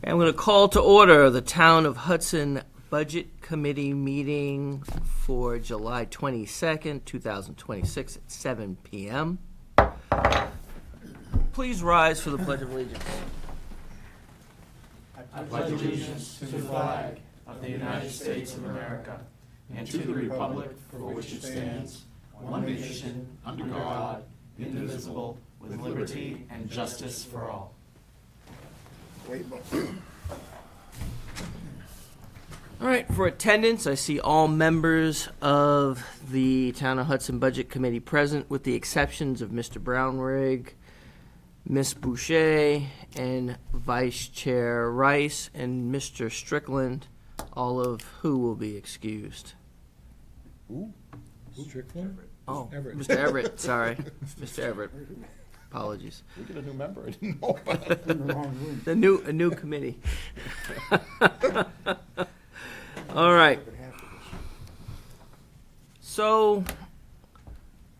I'm going to call to order the Town of Hudson Budget Committee meeting for July 22nd, 2026 at 7 p.m. Please rise for the Pledge of Allegiance. I pledge allegiance to the flag of the United States of America and to the republic for which it stands, one nation, under God, indivisible, with liberty and justice for all. All right, for attendance, I see all members of the Town of Hudson Budget Committee present, with the exceptions of Mr. Brownrigg, Ms. Boucher, and Vice Chair Rice, and Mr. Strickland, all of who will be excused. Strickland? Oh, Everett. Mr. Everett, sorry. Mr. Everett, apologies. We get a new member, I didn't know about it. A new committee. All right. So,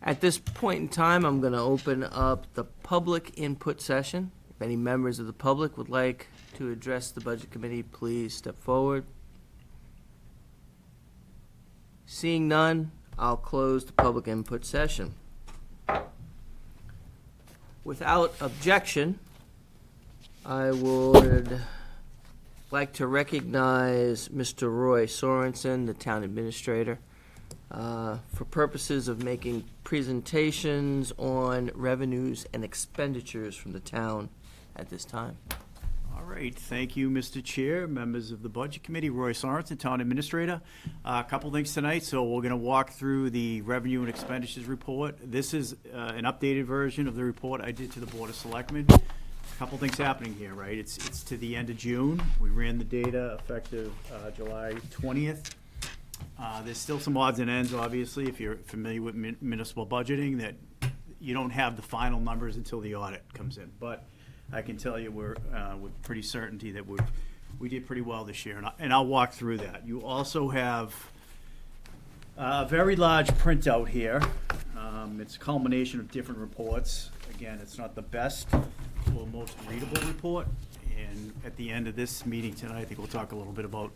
at this point in time, I'm going to open up the public input session. If any members of the public would like to address the Budget Committee, please step forward. Seeing none, I'll close the public input session. Without objection, I would like to recognize Mr. Roy Sorensen, the town administrator, for purposes of making presentations on revenues and expenditures from the town at this time. All right, thank you, Mr. Chair, members of the Budget Committee, Roy Sorensen, Town Administrator. A couple things tonight, so we're going to walk through the Revenue and Expenditures Report. This is an updated version of the report I did to the Board of Selectmen. A couple things happening here, right? It's to the end of June. We ran the data effective July 20th. There's still some odds and ends, obviously, if you're familiar with municipal budgeting, that you don't have the final numbers until the audit comes in. But I can tell you we're with pretty certainty that we did pretty well this year, and I'll walk through that. You also have a very large printout here. It's a culmination of different reports. Again, it's not the best or most readable report, and at the end of this meeting tonight, I think we'll talk a little bit about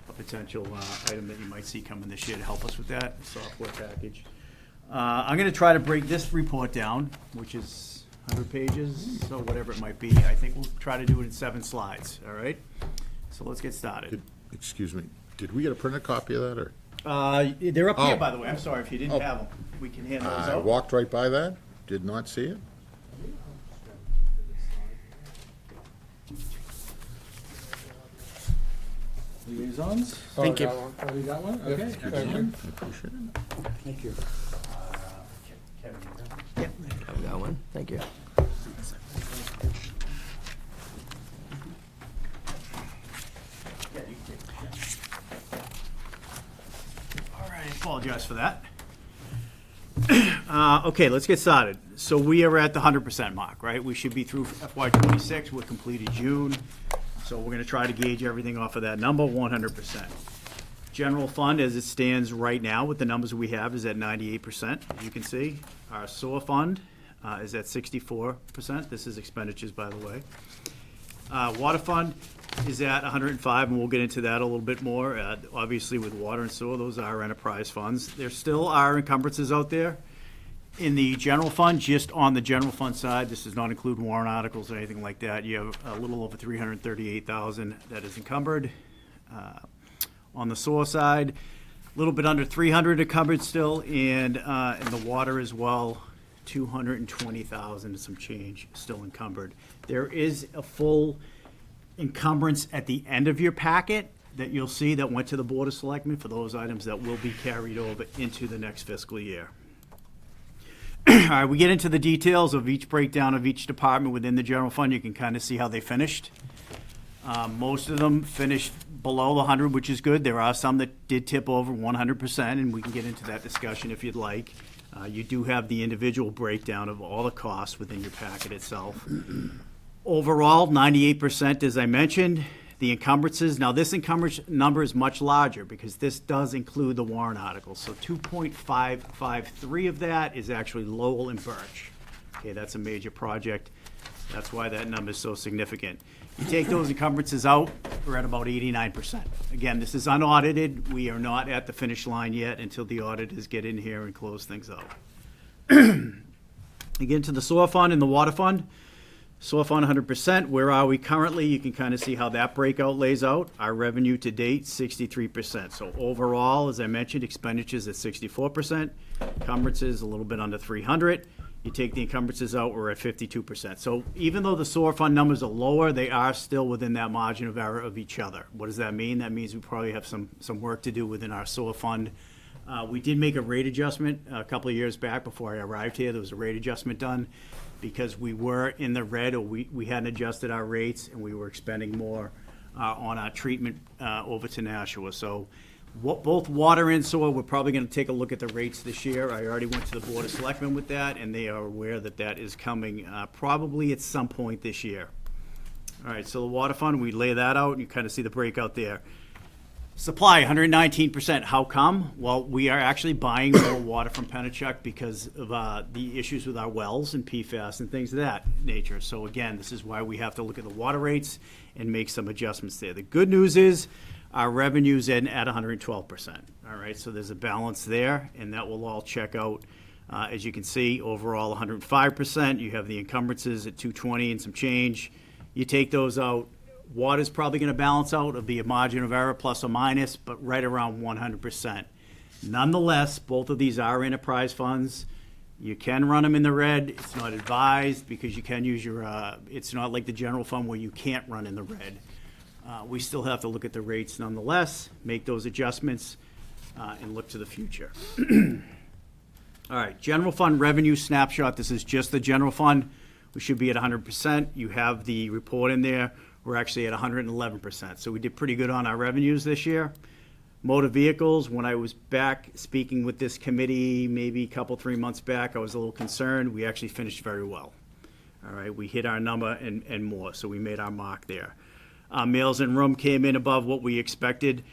a potential item that you might see coming this year to help us with that software package. I'm going to try to break this report down, which is 100 pages, so whatever it might be. I think we'll try to do it in 7 slides, all right? So let's get started. Excuse me, did we get a printed copy of that, or? They're up here, Oh. by the way. I'm sorry if you didn't have them. We can hand those I out. walked right by that, did not see it. Liaisons? Thank you. Oh, you got one? Okay. Excuse thank me, you. I appreciate it. Thank you. Kevin, you got it? Yep, I've got one. Thank you. Yeah, you can take it. All right, I apologize for that. Okay, let's get started. So we are at the 100% mark, right? We should be through FY26. We're completed June. So we're going to try to gauge everything off of that number, 100%. General fund, as it stands right now with the numbers we have, is at 98%, as you can see. Our sewer fund is at 64%. This is expenditures, by the way. Water fund is at 105, and we'll get into that a little bit more. Obviously, with water and sewer, those are enterprise funds. There still are encumbrances out there. In the general fund, just on the general fund side, this does not include warrant articles or anything like that. You have a little over $338,000 that is encumbered. On the sewer side, a little bit under 300 encumbered still, and in the water as well, 220,000 and some change still encumbered. There is a full encumbrance at the end of your packet that you'll see that went to the Board of Selectmen for those items that will be carried over into the next fiscal year. All right, we get into the details of each breakdown of each department within the general fund. You can kind of see how they finished. Most of them finished below the 100, which is good. There are some that did tip over 100%, and we can get into that discussion if you'd like. You do have the individual breakdown of all the costs within your packet itself. Overall, 98%, as I mentioned. The encumbrances, now this encumbrance number is much larger because this does include the warrant articles. So 2.553 of that is actually Lowell and Birch. Okay, that's a major project. That's why that number is so significant. You take those encumbrances out, we're at about 89%. Again, this is unaudited. We are not at the finish line yet until the auditors get in here and close things out. Again, to the sewer fund and the water fund. Sewer fund 100%. Where are we currently? You can kind of see how that breakout lays out. Our revenue to date, 63%. So overall, as I mentioned, expenditures at 64%. Encumbrances a little bit under 300. You take the encumbrances out, we're at 52%. So even though the sewer fund numbers are lower, they are still within that margin of error of each other. What does that mean? That means we probably have some work to do within our sewer fund. We did make a rate adjustment a couple of years back before I arrived here. There was a rate adjustment done because we were in the red, or we hadn't adjusted our rates, and we were expending more on our treatment over to Nashua. So both water and sewer, we're probably going to take a look at the rates this year. I already went to the Board of Selectmen with that, and they are aware that that is coming probably at some point this year. All right, so the water fund, we lay that out, and you kind of see the breakout there. Supply, 119%. How come? Well, we are actually buying more water from Pennachuck because of the issues with our wells and PFAS and things of that nature. So again, this is why we have to look at the water rates and make some adjustments there. The good news is our revenue's in at 112%. All right, so there's a balance there, and that will all check out. As you can see, overall 105%. You have the encumbrances at 220 and some change. You take those out. Water's probably going to balance out. It'll be a margin of error, plus or minus, but right around 100%. Nonetheless, both of these are enterprise funds. You can run them in the red. It's not advised because you can use your, it's not like the general fund where you can't run in the red. We still have to look at the rates nonetheless, make those adjustments, and look to the future. All right, general fund revenue snapshot. This is just the general fund. We should be at 100%. You have the report in there. We're actually at 111%. So we did pretty good on our revenues this year. Motor vehicles, when I was back speaking with this committee maybe a couple, 3 months back, I was a little concerned. We actually finished very well. All right, we hit our number and more, so we made our mark there. Meals and room came in above what we expected,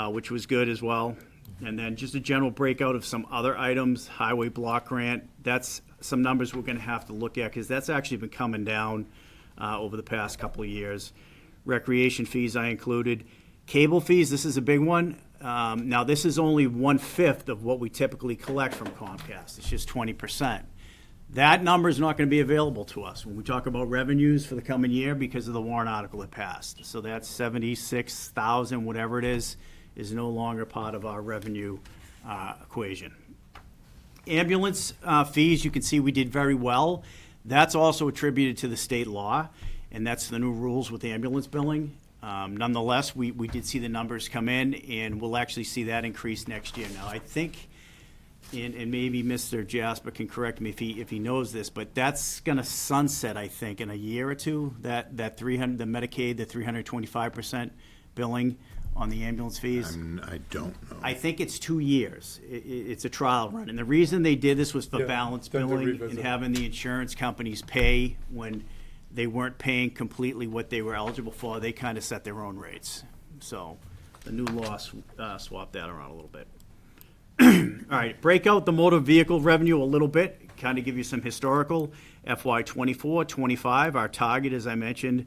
which was good as well. And then just a general breakout of some other items, highway block grant. That's some numbers we're going to have to look at because that's actually been coming down over the past couple of years. Recreation fees I included. Cable fees, this is a big one. Now, this is only 1/5 of what we typically collect from Comcast. It's just 20%. That number is not going to be available to us when we talk about revenues for the coming year because of the warrant article that passed. So that 76,000, whatever it is no longer part of our revenue equation. Ambulance fees, you can see we did very well. That's also attributed to the state law, and that's the new rules with ambulance billing. Nonetheless, we did see the numbers come in, and we'll actually see that increase next year. Now, I think, and maybe Mr. Jasper can correct me if he knows this, but that's going to sunset, I think, in a year or two, that 300, the Medicaid, the 325% billing on the ambulance fees. I don't know. I think it's 2 years. It's a trial run. And the reason they did this was for balance then to billing and revisit. having the insurance companies pay when they weren't paying completely what they were eligible for. They kind of set their own rates. So the new law swapped that around a little bit. All right, break out the motor vehicle revenue a little bit, kind of give you some historical. FY 24, 25, our target, as I mentioned,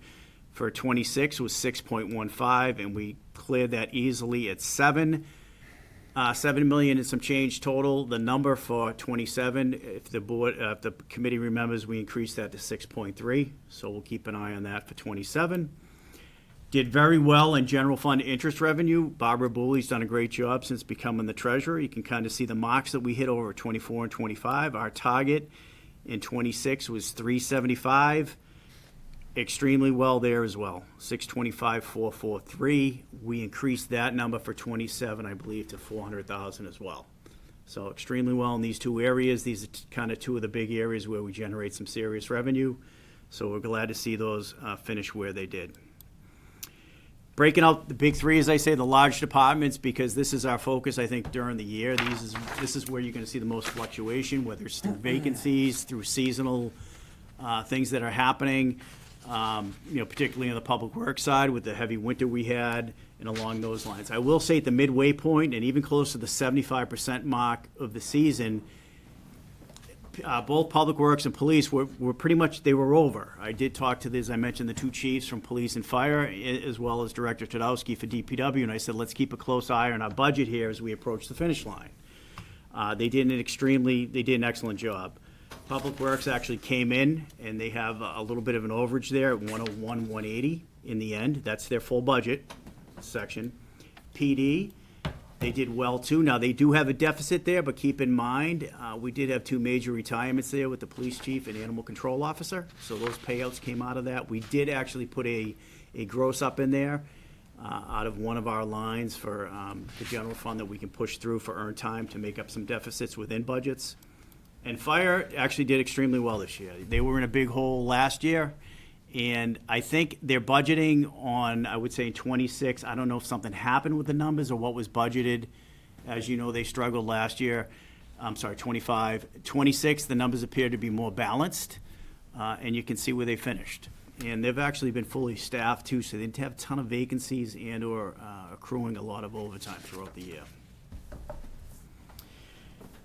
for 26 was 6.15, and we cleared that easily at 7 million and some change total. The number for 27, if the committee remembers, we increased that to 6.3, so we'll keep an eye on that for 27. Did very well in general fund interest revenue. Barbara Booley's done a great job since becoming the treasurer. You can kind of see the marks that we hit over 24 and 25. Our target in 26 was 375. Extremely well there as well. 625, 443. We increased that number for 27, I believe, to 400,000 as well. So extremely well in these two areas. These are kind of two of the big areas where we generate some serious revenue. So we're glad to see those finish where they did. Breaking out the big three, as I say, the large departments, because this is our focus, I think, during the year. This is where you're going to see the most fluctuation, whether it's through vacancies, through seasonal things that are happening, particularly on the public works side with the heavy winter we had and along those lines. I will say at the midway point and even close to the 75% mark of the season, both Public Works and Police were pretty much, they were over. I did talk to, as I mentioned, the two chiefs from Police and Fire, as well as Director Tadowski for DPW, and I said, let's keep a close eye on our budget here as we approach the finish line. They did an excellent job. Public Works actually came in, and they have a little bit of an overage there at 101, 180 in the end. That's their full budget section. PD, they did well too. Now, they do have a deficit there, but keep in mind, we did have two major retirements there with the police chief and animal control officer. So those payouts came out of that. We did actually put a gross up in there out of one of our lines for the general fund that we can push through for earned time to make up some deficits within budgets. And fire actually did extremely well this year. They were in a big hole last year. And I think they're budgeting on, I would say, in 26. I don't know if something happened with the numbers or what was budgeted. As you know, they struggled last year. I'm sorry, 25. 26, the numbers appear to be more balanced, and you can see where they finished. And they've actually been fully staffed, too, so they didn't have a ton of vacancies and/or accruing a lot of overtime throughout the year.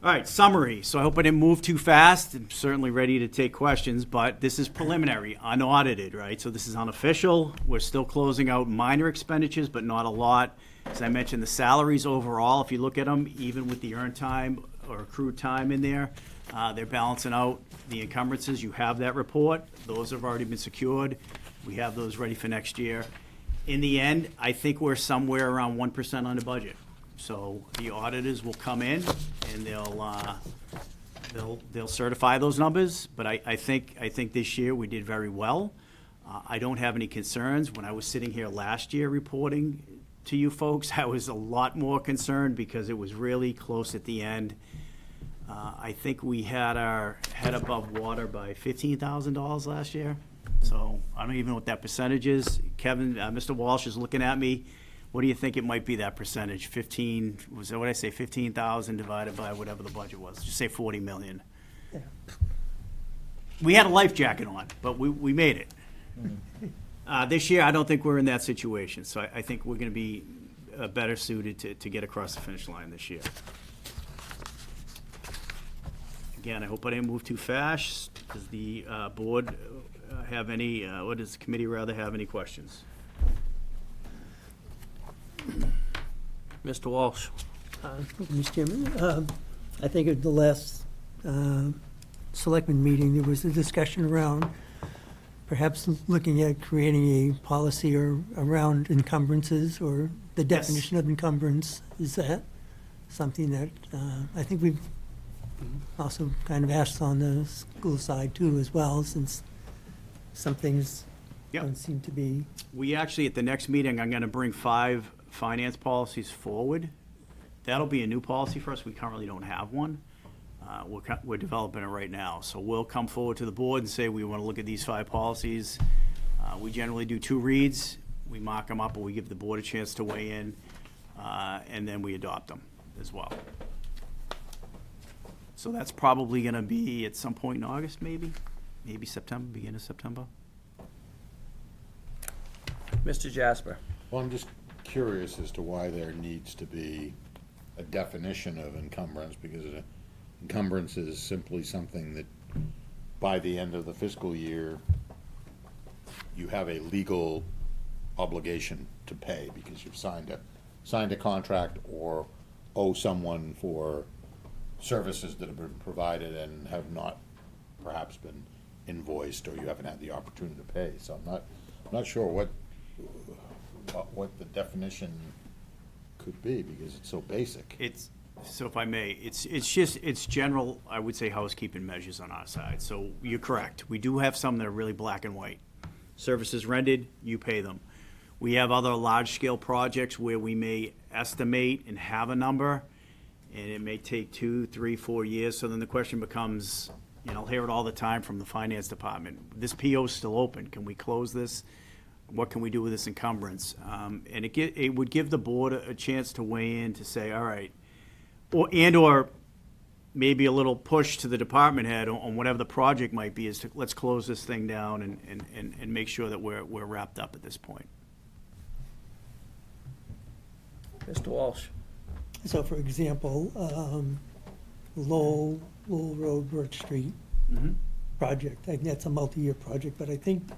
All right, summary. So I hope I didn't move too fast. I'm certainly ready to take questions, but this is preliminary, unaudited, right? So this is unofficial. We're still closing out minor expenditures, but not a lot. As I mentioned, the salaries overall, if you look at them, even with the earned time or accrued time in there, they're balancing out the encumbrances. You have that report. Those have already been secured. We have those ready for next year. In the end, I think we're somewhere around 1% under budget. So the auditors will come in and they'll certify those numbers. But I think this year we did very well. I don't have any concerns. When I was sitting here last year reporting to you folks, I was a lot more concerned because it was really close at the end. I think we had our head above water by $15,000 last year. So I don't even know what that percentage is. Kevin, Mr. Walsh is looking at me. What do you think it might be, that percentage? 15, was that what I say, 15,000 divided by whatever the budget was? Just say 40 million. Yeah. We had a life jacket on, but we made it. This year, I don't think we're in that situation, so I think we're going to be better suited to get across the finish line this year. Again, I hope I didn't move too fast. Does the board have any, or does the committee rather have any questions? Mr. Walsh. Mr. Chairman, I think at the last selectmen meeting, there was a discussion around perhaps looking at creating a policy around encumbrances or the Yes. definition of encumbrance. Is that something that I think we've also kind of asked on the school side too as well, since some things Yep. don't seem to be. We actually, at the next meeting, I'm going to bring 5 finance policies forward. That'll be a new policy for us. We currently don't have one. We're developing it right now. So we'll come forward to the board and say we want to look at these 5 policies. We generally do 2 reads. We mark them up, or we give the board a chance to weigh in, and then we adopt them as well. So that's probably going to be at some point in August, maybe September, beginning of September. Mr. Jasper. Well, I'm just curious as to why there needs to be a definition of encumbrance, because an encumbrance is simply something that by the end of the fiscal year, you have a legal obligation to pay because you've signed a contract or owe someone for services that have been provided and have not perhaps been invoiced, or you haven't had the opportunity to pay. So I'm not sure what the definition could be, because it's so basic. So if I may, it's general, I would say, housekeeping measures on our side. So you're correct. We do have some that are really black and white. Services rendered, you pay them. We have other large-scale projects where we may estimate and have a number, and it may take 2, 3, 4 years. So then the question becomes, I'll hear it all the time from the finance department. This PO is still open. Can we close this? What can we do with this encumbrance? And it would give the board a chance to weigh in to say, all right, or maybe a little push to the department head on whatever the project might be, is to let's close this thing down and make sure that we're wrapped up at this point. Mr. Walsh. So for example, Lowell Road, Birch Street Mhm. project. I think that's a multi-year project, but I think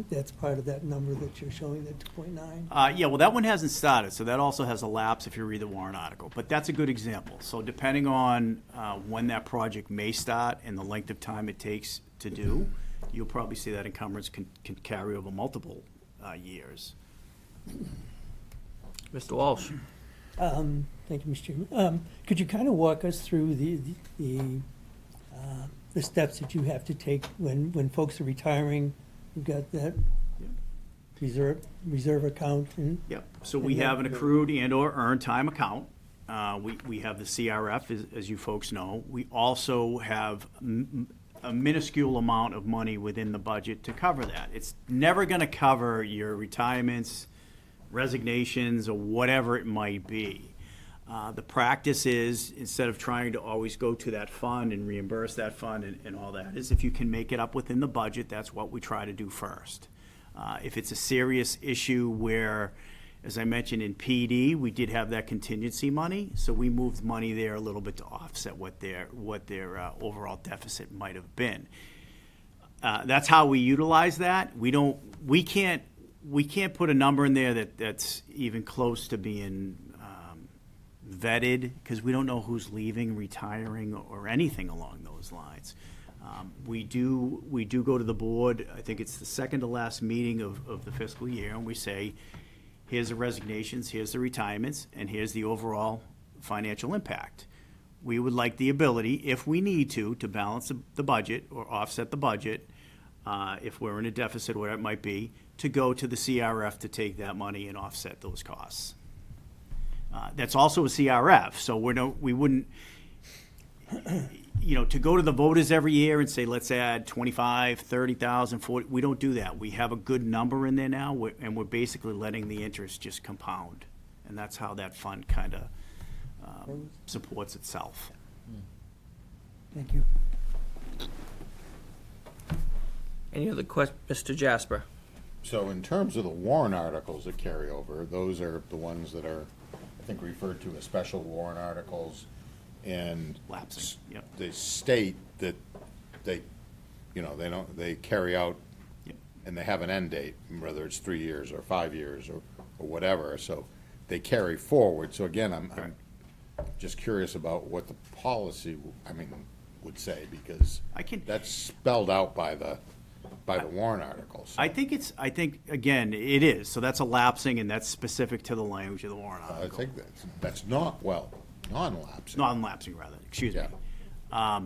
that's part of that number that you're showing, that 2.9. Yeah, well, that one hasn't started, so that also has a lapse if you read the warrant article. But that's a good example. So depending on when that project may start and the length of time it takes to do, you'll probably see that encumbrance can carry over multiple years. Mr. Walsh? Thank you, Mr. Chairman. Could you kind of walk us through the steps that you have to take when folks are retiring? You've got that reserve account and. Yep, so we have an accrued and/or earned time account. We have the CRF, as you folks know. We also have a minuscule amount of money within the budget to cover that. It's never gonna cover your retirements, resignations, or whatever it might be. The practice is, instead of trying to always go to that fund and reimburse that fund and all that, is if you can make it up within the budget, that's what we try to do first. If it's a serious issue where, as I mentioned in PD, we did have that contingency money, so we moved money there a little bit to offset what their overall deficit might have been. That's how we utilize that. We can't put a number in there that's even close to being vetted, because we don't know who's leaving, retiring, or anything along those lines. We do go to the board, I think it's the second to last meeting of the fiscal year, and we say, here's the resignations, here's the retirements, and here's the overall financial impact. We would like the ability, if we need to balance the budget or offset the budget, if we're in a deficit, whatever it might be, to go to the CRF to take that money and offset those costs. That's also a CRF, so we wouldn't, to go to the voters every year and say, let's add 25, 30,000, 40, we don't do that. We have a good number in there now, and we're basically letting the interest just compound. And that's how that fund kind of supports itself. Thank you. Any other questions? Mr. Jasper? So in terms of the warrant articles that carry over, those are the ones that are, I think, referred to as special warrant articles, and Lapsing, yep. they state that they carry out, Yep. and they have an end date, whether it's 3 years or 5 years or whatever, so they carry forward. So again, I'm just curious about what the policy, would say, because that's spelled out by the warrant articles. I think, again, it is. So that's a lapsing, and that's specific to the language of the warrant I article. think that's non-lapsing. Non-lapsing, rather, excuse me. Yeah.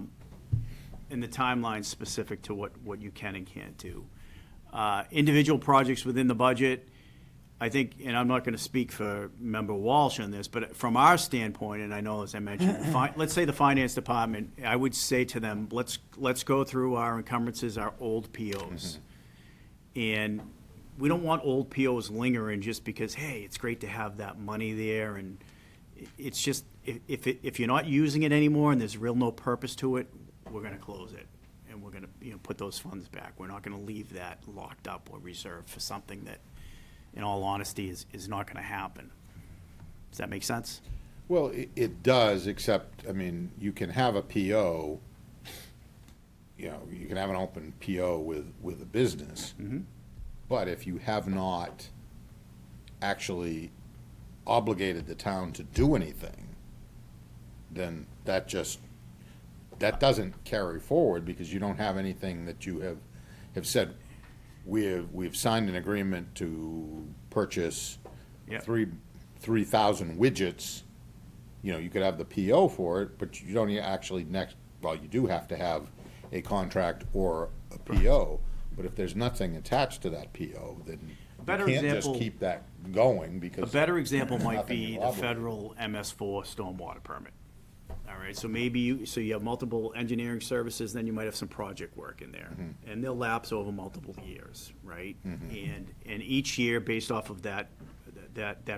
And the timeline's specific to what you can and can't do. Individual projects within the budget, I think, and I'm not going to speak for Member Walsh on this, but from our standpoint, and I know, as I mentioned, let's say the finance department, I would say to them, let's go through our encumbrances, our old POs. And we don't want old POs lingering just because, hey, it's great to have that money there, and it's just, if you're not using it anymore and there's no purpose to it, we're going to close it. And we're going to put those funds back. We're not going to leave that locked up or reserved for something that, in all honesty, is not going to happen. Does that make sense? Well, it does, except, you can have a PO, you can have an open PO with a business. But if you have not actually obligated the town to do anything, then that doesn't carry forward, because you don't have anything that you have said. We've signed an agreement to purchase Yep. 3,000 widgets. You could have the PO for it, but you don't actually you do have to have a contract or a PO. But if there's nothing attached to that PO, then you can't just keep that going, because A better example there's might nothing be you the obligate. federal MS4 stormwater permit. All right, so maybe you have multiple engineering services, then you might have some project work in there. And they'll lapse over multiple years, right? And each year, based off of that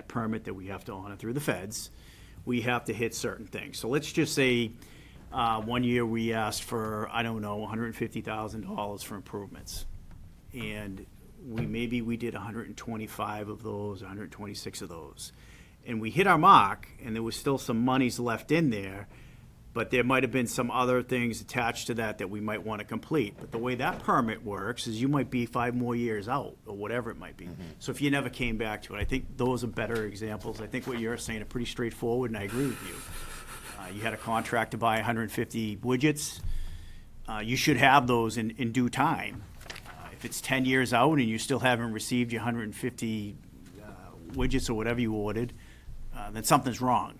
permit that we have to honor through the feds, we have to hit certain things. So let's just say, one year we asked for, $150,000 for improvements. And we did 125 of those, 126 of those. And we hit our mark, and there was still some monies left in there. but there might have been some other things attached to that that we might want to complete. But the way that permit works is you might be 5 more years out, or whatever it might be. So if you never came back to it, I think those are better examples. I think what you're saying are pretty straightforward, and I agree with you. You had a contract to buy 150 widgets. You should have those in due time. If it's 10 years out and you still haven't received your 150 widgets or whatever you ordered, then something's wrong.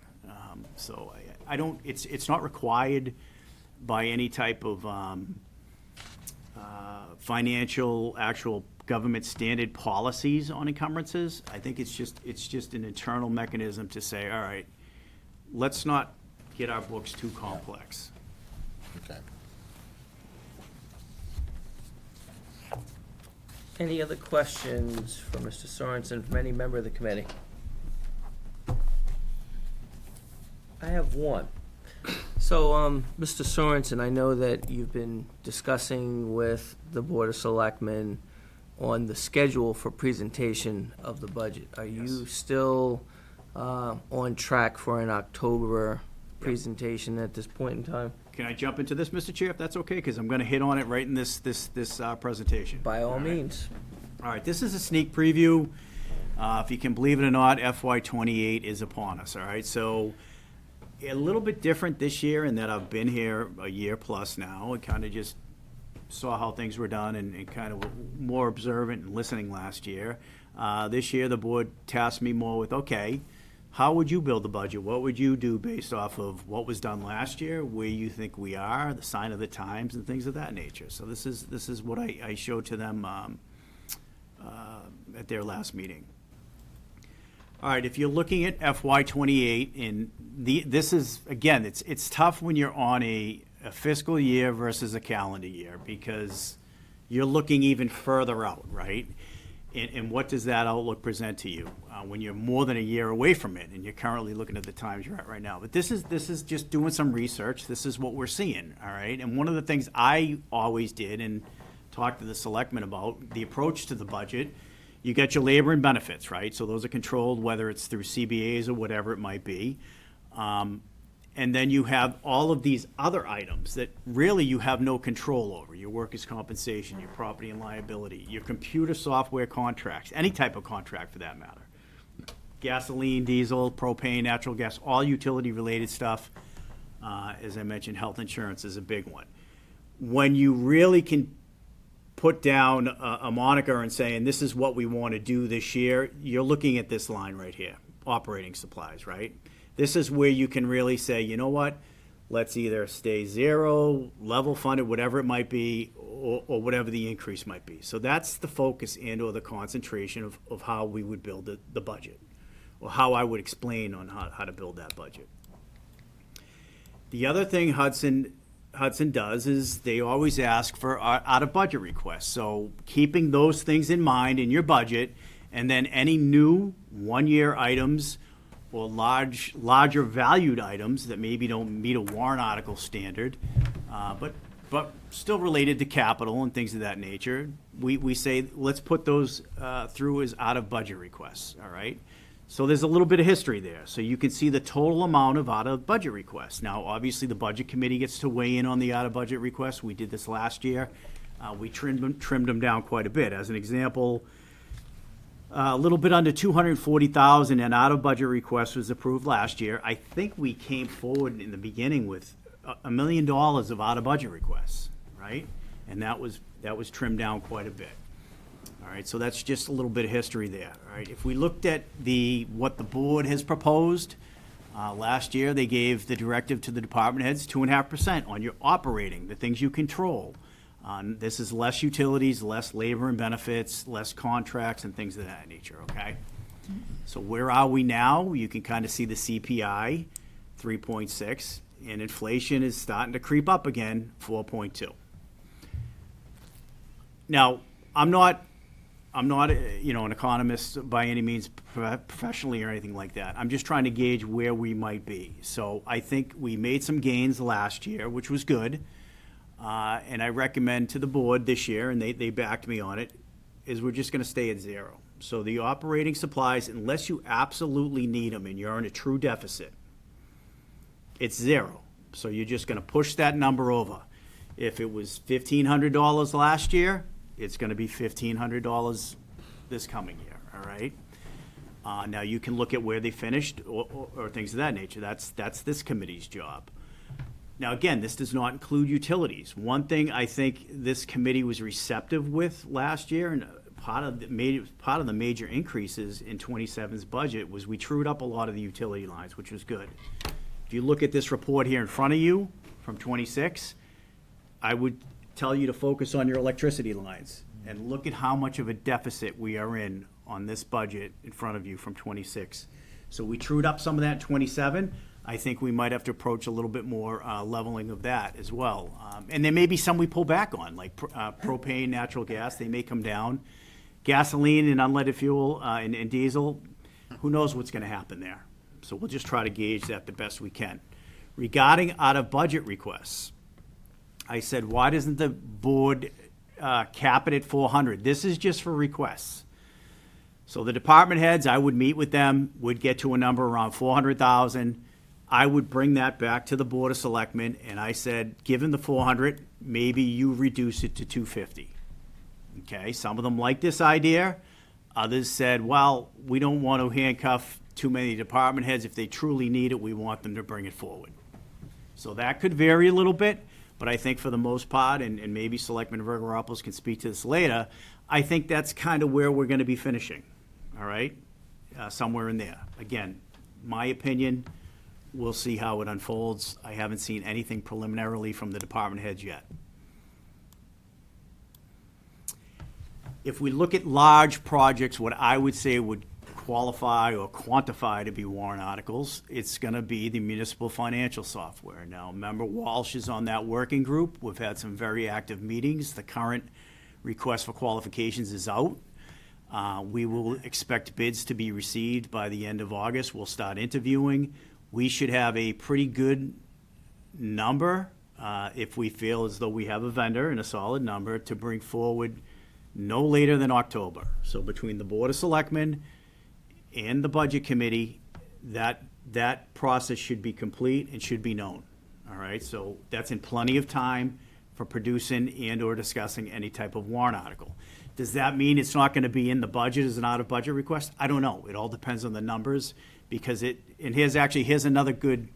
So I don't, it's not required by any type of financial, actual government standard policies on encumbrances. I think it's just an internal mechanism to say, all right, let's not get our books too complex. Okay. Any other questions for Mr. Sorensen from any member of the committee? I have one. So, Mr. Sorensen, I know that you've been discussing with the Board of Selectmen on the schedule for presentation of the budget. Are you still on track for an October presentation at this point in time? Can I jump into this, Mr. Chair, if that's okay? Because I'm going to hit on it right in this presentation. By all right. means. All right, this is a sneak preview. If you can believe it or not, FY '28 is upon us, all right? So a little bit different this year in that I've been here a year plus now and kind of just saw how things were done and kind of more observant and listening last year. This year, the board tasked me more with, okay, how would you build the budget? What would you do based off of what was done last year, where you think we are, the sign of the times, and things of that nature? So this is what I showed to them at their last meeting. All right, if you're looking at FY '28, and this is, again, it's tough when you're on a fiscal year versus a calendar year because you're looking even further out, right? And what does that outlook present to you when you're more than a year away from it and you're currently looking at the times you're at right now? But this is just doing some research. This is what we're seeing, all right? And one of the things I always did and talked to the selectmen about, the approach to the budget, you got your labor and benefits, right? So those are controlled, whether it's through CBAs or whatever it might be. And then you have all of these other items that really you have no control over. Your workers' compensation, your property and liability, your computer software contracts, any type of contract for that matter. Gasoline, diesel, propane, natural gas, all utility-related stuff. As I mentioned, health insurance is a big one. When you really can put down a moniker and saying, this is what we want to do this year, you're looking at this line right here, operating supplies, right? This is where you can really say, you know what, let's either stay zero, level funded, whatever it might be, or whatever the increase might be. So that's the focus and or the concentration of how we would build the budget, or how I would explain on how to build that budget. The other thing Hudson does is they always ask for out-of-budget requests. So keeping those things in mind in your budget, and then any new one-year items or larger valued items that maybe don't meet a warrant article standard, but still related to capital and things of that nature, we say, let's put those through as out-of-budget requests, all right? So there's a little bit of history there. So you can see the total amount of out-of-budget requests. Now, obviously, the Budget Committee gets to weigh in on the out-of-budget requests. We did this last year. We trimmed them down quite a bit. As an example, a little bit under $240,000 in out-of-budget requests was approved last year. I think we came forward in the beginning with $1 million of out-of-budget requests, right? And that was trimmed down quite a bit. All right, so that's just a little bit of history there. All right, if we looked at what the board has proposed, last year they gave the directive to the department heads 2.5% on your operating, the things you control. This is less utilities, less labor and benefits, less contracts and things of that nature, okay? So where are we now? You can kind of see the CPI, 3.6, and inflation is starting to creep up again, 4.2. Now, I'm not an economist by any means professionally or anything like that. I'm just trying to gauge where we might be. So I think we made some gains last year, which was good. And I recommend to the board this year, and they backed me on it, is we're just going to stay at zero. So the operating supplies, unless you absolutely need them and you're in a true deficit, it's zero. So you're just gonna push that number over. If it was $1,500 last year, it's gonna be $1,500 this coming year, all right? Now, you can look at where they finished or things of that nature. That's this committee's job. Now, again, this does not include utilities. One thing I think this committee was receptive with last year, and part of the major increases in 27's budget was we trued up a lot of the utility lines, which was good. If you look at this report here in front of you from 26, I would tell you to focus on your electricity lines and look at how much of a deficit we are in on this budget in front of you from 26. So we trued up some of that in 27. I think we might have to approach a little bit more leveling of that as well. And there may be some we pull back on, like propane, natural gas, they may come down. Gasoline and unleaded fuel and diesel, who knows what's gonna happen there. So we'll just try to gauge that the best we can. Regarding out-of-budget requests, I said, why doesn't the board cap it at 400? This is just for requests. So the department heads, I would meet with them, would get to a number around 400,000. I would bring that back to the Board of Selectmen, and I said, given the 400, maybe you reduce it to 250. Okay, some of them liked this idea. Others said, well, we don't want to handcuff too many department heads. If they truly need it, we want them to bring it forward. So that could vary a little bit, but I think for the most part, and maybe Selectman Vergaropoulos can speak to this later, I think that's kind of where we're going to be finishing, all right? Somewhere in there. Again, my opinion, we'll see how it unfolds. I haven't seen anything preliminarily from the department heads yet. If we look at large projects, what I would say would qualify or quantify to be warrant articles, it's going to be the municipal financial software. Now, remember, Walsh is on that working group. We've had some very active meetings. The current request for qualifications is out. We will expect bids to be received by the end of August. We'll start interviewing. We should have a pretty good number, if we feel as though we have a vendor and a solid number, to bring forward no later than October. So between the Board of Selectmen and the Budget Committee, that process should be complete and should be known. All right, so that's in plenty of time for producing and/or discussing any type of warrant article. Does that mean it's not going to be in the budget as an out-of-budget request? I don't know. It all depends on the numbers, because here's another good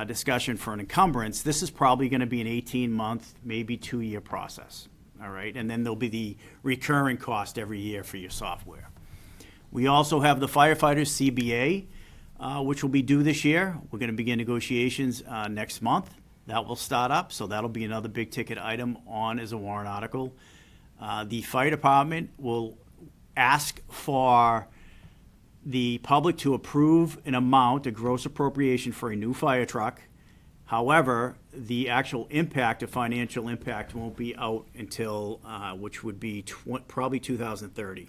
discussion for an encumbrance. This is probably going to be an 18-month, maybe 2-year process. All right, and then there'll be the recurring cost every year for your software. We also have the firefighters CBA, which will be due this year. We're going to begin negotiations next month. That will start up, so that'll be another big ticket item on as a warrant article. The fire department will ask for the public to approve an amount, a gross appropriation for a new fire truck. However, the actual impact, of financial impact, won't be out until, which would be probably 2030.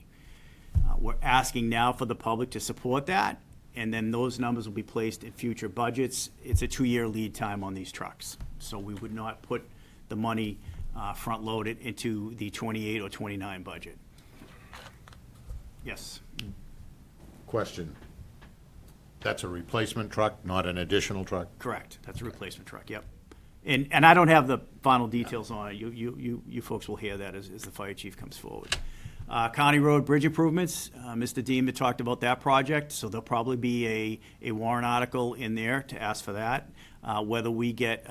We're asking now for the public to support that, and then those numbers will be placed in future budgets. It's a 2-year lead time on these trucks, so we would not put the money front-loaded into the 28 or 29 budget. Yes? Question. That's a replacement truck, not an additional truck? Correct. That's a replacement truck, yep. And I don't have the final details on it. You folks will hear that as the fire chief comes forward. County Road Bridge improvements, Mr. Dean had talked about that project, so there'll probably be a warrant article in there to ask for that. Whether we get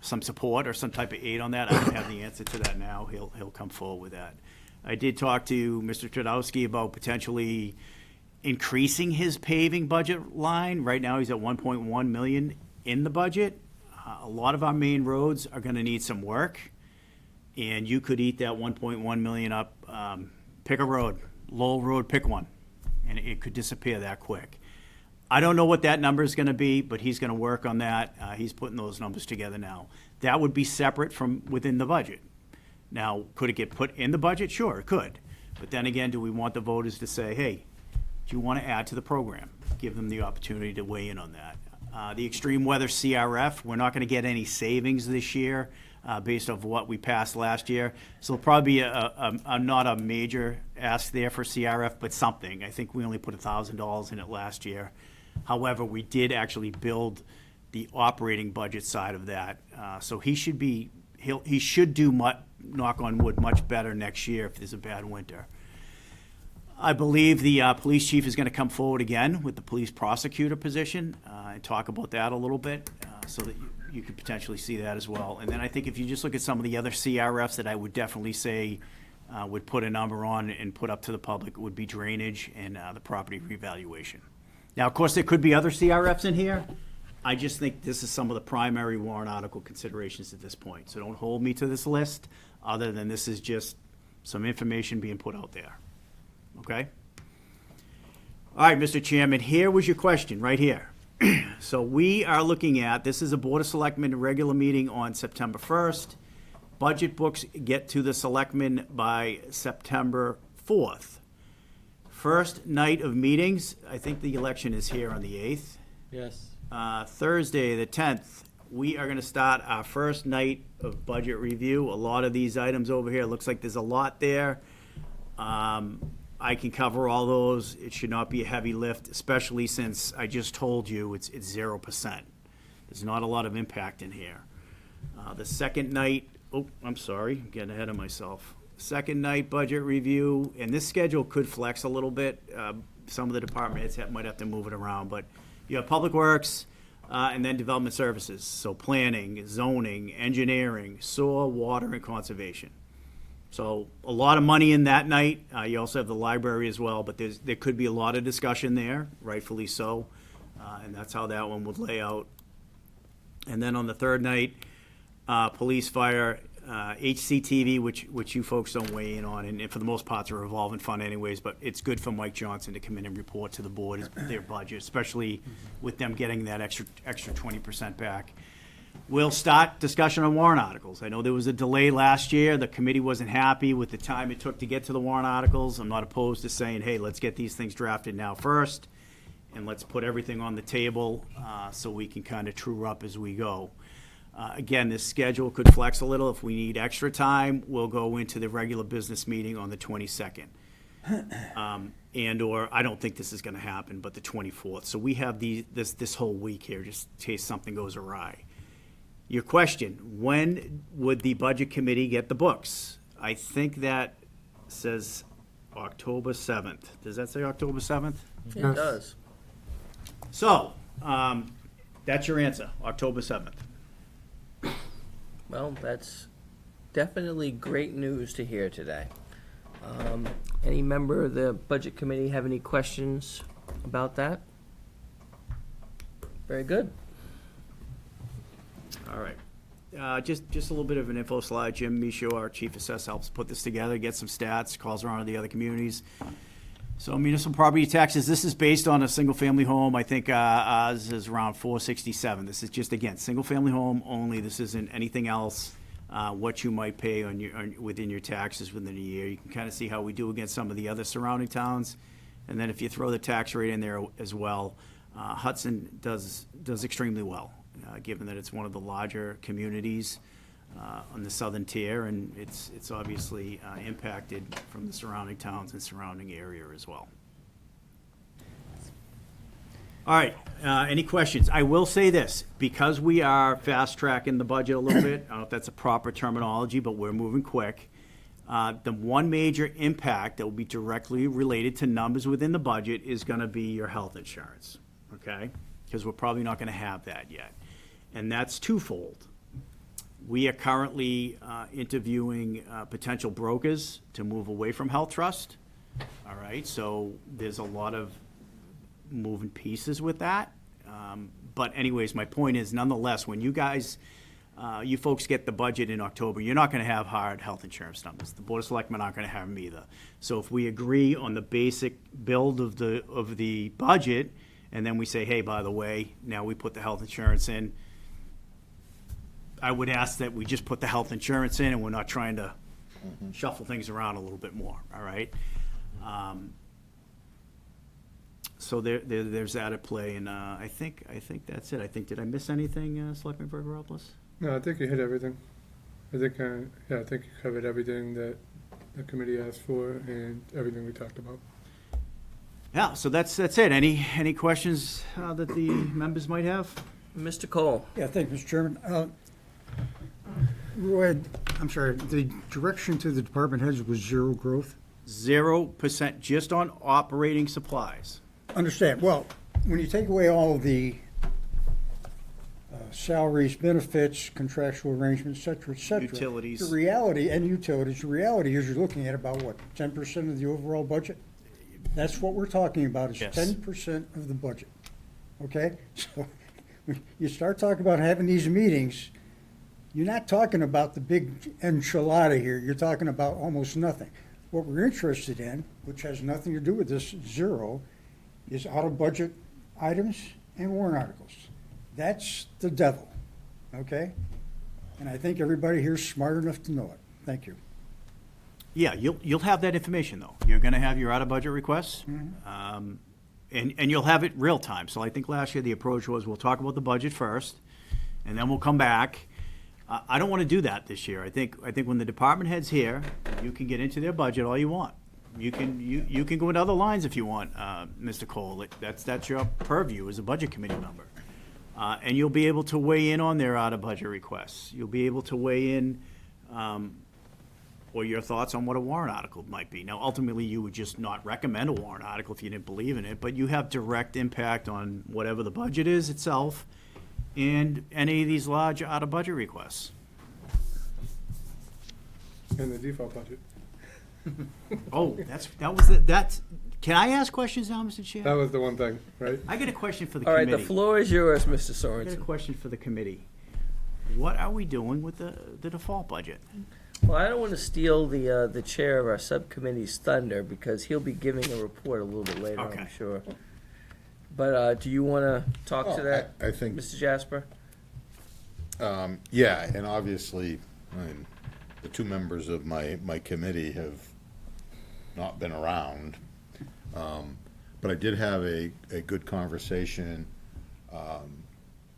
some support or some type of aid on that, I don't have the answer to that now. He'll come forward with that. I did talk to Mr. Tredowski about potentially increasing his paving budget line. Right now, he's at 1.1 million in the budget. A lot of our main roads are gonna need some work, and you could eat that 1.1 million up. Pick a road, Lowell Road, pick one, and it could disappear that quick. I don't know what that number is gonna be, but he's gonna work on that. He's putting those numbers together now. That would be separate from within the budget. Now, could it get put in the budget? Sure, it could. But then again, do we want the voters to say, hey, do you want to add to the program? Give them the opportunity to weigh in on that. The extreme weather CRF, we're not going to get any savings this year based off what we passed last year. So it'll probably be not a major ask there for CRF, but something. I think we only put $1,000 in it last year. However, we did actually build the operating budget side of that. So he should do knock on wood, much better next year if there's a bad winter. I believe the police chief is going to come forward again with the police prosecutor position and talk about that a little bit so that you could potentially see that as well. And then I think if you just look at some of the other CRFs that I would definitely say would put a number on and put up to the public would be drainage and the property revaluation. Now, of course, there could be other CRFs in here. I just think this is some of the primary warrant article considerations at this point. So don't hold me to this list, other than this is just some information being put out there. Okay? All right, Mr. Chairman, here was your question, right here. So we are looking at, this is a Board of Selectmen regular meeting on September 1st. Budget books get to the selectmen by September 4th. First night of meetings, I think the election is here on the 8th. Yes. Thursday, the 10th, we are going to start our first night of budget review. A lot of these items over here, looks like there's a lot there. I can cover all those. It should not be a heavy lift, especially since I just told you it's 0%. There's not a lot of impact in here. The second night, I'm sorry, I'm getting ahead of myself. Second night budget review, and this schedule could flex a little bit. Some of the department heads might have to move it around, but you have Public Works and then Development Services. So planning, zoning, engineering, sewer, water, and conservation. So a lot of money in that night. You also have the library as well, but there could be a lot of discussion there, rightfully so. And that's how that one would lay out. And then on the third night, police, fire, HCTV, which you folks don't weigh in on, and for the most part, it's a revolving fund anyways, but it's good for Mike Johnson to come in and report to the board their budget, especially with them getting that extra 20% back. We'll start discussion on warrant articles. I know there was a delay last year. The committee wasn't happy with the time it took to get to the warrant articles. I'm not opposed to saying, hey, let's get these things drafted now first, and let's put everything on the table so we can kind of true up as we go. Again, this schedule could flex a little. If we need extra time, we'll go into the regular business meeting on the 22nd. And/or, I don't think this is going to happen, but the 24th. So we have this whole week here, just in case something goes awry. Your question, when would the Budget Committee get the books? I think that says October 7th. Does that say October 7th? It does. So, that's your answer, October 7th. Well, that's definitely great news to hear today. Any member of the Budget Committee have any questions about that? Very good. All right. Just a little bit of an info slide. Jim Michaud, our chief assessor, helps put this together, get some stats, calls around to the other communities. So municipal property taxes, this is based on a single-family home. I think ours is around $467. This is just, again, single-family home only. This isn't anything else, what you might pay within your taxes within a year. You can kind of see how we do against some of the other surrounding towns. And then if you throw the tax rate in there as well, Hudson does extremely well, given that it's one of the larger communities on the southern tier, and it's obviously impacted from the surrounding towns and surrounding area as well. All right, any questions? I will say this, because we are fast-tracking the budget a little bit, I don't know if that's a proper terminology, but we're moving quick. The one major impact that will be directly related to numbers within the budget is gonna be your health insurance, okay? Because we're probably not gonna have that yet. And that's twofold. We are currently interviewing potential brokers to move away from Health Trust. All right, so there's a lot of moving pieces with that. But anyways, my point is, nonetheless, when you guys, you folks get the budget in October, you're not going to have hard health insurance numbers. The Board of Selectmen aren't going to have them either. So if we agree on the basic build of the budget, and then we say, hey, by the way, now we put the health insurance in, I would ask that we just put the health insurance in and we're not trying to shuffle things around a little bit more, all right? So there's that at play, and I think that's it. Did I miss anything, Selectman Vergeropoulos? No, I think you hit everything. I think you covered everything that the committee asked for and everything we talked about. Yeah, so that's it. Any questions that the members might have? Mr. Cole? Yeah, thank you, Mr. Chairman. Roy, I'm sorry, the direction to the department heads was zero growth? 0% just on operating supplies. Understand, well, when you take away all of the salaries, benefits, contractual arrangements, et cetera. Utilities. The reality, and utilities, the reality is you're looking at about, what, 10% of the overall budget? That's what we're talking about, is Yes. 10% of the budget, okay? So, when you start talking about having these meetings, you're not talking about the big enchilada here, you're talking about almost nothing. What we're interested in, which has nothing to do with this zero, is out-of-budget items and warrant articles. That's the devil, okay? And I think everybody here is smart enough to know it. Thank you. Yeah, you'll have that information, though. You're gonna have your out-of-budget requests, and you'll have it real time. So I think last year the approach was, we'll talk about the budget first, and then we'll come back. I don't wanna do that this year. I think when the department head's here, you can get into their budget all you want. You can go into other lines if you want, Mr. Cole. That's your purview as a budget committee member. And you'll be able to weigh in on their out-of-budget requests. You'll be able to weigh in, or your thoughts on what a warrant article might be. Now, ultimately, you would just not recommend a warrant article if you didn't believe in it, but you have direct impact on whatever the budget is itself and any of these large out-of-budget requests. And the default budget. Oh, that's, can I ask questions now, Mr. Chair? That was the one thing, right? I got a question for the All right, committee. the floor is yours, Mr. I got a Sorensen. question for the committee. What are we doing with the default budget? Well, I don't want to steal the chair of our subcommittee's thunder, because he'll be giving a report a little bit later, Okay. I'm sure. But do you want to talk to Oh, that, I think, Mr. Jasper? yeah, and obviously, I mean, the two members of my committee have not been around. But I did have a good conversation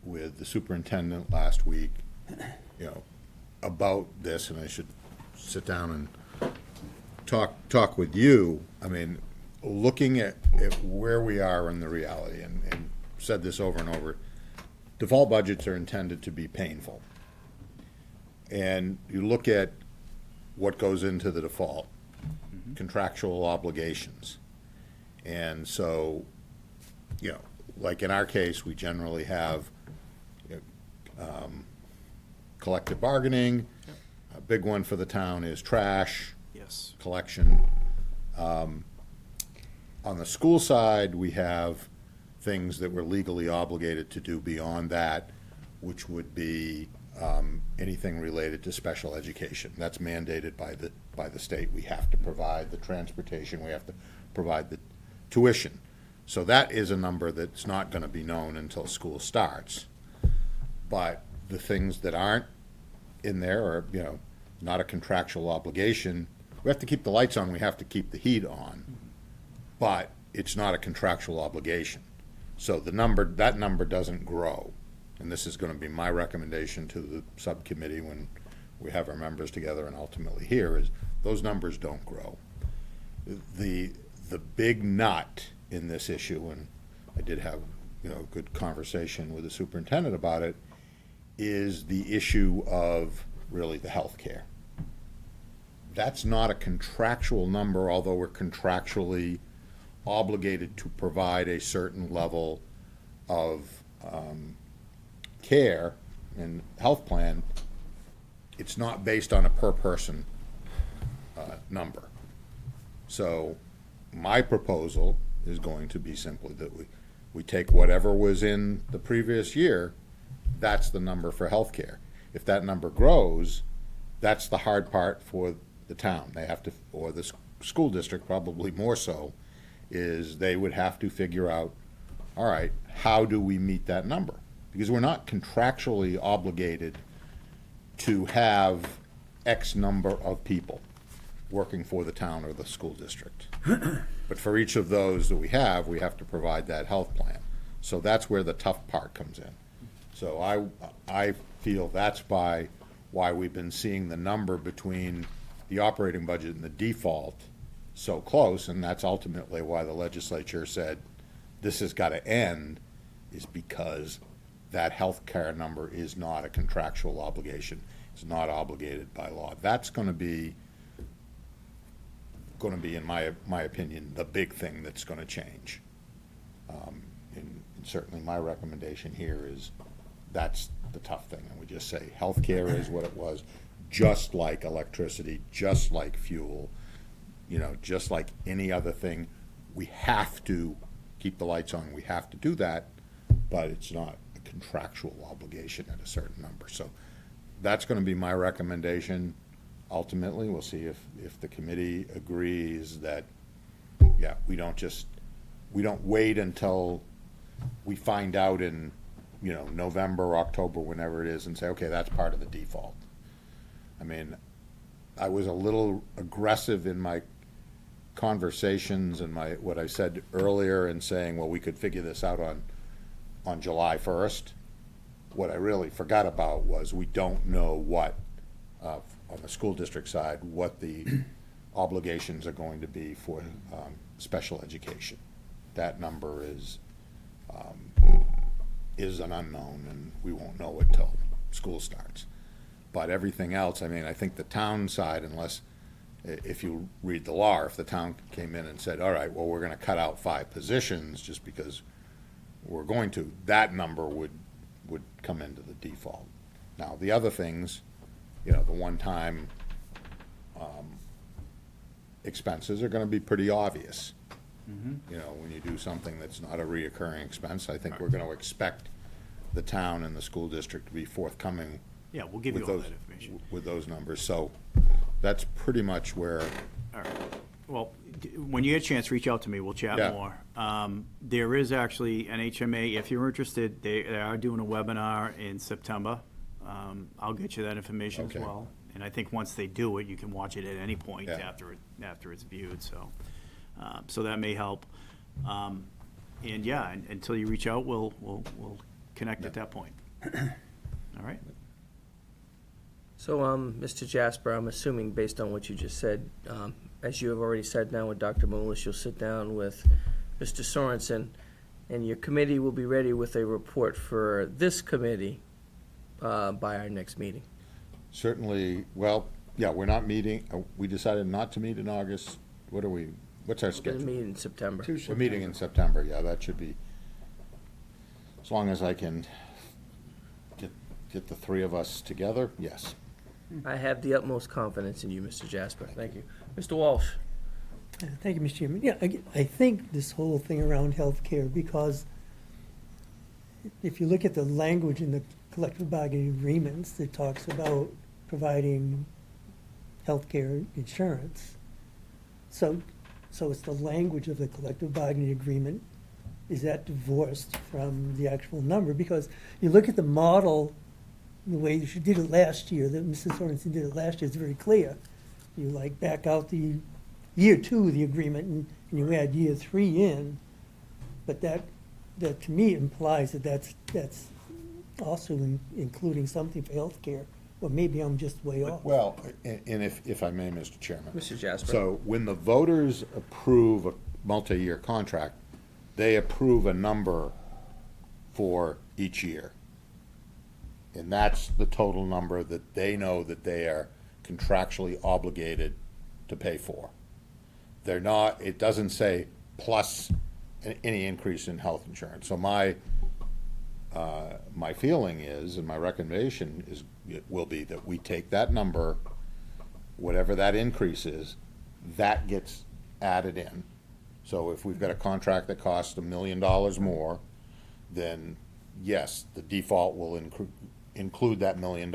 with the superintendent last week, about this, and I should sit down and talk with you. I mean, looking at where we are in the reality, and said this over and over, default budgets are intended to be painful. And you look at what goes into the default, contractual obligations. And so, like in our case, we generally have collective bargaining. A big one for the town is trash Yes. collection. On the school side, we have things that we're legally obligated to do beyond that, which would be anything related to special education. That's mandated by the state. We have to provide the transportation, we have to provide the tuition. So that is a number that's not going to be known until school starts. But the things that aren't in there are, not a contractual obligation. We have to keep the lights on, we have to keep the heat on, but it's not a contractual obligation. So that number doesn't grow. And this is going to be my recommendation to the subcommittee when we have our members together and ultimately here, is those numbers don't grow. The big nut in this issue, and I did have, a good conversation with the superintendent about it, is the issue of really the health care. That's not a contractual number, although we're contractually obligated to provide a certain level of care and health plan. It's not based on a per person number. So my proposal is going to be simply that we take whatever was in the previous year, that's the number for healthcare. If that number grows, that's the hard part for the town. They have to, or the school district probably more so, is they would have to figure out, all right, how do we meet that number? Because we're not contractually obligated to have X number of people working for the town or the school district. But for each of those that we have to provide that health plan. So that's where the tough part comes in. So I feel that's why we've been seeing the number between the operating budget and the default so close, and that's ultimately why the legislature said this has got to end, is because that healthcare number is not a contractual obligation. It's not obligated by law. That's going to be, in my opinion, the big thing that's going to change. And certainly my recommendation here is that's the tough thing. And we just say healthcare is what it was, just like electricity, just like fuel, just like any other thing. We have to keep the lights on. We have to do that, but it's not a contractual obligation at a certain number. So that's going to be my recommendation. Ultimately, we'll see if the committee agrees that, yeah, we don't wait until we find out in, November, October, whenever it is, and say, okay, that's part of the default. I mean, I was a little aggressive in my conversations and what I said earlier in saying, well, we could figure this out on July 1st. What I really forgot about was we don't know what, on the school district side, what the obligations are going to be for special education. That number is an unknown, and we won't know it till school starts. But everything else, I mean, I think the town side, unless, if you read the law, if the town came in and said, all right, well, we're going to cut out 5 positions just because we're going to, that number would come into the default. Now, the other things, the one-time expenses are going to be pretty obvious. When you do something that's not a reoccurring expense, I think we're going to expect the town and the school district to be forthcoming. Yeah, we'll give you all that information. With those numbers. So that's pretty much where. All right. Well, when you get a chance, reach out to me. We'll chat Yeah. more. There is actually an HMA, if you're interested, they are doing a webinar in September. I'll get you that information as Okay. well. And I think once they do it, you can watch it at any point Yeah. after it's viewed, so that may help. And yeah, until you reach out, we'll connect at that point. All right? So, Mr. Jasper, I'm assuming based on what you just said, as you have already said now with Dr. Moulis, you'll sit down with Mr. Sorensen, and your committee will be ready with a report for this committee by our next meeting. Certainly, well, yeah, we're not meeting, we decided not to meet in August. What's our We're going to schedule? meet in September. We're meeting in September, yeah, that should be, as long as I can get the 3 of us together, yes. I have the utmost confidence in you, Mr. Jasper. Thank you. Mr. Walsh? Thank you, Mr. Chairman. Yeah, I think this whole thing around healthcare, because if you look at the language in the collective bargaining agreements that talks about providing healthcare insurance, so it's the language of the collective bargaining agreement, is that divorced from the actual number? Because you look at the model, the way she did it last year, that Mrs. Sorensen did it last year, it's very clear. You back out the year 2 of the agreement and you add year 3 in, but that to me implies that that's also including something for healthcare, or maybe I'm just way off. Well, and if I may, Mr. Chairman. Mr. Jasper? So when the voters approve a multi-year contract, they approve a number for each year. And that's the total number that they know that they are contractually obligated to pay for. They're not, it doesn't say plus any increase in health insurance. So my feeling is, and my recommendation is, will be that we take that number, whatever that increase is, that gets added in. So if we've got a contract that costs $1 million more, then yes, the default will include that $1 million.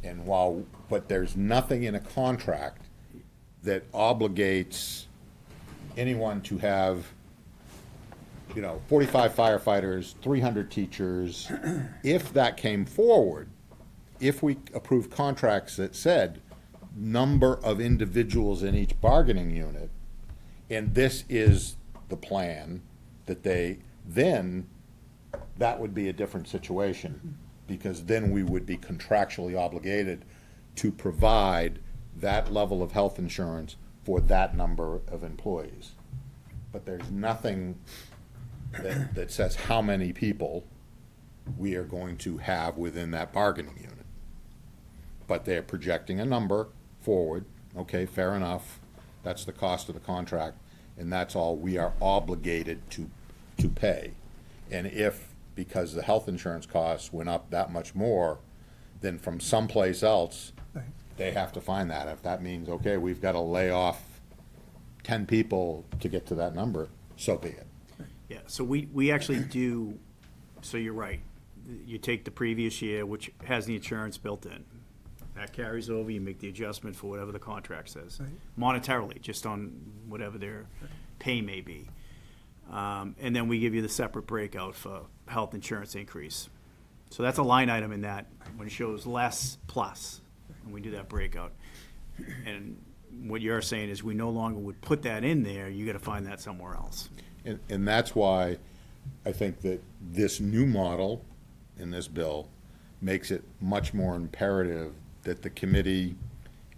And but there's nothing in a contract that obligates anyone to have, 45 firefighters, 300 teachers. If that came forward, if we approved contracts that said number of individuals in each bargaining unit, and this is the plan that then that would be a different situation, because then we would be contractually obligated to provide that level of health insurance for that number of employees. But there's nothing that says how many people we are going to have within that bargaining unit. But they're projecting a number forward, okay, fair enough, that's the cost of the contract, and that's all we are obligated to pay. And if, because the health insurance costs went up that much more, then from someplace else, Right. they have to find that. If that means, okay, we've got to lay off 10 people to get to that number, so be it. Yeah, so we actually do, so you're right. You take the previous year, which has the insurance built in. That carries over, you make the adjustment for whatever the contract says. Right. Monetarily, just on whatever their pay may be. And then we give you the separate breakout for health insurance increase. So that's a line item in that, when it shows less plus, and we do that breakout. And what you're saying is we no longer would put that in there, you gotta find that somewhere else. And that's why I think that this new model in this bill makes it much more imperative that the committee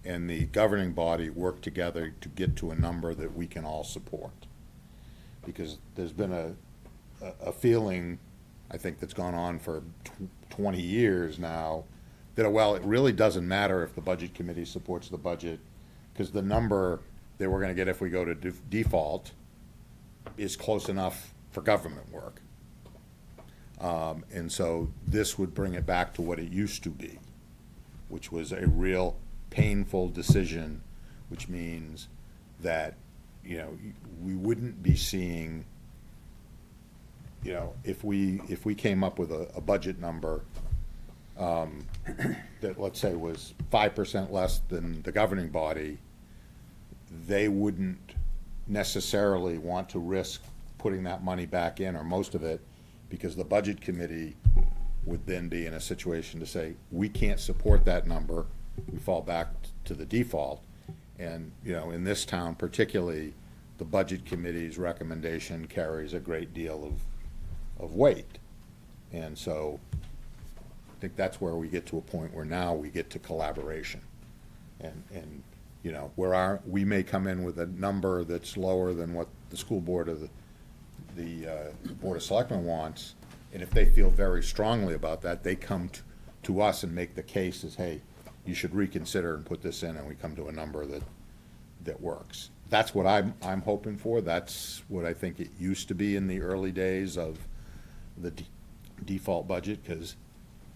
and the governing body work together to get to a number that we can all support. Because there's been a feeling, I think, that's gone on for 20 years now, that, well, it really doesn't matter if the budget committee supports the budget, because the number that we're gonna get if we go to default is close enough for government work. And so this would bring it back to what it used to be, which was a real painful decision, which means that, you know, we wouldn't be seeing, you know, if we came up with a budget number that, let's say, was 5% less than the governing body, they wouldn't necessarily want to risk putting that money back in, or most of it, because the budget committee would then be in a situation to say, we can't support that number, we fall back to the default. And, you know, in this town particularly, the budget committee's recommendation carries a great deal of weight. And so I think that's where we get to a point where now we get to collaboration. And you know, we may come in with a number that's lower than what the school board or the Board of Selectmen wants, and if they feel very strongly about that, they come to us and make the case as, hey, you should reconsider and put this in, and we come to a number that works. That's what I'm hoping for. That's what I think it used to be in the early days of the default budget, because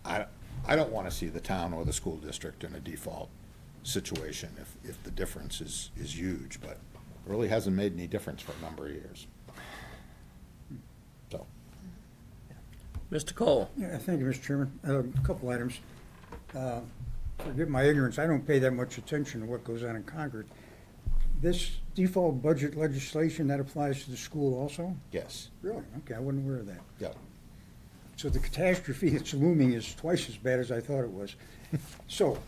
I don't want to see the town or the school district in a default situation if the difference is huge, but it really hasn't made any difference for a number of years. So. Mr. Cole? Yeah, thank you, Mr. Chairman. A couple items. Forgive my ignorance, I don't pay that much attention to what goes on in Concord. This default budget legislation, that applies to the school also? Yes. Really? Okay, I wasn't aware of that. Yeah. So the catastrophe that's looming is twice as bad as I thought it was. So,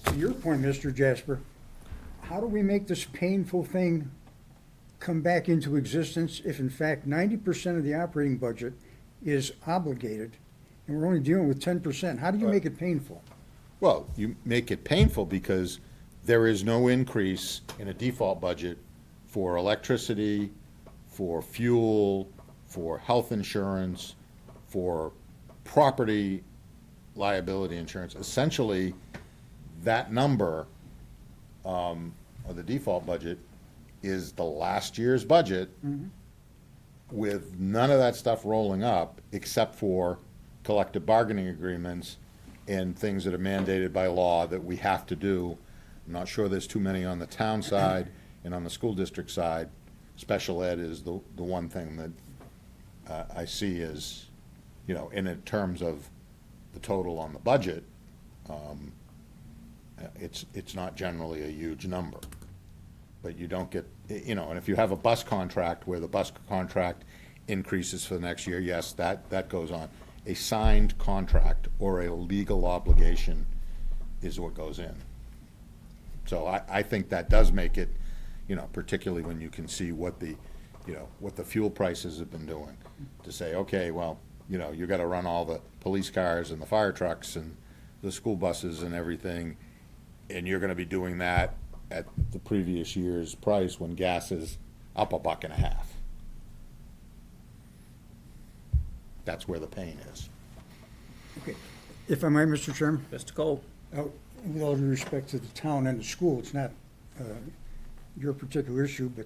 to your point, Mr. Jasper, how do we make this painful thing come back into existence if in fact 90% of the operating budget is obligated and we're only dealing with 10%? How do you make it painful? Well, you make it painful because there is no increase in a default budget for electricity, for fuel, for health insurance, for property liability insurance. Essentially, that number, or the default budget, is the last year's budget with none of that stuff rolling up except for collective bargaining agreements and things that are mandated by law that we have to do. I'm not sure there's too many on the town side, and on the school district side, special ed is the one thing that I see as, you know, in terms of the total on the budget, it's not generally a huge number. But you don't get, you know, and if you have a bus contract where the bus contract increases for the next year, yes, that goes on. A signed contract or a legal obligation is what goes in. So I think that does make it, you know, particularly when you can see what the, you know, what the fuel prices have been doing, to say, okay, well, you know, you gotta run all the police cars and the fire trucks and the school buses and everything, and you're gonna be doing that at the previous year's price when gas is up $1.50. that's where the pain is. If I might, Mr. Chairman, Mr. Cole? with all due respect to the town and the school, it's not your particular issue, but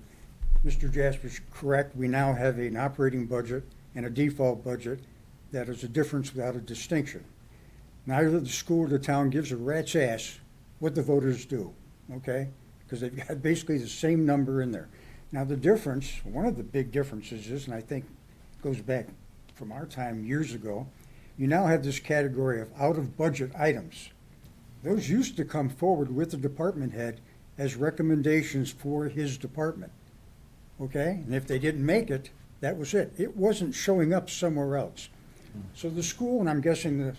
Mr. Jasper's correct. We now have an operating budget and a default budget that is a difference without a distinction. Neither the school or the town gives a rat's ass what the voters do, okay? Because they've got basically the same number in there. Now, the difference, one of the big differences is, and I think goes back from our time years ago, you now have this category of out-of-budget items. Those used to come forward with the department head as recommendations for his department, okay? And if they didn't make it, that was it. It wasn't showing up somewhere else. So the school, and I'm guessing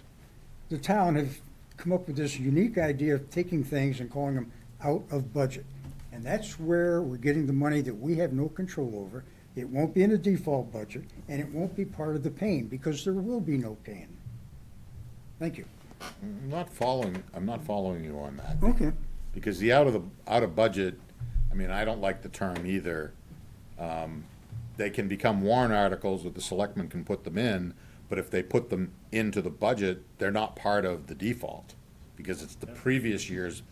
the town, have come up with this unique idea of taking things and calling them out of budget. And that's where we're getting the money that we have no control over. It won't be in a default budget, and it won't be part of the pain, because there will be no pain. Thank you. I'm not following you on that. Okay. Because the out of budget, I mean, I don't like the term either. They can become warrant articles that the selectmen can put them in, but if they put them into the budget, they're not part of the default, because it's the previous year's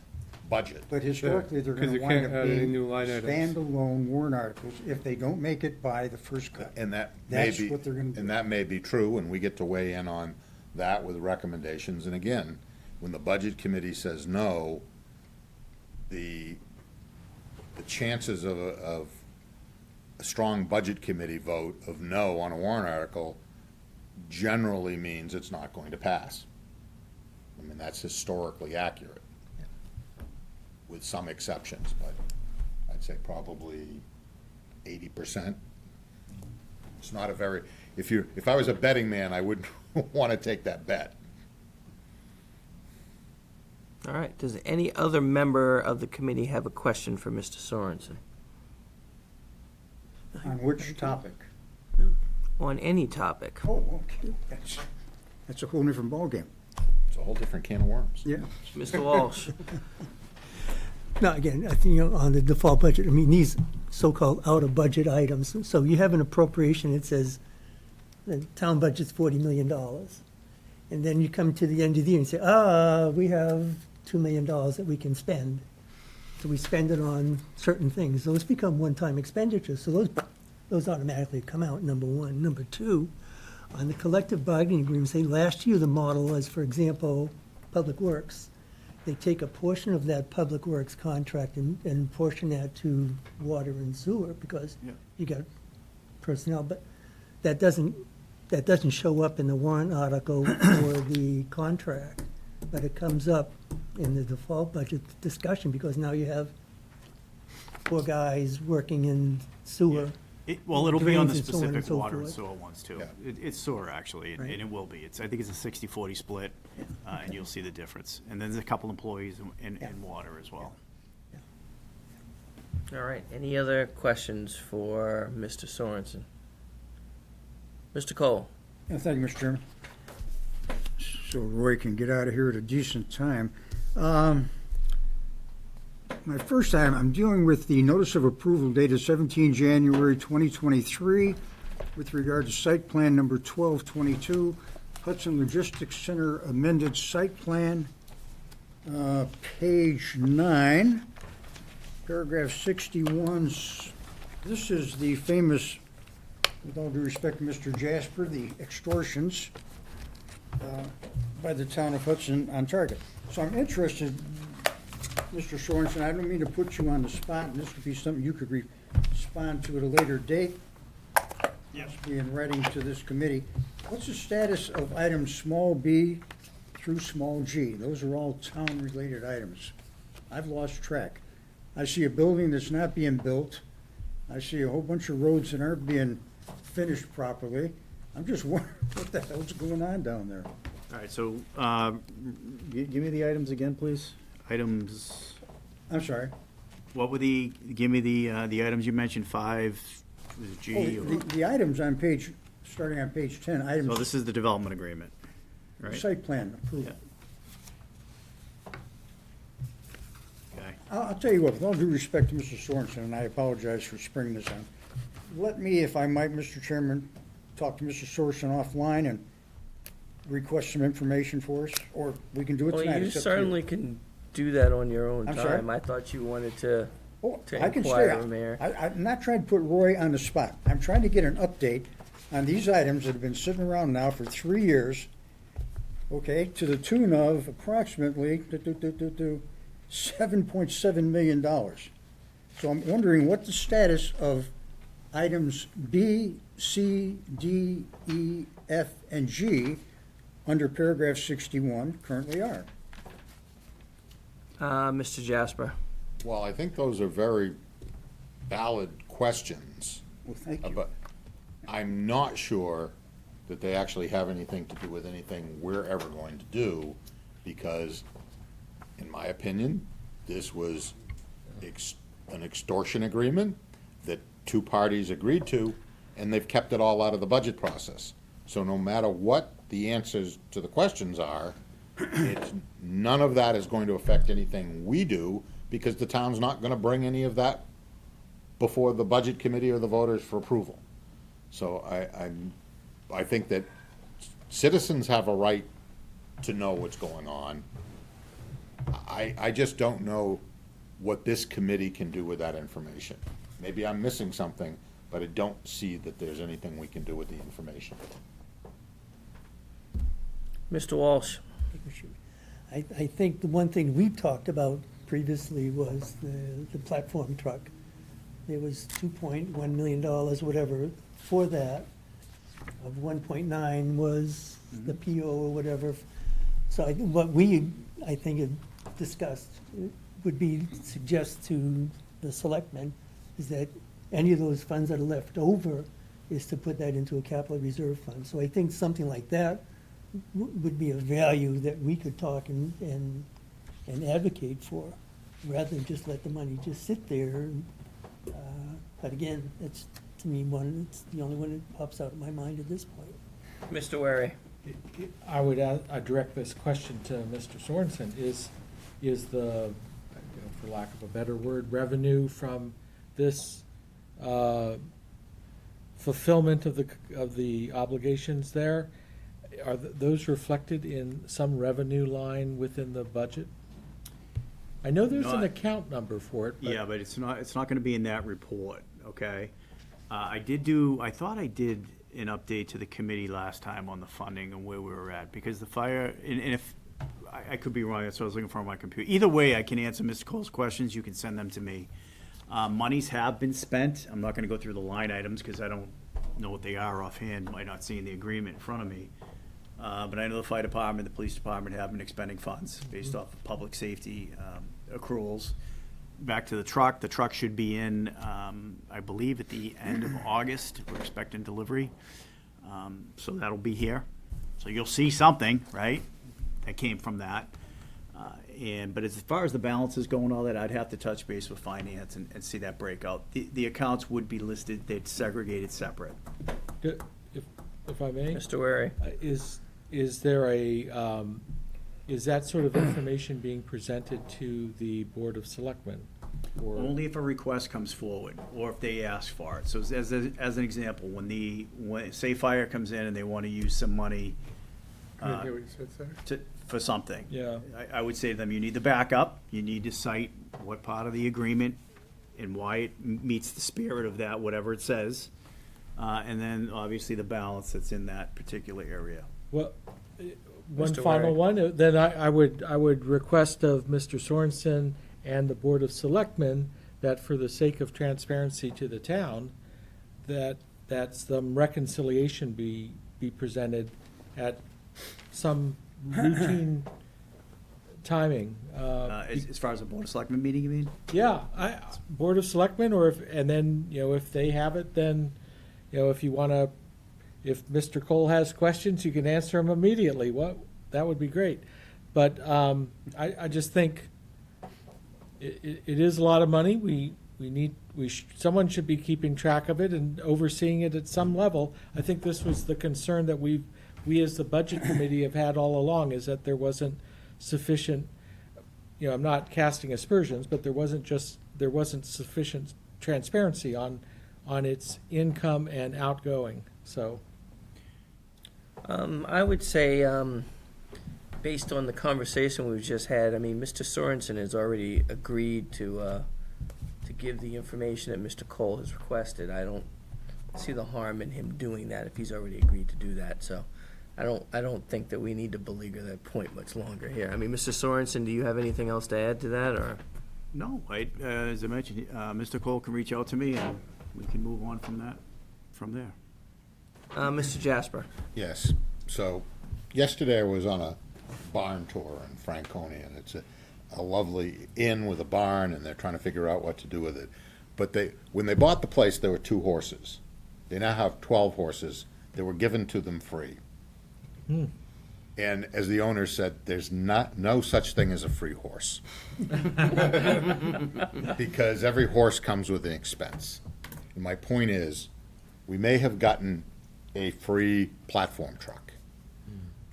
budget. But historically, they're Because gonna you wind can't up add any being new line items. standalone warrant articles if they don't make it by the first cut. And that may That's be, what they're gonna do. and that may be true, and we get to weigh in on that with recommendations. And again, when the budget committee says no, the chances of a strong budget committee vote of no on a warrant article generally means it's not going to pass. I mean, that's historically accurate, with some exceptions, but I'd say probably 80%. It's not a very, if I was a betting man, I wouldn't want to take that bet. All right, does any other member of the committee have a question for Mr. Sorensen? On which topic? On any topic? Oh, okay. That's a whole different ballgame. It's a whole different can of worms. Yeah. Mr. Walsh? No, again, I think, on the default budget, I mean, these so-called out-of-budget items, so you have an appropriation that says the town budget's $40 million. And then you come to the end of the year and say, we have $2 million that we can spend. So we spend it on certain things. Those become one-time expenditures, so those automatically come out, number one. Number two, on the collective bargaining agreement, say, last year the model was, for example, Public Works. They take a portion of that Public Works contract and portion that to water and sewer, because Yeah. you got personnel, but that doesn't show up in the warrant article for the contract, but it comes up in the default budget discussion, because now you have 4 guys working in sewer. Well, it'll be on the drains and so on and specific so water and forth. sewer ones too. Yeah. It's sewer, actually, and Right. it will be. I think it's a 60-40 split, and you'll see the difference. And then there's a couple employees in water as well. All right, any other questions for Mr. Sorensen? Mr. Cole? Yeah, thank you, Mr. Chairman. So Roy can get out of here at a decent time. My first time, I'm dealing with the notice of approval dated 17 January 2023 with regard to site plan number 1222, Hudson Logistics Center amended site plan, page 9, paragraph 61. This is the famous, with all due respect to Mr. Jasper, the extortions by the town of Hudson on target. So I'm interested, Mr. Sorensen, I don't mean to put you on the spot, and this could be something you could respond to at a later date. Yes. Be in writing to this committee. What's the status of items small b through small g? Those are all town-related items. I've lost track. I see a building that's not being built. I see a whole bunch of roads that aren't being finished properly. I'm just wondering what the hell's going on down there. All right, so give me the items again, please. Items, I'm sorry. what were give me the items you mentioned, 5, was it G? Oh, or- the items on page, starting on page 10, So items, this is the development agreement, right? site plan approval. Okay. I'll tell you what, with all due respect to Mr. Sorensen, and I apologize for springing this on, let me, if I might, Mr. Chairman, talk to Mr. Sorensen offline and request some information for us, or we can do it Well, tonight. you It's up to certainly can do that on your own I'm sorry? time. I thought you wanted to Oh, to I can inquire, stay. Mayor. I'm not trying to put Roy on the spot. I'm trying to get an update on these items that have been sitting around now for 3 years, okay, to the tune of approximately $7.7 million. So I'm wondering what the status of items B, C, D, E, F, and G under paragraph 61 currently are. Mr. Jasper. Well, I think those are very valid questions, Well, thank you. but I'm not sure that they actually have anything to do with anything we're ever going to do, because, in my opinion, this was an extortion agreement that two parties agreed to, and they've kept it all out of the budget process. So no matter what the answers to the questions are, none of that is going to affect anything we do, because the town's not gonna bring any of that before the budget committee or the voters for approval. So I think that citizens have a right to know what's going on. I just don't know what this committee can do with that information. Maybe I'm missing something, but I don't see that there's anything we can do with the information. Mr. Walsh. I think the one thing we talked about previously was the platform truck. There was $2.1 million, whatever, for that. Of 1.9 was the PO or whatever. So what we, I think, had discussed would be suggest to the selectmen is that any of those funds that are left over is to put that into a capital reserve fund. So I think something like that would be a value that we could talk and advocate for, rather than just let the money just sit there. But again, it's, to me, it's the only one that pops out in my mind at this point. Mr. Wary. I would direct this question to Mr. Sorensen. Is the, for lack of a better word, revenue from this fulfillment of the obligations there, are those reflected in some revenue line within the budget? I know there's an Not- account number for it, but. Yeah, but it's not gonna be in that report, okay? I thought I did an update to the committee last time on the funding and where we were at, because the fire, and if, I could be wrong, that's what I was looking for on my computer. Either way, I can answer Mr. Cole's questions, you can send them to me. Monies have been spent, I'm not gonna go through the line items, because I don't know what they are offhand, might not see in the agreement in front of me. But I know the fire department, the police department have been expending funds based off of public safety accruals. Back to the truck should be in, I believe, at the end of August, we're expecting delivery. So that'll be here. So you'll see something, right, that came from that. But as far as the balances go and all that, I'd have to touch base with finance and see that breakout. The accounts would be listed, they'd segregated separate. If I may? Mr. Wary. Is there is that sort of information being presented to the Board of Selectmen? Or Only if a request comes forward, or if they ask for it. So as an example, when say fire comes in and they want to use some money I didn't hear what you said, sorry. for something. Yeah. I would say to them, you need the backup, you need to cite what part of the agreement and why it meets the spirit of that, whatever it says. And then obviously the balance that's in that particular area. Well, one Mr. final Wary. one, then I would request of Mr. Sorensen and the Board of Selectmen that for the sake of transparency to the town, that some reconciliation be presented at some routine timing. As far as the Board of Selectmen meeting, you mean? Yeah, Board of Selectmen, or and then, if they have it, then, if you wanna, if Mr. Cole has questions, you can answer them immediately. That would be great. But, I just think it is a lot of money. Someone should be keeping track of it and overseeing it at some level. I think this was the concern that we as the Budget Committee have had all along, is that there wasn't sufficient, I'm not casting aspersions, but there wasn't sufficient transparency on its income and outgoing. So I would say, based on the conversation we've just had, I mean, Mr. Sorensen has already agreed to give the information that Mr. Cole has requested. I don't see the harm in him doing that if he's already agreed to do that, so I don't think that we need to beleaguer that point much longer here. I mean, Mr. Sorensen, do you have anything else to add to that, or? No, as I mentioned, Mr. Cole can reach out to me and we can move on from there. Mr. Jasper? Yes, so yesterday I was on a barn tour in Franconia, and it's a lovely inn with a barn, and they're trying to figure out what to do with it. But when they bought the place, there were 2 horses. They now have 12 horses. They were given to them free. And as the owner said, there's no such thing as a free horse. Because every horse comes with an expense. And my point is, we may have gotten a free platform truck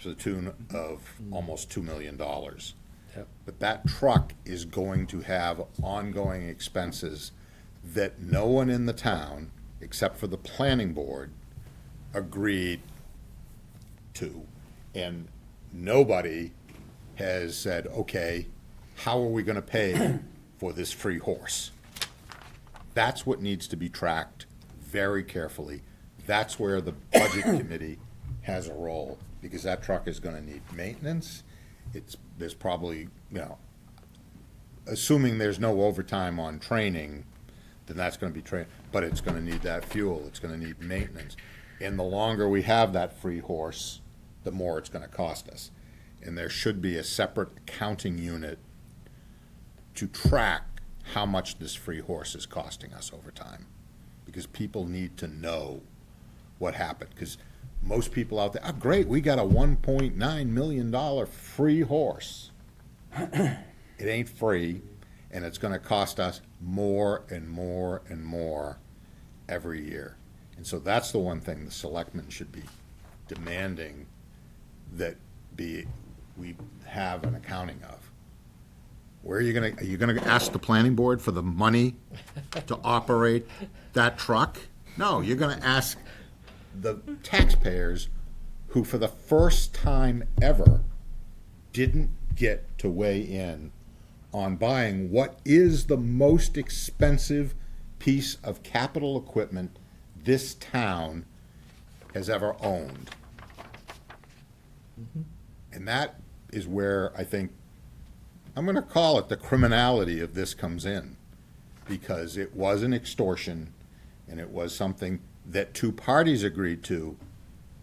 to the tune of almost $2 million. Yep. But that truck is going to have ongoing expenses that no one in the town, except for the planning board, agreed to. And nobody has said, okay, how are we going to pay for this free horse? That's what needs to be tracked very carefully. That's where the budget committee has a role, because that truck is going to need maintenance. There's probably, assuming there's no overtime on training, then that's going to be trained, but it's going to need that fuel, it's going to need maintenance. And the longer we have that free horse, the more it's going to cost us. And there should be a separate accounting unit to track how much this free horse is costing us over time. Because people need to know what happened. Because most people out there, oh, great, we got a $1.9 million free horse. It ain't free, and it's going to cost us more and more and more every year. And so that's the one thing the selectmen should be demanding that we have an accounting of. Where are you gonna ask the planning board for the money to operate that truck? No, you're gonna ask the taxpayers who for the first time ever didn't get to weigh in on buying what is the most expensive piece of capital equipment this town has ever owned. And that is where I think, I'm going to call it the criminality of this comes in, because it was an extortion, and it was something that 2 parties agreed to,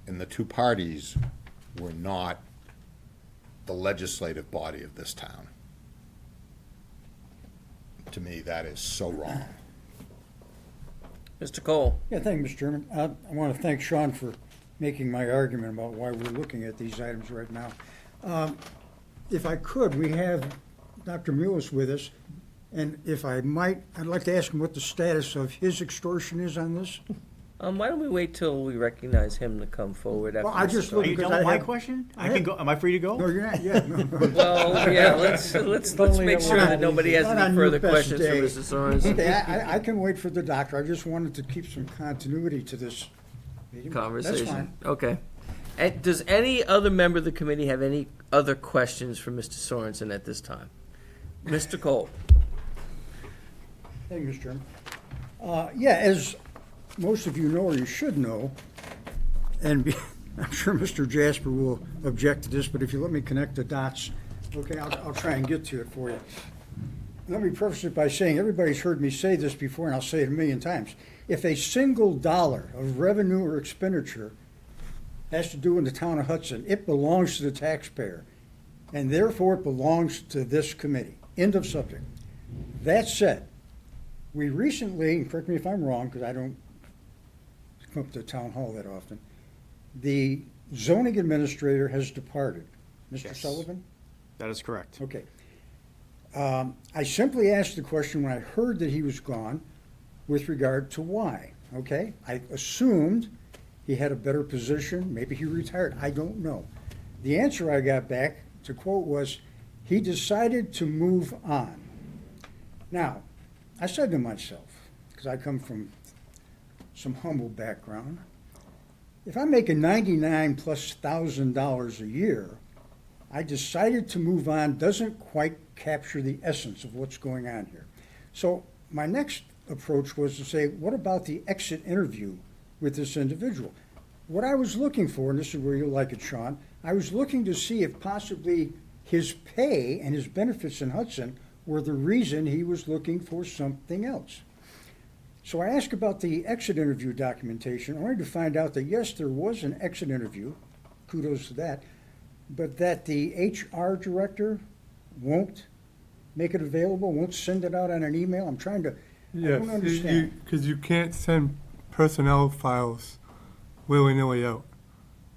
and the 2 parties were not the legislative body of this town. To me, that is so wrong. Mr. Cole? Yeah, thank you, Mr. Chairman. I want to thank Sean for making my argument about why we're looking at these items right now. If I could, we have Dr. Mullis with us, and if I might, I'd like to ask him what the status of his extortion is on this. Why don't we wait till we recognize him to come forward after? Well, I Mr. just Are look- you Because done with I my have- question? I can go, am I free to go? No, you're not yet. No. Well, yeah, let's only make a sure while. that nobody has Not any on your further best questions day. for Mr. Sorensen. Okay, I can wait for the doctor. I just wanted to keep some continuity to this meeting. Conversation. That's fine. Okay. And does any other member of the committee have any other questions for Mr. Sorensen at this time? Mr. Cole? Thank you, Mr. Chairman. Yeah, as most of you know, or you should know, and I'm sure Mr. Jasper will object to this, but if you let me connect the dots, okay, I'll try and get to it for you. Let me preface it by saying, everybody's heard me say this before, and I'll say it a million times. If a single dollar of revenue or expenditure has to do in the town of Hudson, it belongs to the taxpayer, and therefore it belongs to this committee. End of subject. That said, we recently, and correct me if I'm wrong, because I don't come up to the town hall that often, the zoning administrator has departed. Mr. Yes. Sullivan? That is correct. Okay. I simply asked the question when I heard that he was gone with regard to why, okay? I assumed he had a better position, maybe he retired, I don't know. The answer I got back, to quote, was, he decided to move on. Now, I said to myself, because I come from some humble background, if I'm making $99,000+ a year, I decided to move on doesn't quite capture the essence of what's going on here. So my next approach was to say, what about the exit interview with this individual? What I was looking for, and this is where you'll like it, Sean, I was looking to see if possibly his pay and his benefits in Hudson were the reason he was looking for something else. So I asked about the exit interview documentation, only to find out that yes, there was an exit interview, kudos to that, but that the HR director won't make it available, won't send it out on an email. I'm trying to, I Yes, don't understand. because you can't send personnel files willy-nilly out.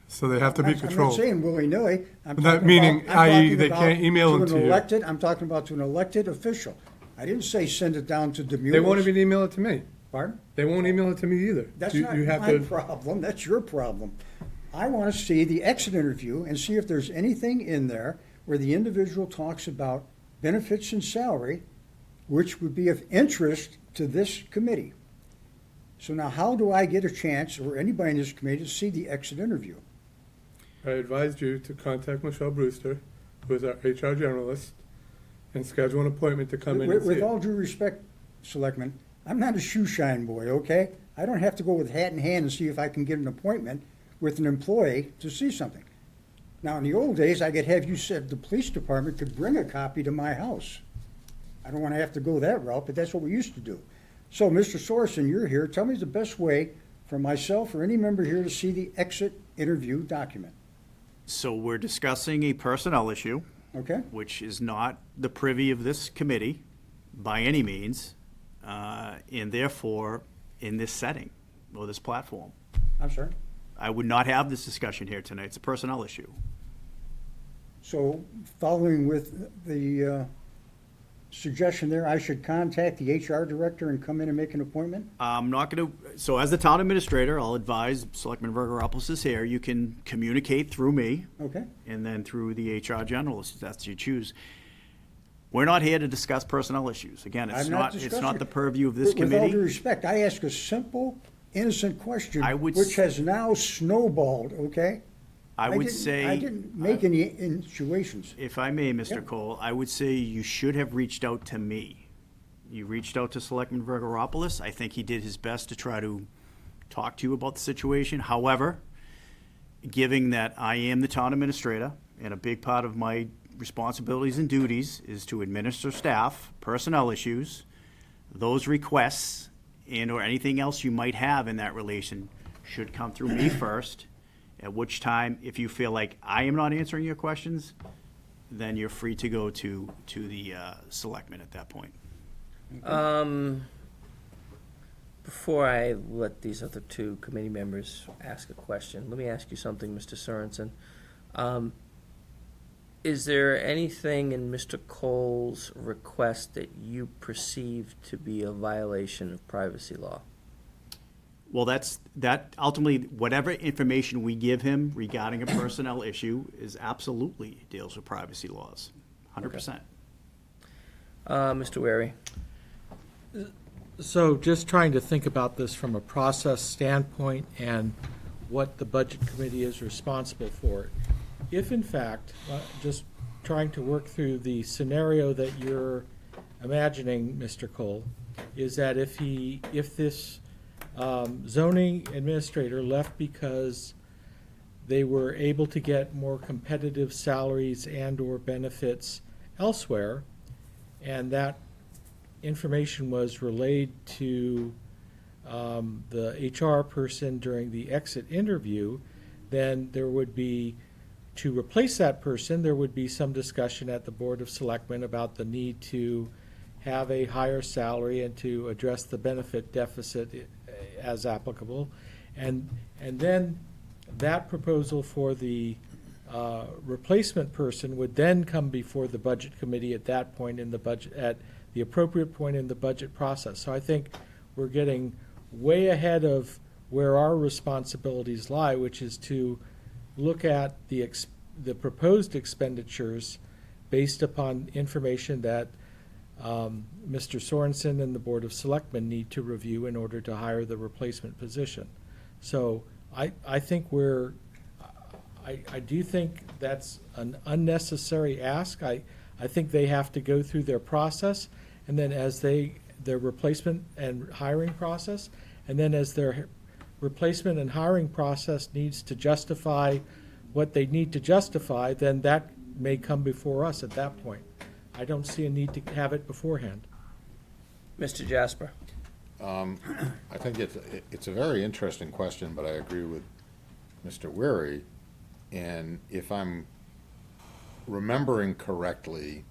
So they have to be I'm not controlled. saying willy-nilly. I'm But that talking meaning, about- I'm i.e., talking they about can't email them to an you. elected, I'm talking about to an elected official. I didn't say send it down to Demuse. They won't even email it to me. Pardon? They won't email it to me either. That's You- not you have my to. problem, that's your problem. I want to see the exit interview and see if there's anything in there where the individual talks about benefits and salary, which would be of interest to this committee. So now how do I get a chance, or anybody in this committee, to see the exit interview? I advised you to contact Michelle Brewster, who is our HR generalist, and schedule an appointment to come in and see With it. all due respect, Selectman, I'm not a shoe shine boy, okay? I don't have to go with hat in hand and see if I can get an appointment with an employee to see something. Now, in the old days, I could have you said the police department could bring a copy to my house. I don't want to have to go that route, but that's what we used to do. So, Mr. Sorensen, you're here. Tell me the best way for myself or any member here to see the exit interview document, So we're discussing a personnel issue, okay? which is not the privy of this committee by any means, and therefore, in this setting or this platform, I'm sorry. I would not have this discussion here tonight. It's a personnel issue. So, following with the suggestion there, I should contact the HR director and come in and make an appointment? I'm not going to, so as the town administrator, I'll advise Selectman Vergaropoulos is here. You can communicate through me Okay? and then through the HR generalist, if that's you choose. We're not here to discuss personnel issues. Again, it's I'm not, it's discussing not it. the purview of this With all due committee. respect, I ask a simple, innocent question, I would which has now snowballed, okay? I would didn't- say. I didn't make any insinuations. If I may, Yeah. Mr. Cole, I would say you should have reached out to me. You reached out to Selectman Vergaropoulos. I think he did his best to try to talk to you about the situation. However, given that I am the town administrator, and a big part of my responsibilities and duties is to administer staff, personnel issues, those requests, and/or anything else you might have in that relation should come through me first, at which time, if you feel like I am not answering your questions, then you're free to go to the selectmen at that point. Before I let these other two committee members ask a question, let me ask you something, Mr. Sorensen. Is there anything in Mr. Cole's request that you perceive to be a violation of privacy law? Well, that ultimately, whatever information we give him regarding a personnel issue is absolutely deals with privacy laws, 100%. Mr. Wary? So just trying to think about this from a process standpoint and what the Budget Committee is responsible for. If in fact, just trying to work through the scenario that you're imagining, Mr. Cole, is that if this zoning administrator left because they were able to get more competitive salaries and/or benefits elsewhere, and that information was relayed to the HR person during the exit interview, then there would be, to replace that person, there would be some discussion at the Board of Selectmen about the need to have a higher salary and to address the benefit deficit as applicable. And then that proposal for the replacement person would then come before the Budget Committee at that point in the budget, at the appropriate point in the budget process. So I think we're getting way ahead of where our responsibilities lie, which is to look at the proposed expenditures based upon information that Mr. Sorensen and the Board of Selectmen need to review in order to hire the replacement position. So I think I do think that's an unnecessary ask. I think they have to go through their process, and then as their replacement and hiring process, and then as their replacement and hiring process needs to justify what they need to justify, then that may come before us at that point. I don't see a need to have it beforehand. Mr. Jasper? I think it's a very interesting question, but I agree with Mr. Weary. And if I'm remembering correctly,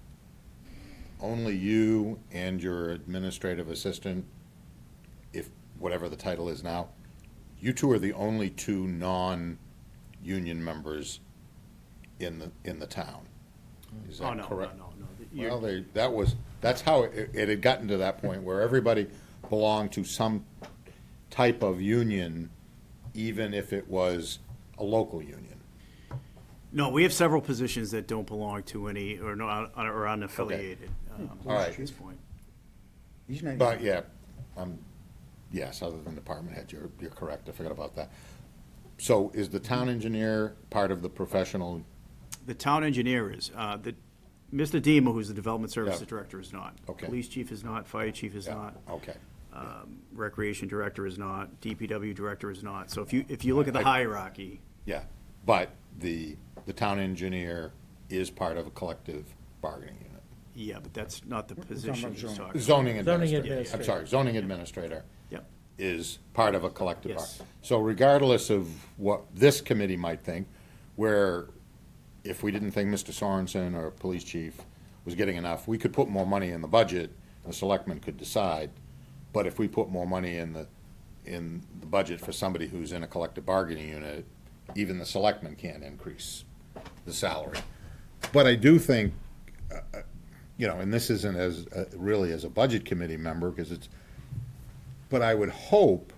only you and your administrative assistant, if whatever the title is now, you two are the only two non-union members in the town. Is Oh, that no, correct? no. Well, that's how it had gotten to that point where everybody belonged to some type of union, even if it was a local union. No, we have several positions that don't belong to any, or no, are unaffiliated. All right. At this point. He's not. But, yeah, yes, other than department head, you're correct, I forgot about that. So is the town engineer part of the professional? The town engineer is, Mr. Dema, who's the development services Yeah. director, is not. Okay. Police chief is not, fire chief is Yeah, not, okay. recreation director is not, DPW director is not. So if you look at the I- hierarchy, Yeah, but the town engineer is part of a collective bargaining unit. yeah, but that's not the talking position about he's zoning. talking about. Zoning Zoning administrator, I'm administrator. sorry, zoning administrator Yep. is part of a collective Yes. bargaining. So regardless of what this committee might think, where if we didn't think Mr. Sorensen or police chief was getting enough, we could put more money in the budget, the selectmen could decide. But if we put more money in the budget for somebody who's in a collective bargaining unit, even the selectmen can't increase the salary. But I do think, and this isn't as, really as a budget committee member, because but I would hope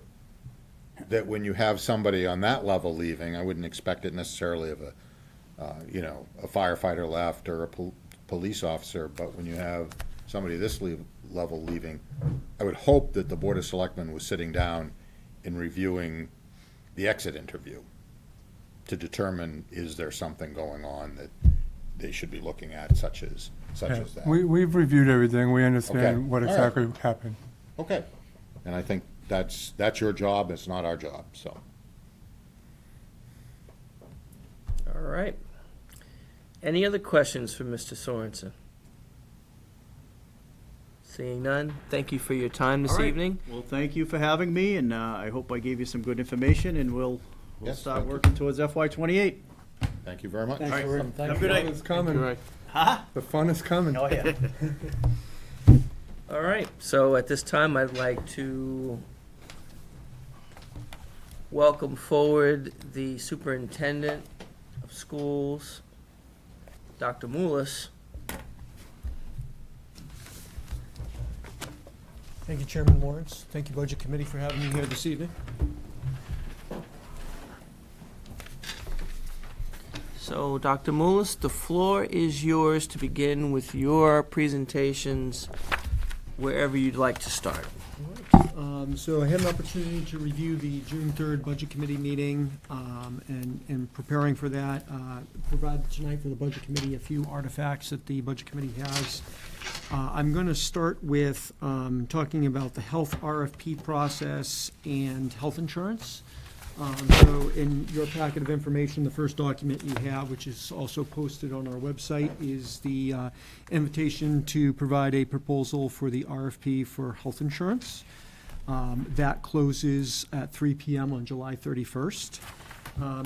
that when you have somebody on that level leaving, I wouldn't expect it necessarily of a firefighter left or a police officer, but when you have somebody this level leaving, I would hope that the Board of Selectmen was sitting down and reviewing the exit interview to determine, is there something going on that they should be looking at, such as that. We've reviewed everything, we Okay. understand what All right. exactly happened. Okay, and I think that's your job, it's not our job, so. All right. Any other questions for Mr. Sorensen? Seeing none, thank you for your time this All right. evening. Well, thank you for having me, and I hope I gave you some good information, and we'll Yes, start thank you. working towards FY '28. Thank you very much. Thanks All right. for Have a Thank good you. night. It's coming. The fun is coming. Oh, yeah. All right, so at this time, I'd like to welcome forward the superintendent of schools, Dr. Moulis. Thank you, Chairman Lawrence. Thank you, Budget Committee, for having me here this evening. So, Dr. Moulis, the floor is yours to begin with your presentations wherever you'd like to start. So I had an opportunity to review the June 3rd Budget Committee meeting, and preparing for that, provided tonight for the Budget Committee a few artifacts that the Budget Committee has. I'm going to start with talking about the health RFP process and health insurance. So in your packet of information, the first document you have, which is also posted on our website, is the invitation to provide a proposal for the RFP for health insurance. That closes at 3 p.m. on July 31st.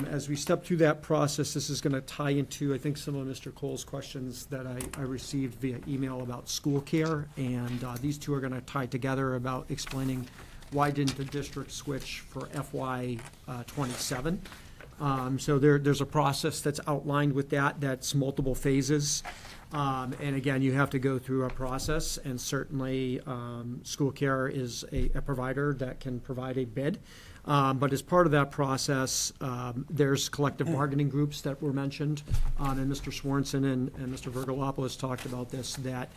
As we step through that process, this is going to tie into, I think, some of Mr. Cole's questions that I received via email about school care, and these two are going to tie together about explaining why didn't the district switch for FY '27. So there's a process that's outlined with that's multiple phases. And again, you have to go through a process, and certainly school care is a provider that can provide a bid. But as part of that process, there's collective bargaining groups that were mentioned, and Mr. Swanson and Mr. Virgilopoulos talked about this, that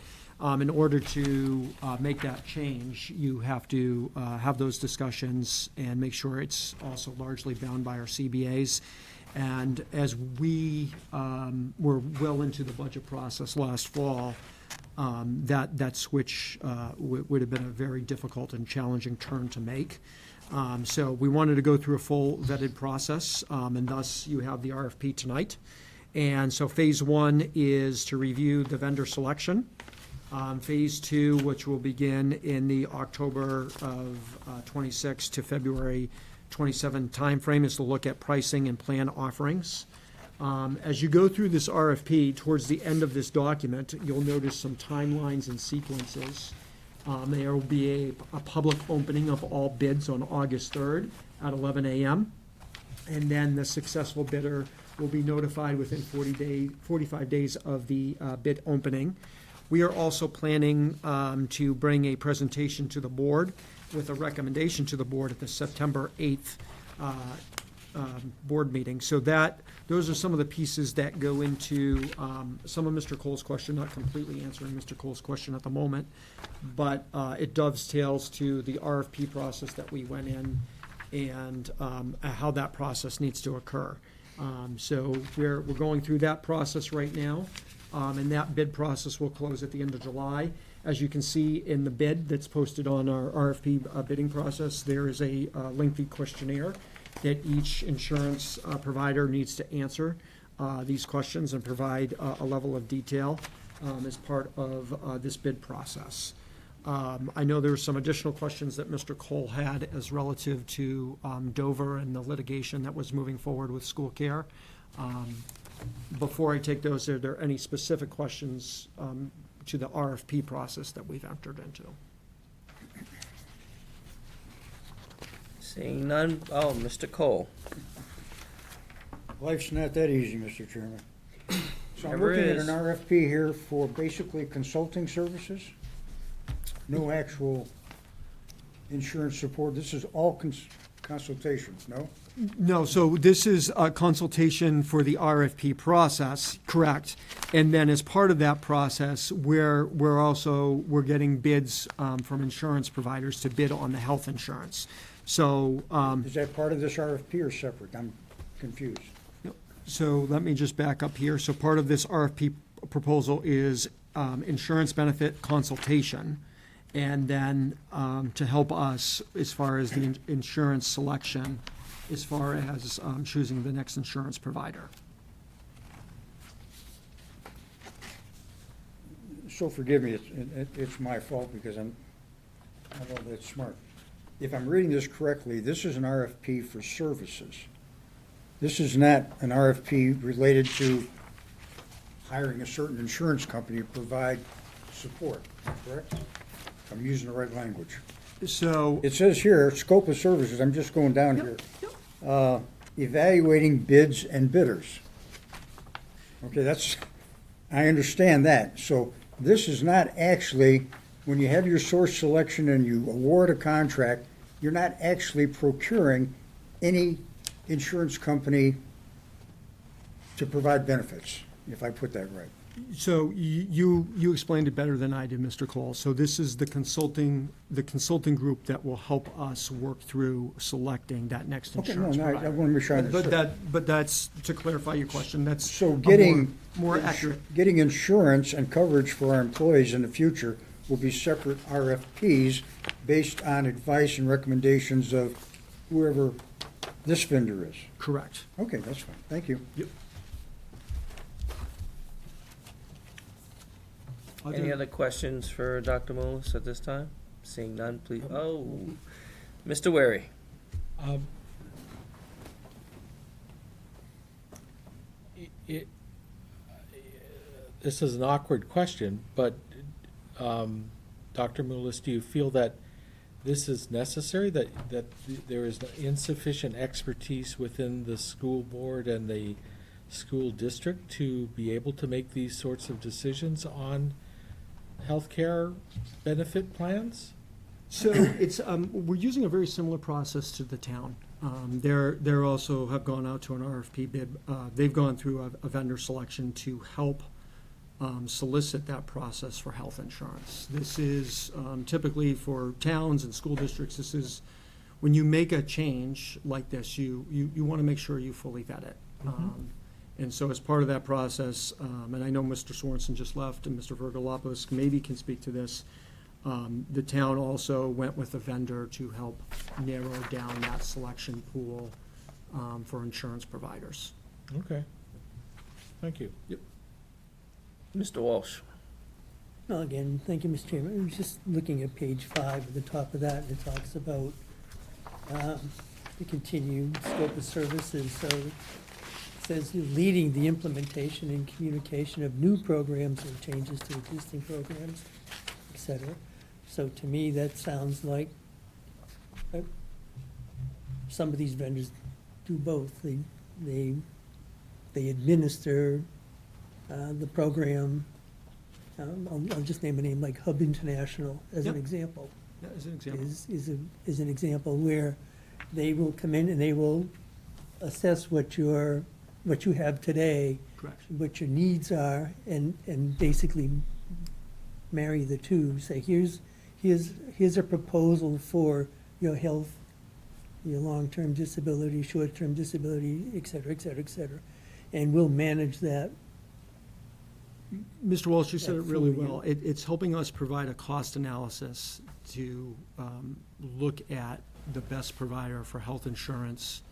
in order to make that change, you have to have those discussions and make sure it's also largely bound by our CBAs. And as we were well into the budget process last fall, that switch would have been a very difficult and challenging turn to make. So we wanted to go through a full vetted process, and thus you have the RFP tonight. And so phase one is to review the vendor selection. Phase two, which will begin in the October of 26 to February 27 timeframe, is to look at pricing and plan offerings. As you go through this RFP, towards the end of this document, you'll notice some timelines and sequences. There will be a public opening of all bids on August 3rd at 11 a.m. And then the successful bidder will be notified within 45 days of the bid opening. We are also planning to bring a presentation to the board with a recommendation to the board at the September 8th board meeting. So those are some of the pieces that go into some of Mr. Cole's question, not completely answering Mr. Cole's question at the moment, but it dovetails to the RFP process that we went in and how that process needs to occur. So we're going through that process right now, and that bid process will close at the end of July. As you can see in the bid that's posted on our RFP bidding process, there is a lengthy questionnaire that each insurance provider needs to answer these questions and provide a level of detail as part of this bid process. I know there were some additional questions that Mr. Cole had as relative to Dover and the litigation that was moving forward with school care. Before I take those, are there any specific questions to the RFP process that we've entered into? Seeing none, Mr. Cole. Life's not that easy, Mr. Chairman. So I'm Never looking at is. an RFP here for basically consulting services. No actual insurance support. This is all consultations, no? No, so this is a consultation for the RFP process, correct? And then as part of that process, we're getting bids from insurance providers to bid on the health insurance. So, Is that part of this RFP or separate? I'm confused. so let me just back up here. So part of this RFP proposal is insurance benefit consultation. And then to help us as far as the insurance selection, as far as choosing the next insurance provider. So forgive me, it's my fault because I'm not that smart. If I'm reading this correctly, this is an RFP for services. This is not an RFP related to hiring a certain insurance company to provide support, correct? I'm using the right language. So, It says here, scope of services, I'm just going down here. Evaluating bids and bidders. Okay, I understand that. So this is not actually, when you have your source selection and you award a contract, you're not actually procuring any insurance company to provide benefits, if I put that right. so you explained it better than I did, Mr. Cole. So this is the consulting group that will help us work through selecting that next Okay, insurance no, I provider. want to make sure I understood. But that's, to clarify your question, that's So a getting. more accurate. Getting insurance and coverage for our employees in the future will be separate RFPs based on advice and recommendations of whoever this vendor is. Correct. Okay, that's fine. Thank you. Yep. Any other questions for Dr. Mullis at this time? Seeing none, please. Mr. Wary. Um, This is an awkward question, but Dr. Mullis, do you feel that this is necessary, that there is insufficient expertise within the school board and the school district to be able to make these sorts of decisions on healthcare benefit plans? So it's, we're using a very similar process to the town. They're also have gone out to an RFP bid. They've gone through a vendor selection to help solicit that process for health insurance. This is typically for towns and school districts. This is, when you make a change like this, you want to make sure you fully vet it. And so as part of that process, and I know Mr. Sorensen just left, and Mr. Vergalopoulos maybe can speak to this, the town also went with a vendor to help narrow down that selection pool for insurance providers. Okay. Thank you. Mr. Walsh. Well, again, thank you, Mr. Chairman. I was just looking at page 5 at the top of that, and it talks about the continued scope of services. So it says leading the implementation and communication of new programs or changes to existing programs, et cetera. So to me, that sounds like some of these vendors do both. They administer the program. I'll just name a name like Hub International as an Yep. example. Yeah, as an example. Is an example where they will come in and they will assess what you have today, Correct. what your needs are, and basically marry the two. Say, here's a proposal for your health, your long-term disability, short-term disability, et cetera, et cetera, et cetera. And we'll manage that. Mr. Walsh, you said it really for you. well. It's helping us provide a cost analysis to look at the best provider for health insurance,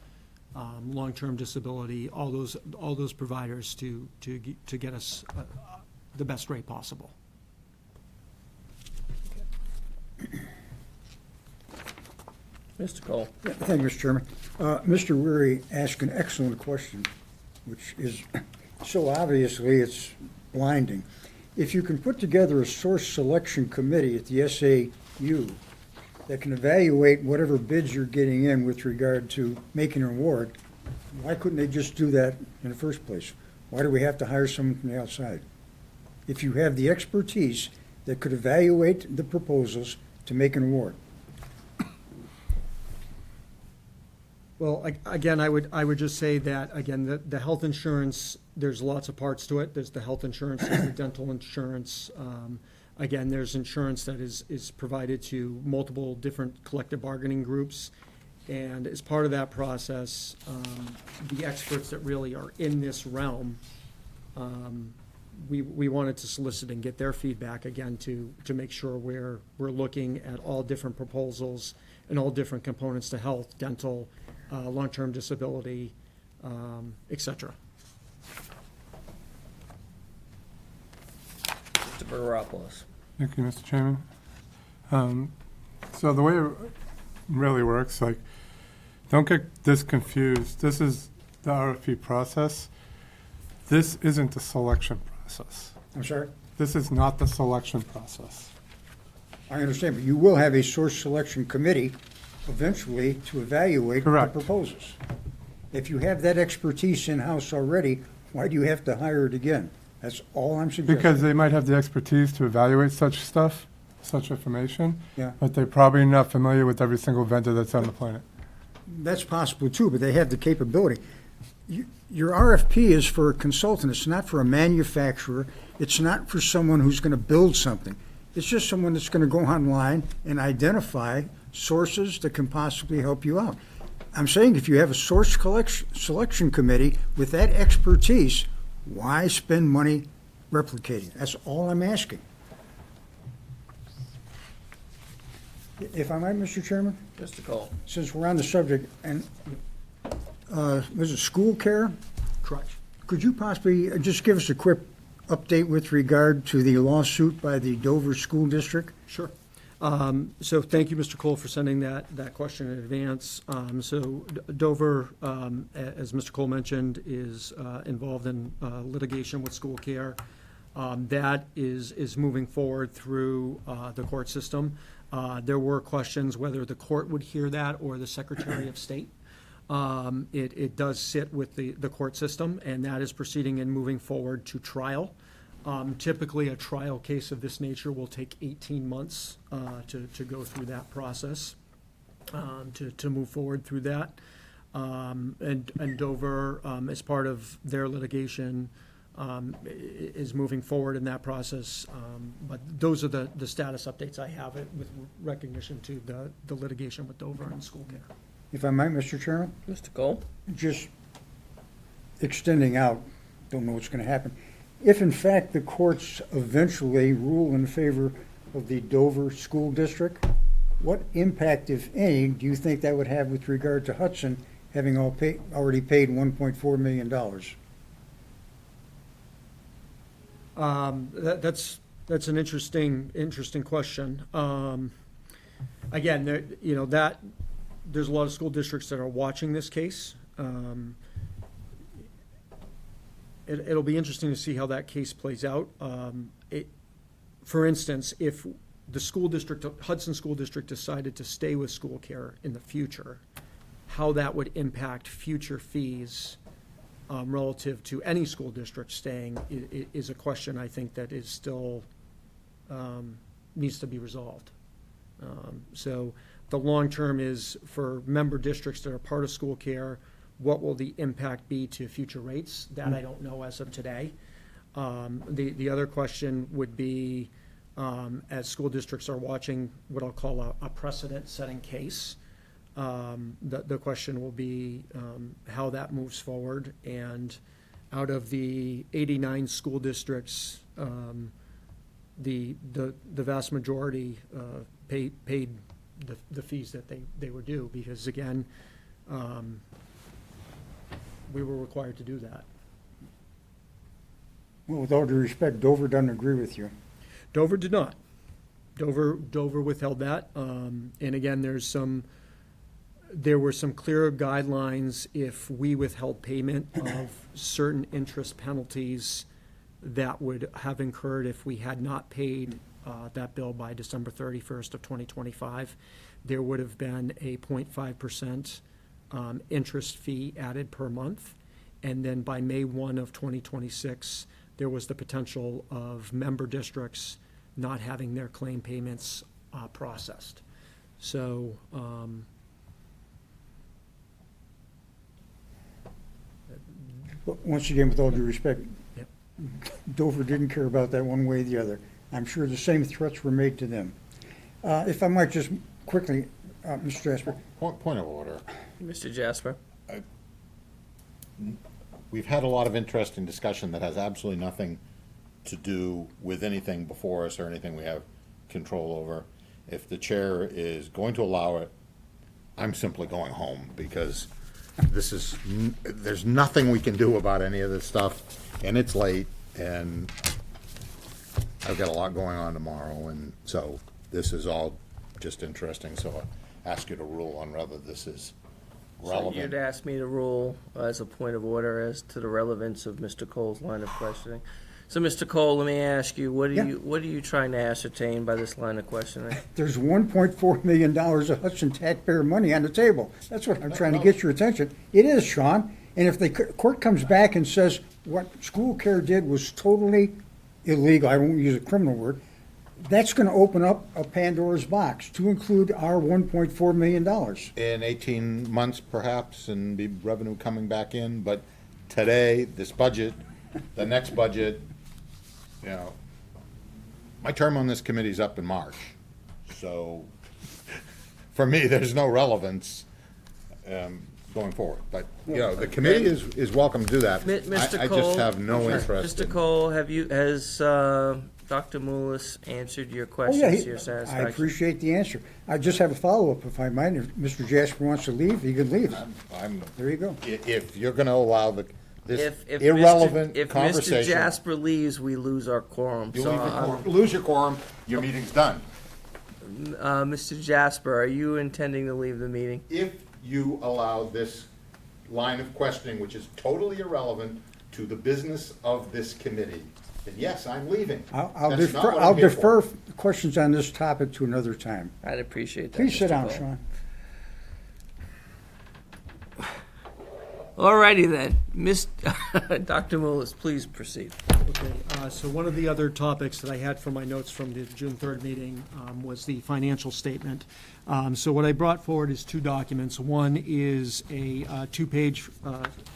long-term disability, all those providers to get us the best rate possible. Mr. Cole. Yeah, thank you, Mr. Chairman. Mr. Weary asked an excellent question, which is so obviously it's blinding. If you can put together a source selection committee at the SAU that can evaluate whatever bids you're getting in with regard to making an award, why couldn't they just do that in the first place? Why do we have to hire someone from the outside? If you have the expertise that could evaluate the proposals to make an award. Well, again, I would just say that, again, the health insurance, there's lots of parts to it. There's the health insurance, there's the dental insurance. Again, there's insurance that is provided to multiple different collective bargaining groups. And as part of that process, the experts that really are in this realm, we wanted to solicit and get their feedback, again, to make sure we're looking at all different proposals and all different components to health, dental, long-term disability, et cetera. Mr. Vergalopoulos. Thank you, Mr. Chairman. So the way it really works, like, don't get this confused. This is the RFP process. This isn't the selection process. I'm sorry? This is not the selection process. I understand, but you will have a source selection committee eventually to evaluate the Correct. proposals. If you have that expertise in-house already, why do you have to hire it again? That's all I'm suggesting. Because they might have the expertise to evaluate such stuff, such information, Yeah. but they're probably not familiar with every single vendor that's on the planet. That's possible too, but they have the capability. Your RFP is for a consultant, it's not for a manufacturer, it's not for someone who's gonna build something. It's just someone that's gonna go online and identify sources that can possibly help you out. I'm saying if you have a source selection committee with that expertise, why spend money replicating? That's all I'm asking. If I might, Mr. Chairman, Mr. Cole. since we're on the subject, and was it school care? Correct. Could you possibly just give us a quick update with regard to the lawsuit by the Dover School District? Sure. So thank you, Mr. Cole, for sending that question in advance. So Dover, as Mr. Cole mentioned, is involved in litigation with school care. That is moving forward through the court system. There were questions whether the court would hear that or the Secretary of State. It does sit with the court system, and that is proceeding and moving forward to trial. Typically, a trial case of this nature will take 18 months to go through that process, to move forward through that. And Dover, as part of their litigation, is moving forward in that process. But those are the status updates I have with recognition to the litigation with Dover and school care. If I might, Mr. Chairman, Mr. Cole? just extending out, don't know what's going to happen. If in fact the courts eventually rule in favor of the Dover School District, what impact, if any, do you think that would have with regard to Hudson having already paid $1.4 million? That's an interesting question. Again, there's a lot of school districts that are watching this case. It'll be interesting to see how that case plays out. For instance, if the Hudson School District decided to stay with school care in the future, how that would impact future fees relative to any school district staying is a question I think that is still needs to be resolved. So the long term is for member districts that are part of school care, what will the impact be to future rates? That I don't know as of today. The other question would be, as school districts are watching what I'll call a precedent-setting case, the question will be how that moves forward. And out of the 89 school districts, the vast majority paid the fees that they were due, because again, we were required to do that. Well, with all due respect, Dover doesn't agree with you. Dover did not. Dover withheld that. And again, there were some clear guidelines if we withheld payment of certain interest penalties that would have incurred if we had not paid that bill by December 31st of 2025. There would have been a 0.5% interest fee added per month. And then by May 1 of 2026, there was the potential of member districts not having their claim payments processed. So, But once again, with all due respect, Yep. Dover didn't care about that one way or the other. I'm sure the same threats were made to them. If I might just quickly, Mr. Jasper, Point of order. Mr. Jasper? We've had a lot of interesting discussion that has absolutely nothing to do with anything before us or anything we have control over. If the chair is going to allow it, I'm simply going home, because there's nothing we can do about any of this stuff, and it's late, and I've got a lot going on tomorrow, and so this is all just interesting, so I ask you to rule on whether this is So relevant. you'd ask me to rule as a point of order as to the relevance of Mr. Cole's line of questioning. So, Mr. Cole, let me ask you, what are you trying to ascertain by this line of questioning? there's $1.4 million of Hudson taxpayer money on the table. That's what I'm trying to get your attention. It is, Sean. And if the court comes back and says what school care did was totally illegal, I won't use a criminal word, that's going to open up a Pandora's box to include our $1.4 million. In 18 months perhaps, and be revenue coming back in, but today, this budget, the next budget, you know, my term on this committee is up in March, so for me, there's no relevance going forward, but, you know, the committee is welcome to do that. Mr. I Cole? just have no interest. Mr. Cole, has Dr. Moulis answered your Oh, yeah, questions to your I satisfaction? appreciate the answer. I just have a follow-up, if I might. If Mr. Jasper wants to leave, he can leave. There you go. If you're gonna allow this If irrelevant Mr. conversation. Jasper leaves, we lose our quorum. You So, leave your quorum, lose your quorum, your meeting's done. Mr. Jasper, are you intending to leave the meeting? If you allow this line of questioning, which is totally irrelevant to the business of this committee, then yes, I'm leaving. I'll That's not defer, what I'll I'm here for. defer questions on this topic to another time. I'd appreciate that. Please sit Mr. down, Cole. Sean. All righty then. Dr. Moulis, please proceed. Okay, so one of the other topics that I had from my notes from the June 3rd meeting was the financial statement. So what I brought forward is two documents. One is a two-page,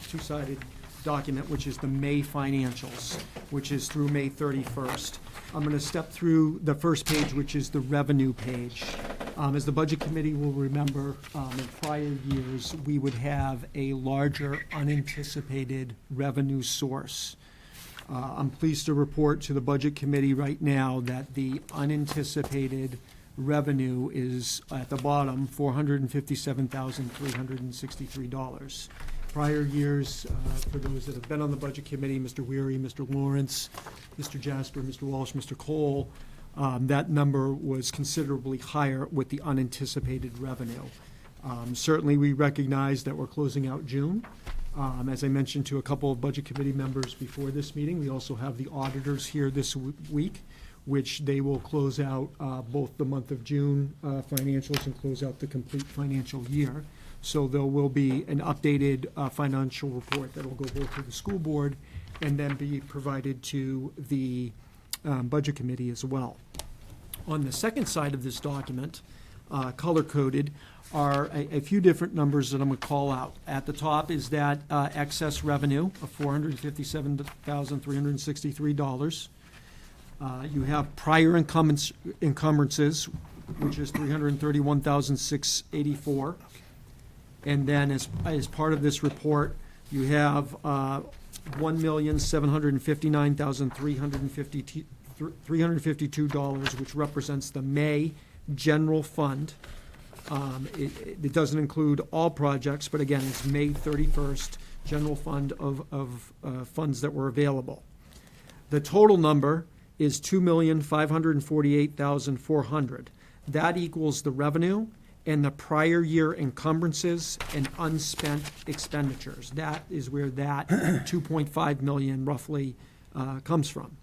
two-sided document, which is the May financials, which is through May 31st. I'm going to step through the first page, which is the revenue page. As the Budget Committee will remember, in prior years, we would have a larger unanticipated revenue source. I'm pleased to report to the Budget Committee right now that the unanticipated revenue is at the bottom, $457,363. Prior years, for those that have been on the Budget Committee, Mr. Weary, Mr. Lawrence, Mr. Jasper, Mr. Walsh, Mr. Cole, that number was considerably higher with the unanticipated revenue. Certainly, we recognize that we're closing out June. As I mentioned to a couple of Budget Committee members before this meeting, we also have the auditors here this week, which they will close out both the month of June financials and close out the complete financial year. So there will be an updated financial report that will go both to the school board and then be provided to the Budget Committee as well. On the second side of this document, color-coded, are a few different numbers that I'm going to call out. At the top is that excess revenue of $457,363. You have prior encumbrances, which is $331,684. And then as part of this report, you have $1,759,352, which represents the May general fund. It doesn't include all projects, but again, it's May 31st, general fund of funds that were available. The total number is $2,548,400. That equals the revenue and the prior year encumbrances and unspent expenditures. That is where that 2.5 million roughly comes from.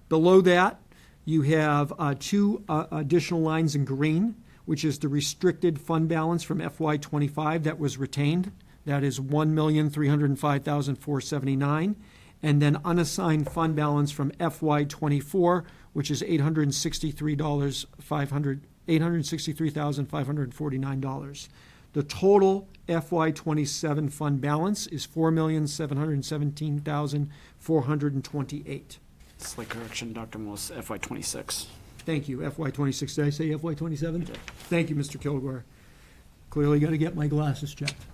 Below that, you have two additional lines in green, which is the restricted fund balance from FY25 that was retained. That is $1,305,479. And then unassigned fund balance from FY24, which is $863,549. The total FY27 fund balance is $4,717,428. Slight correction, Dr. Moss, FY '26. Thank you, FY26. Did I say FY27? Thank you, Mr. Kilgore. Clearly got to get my glasses checked.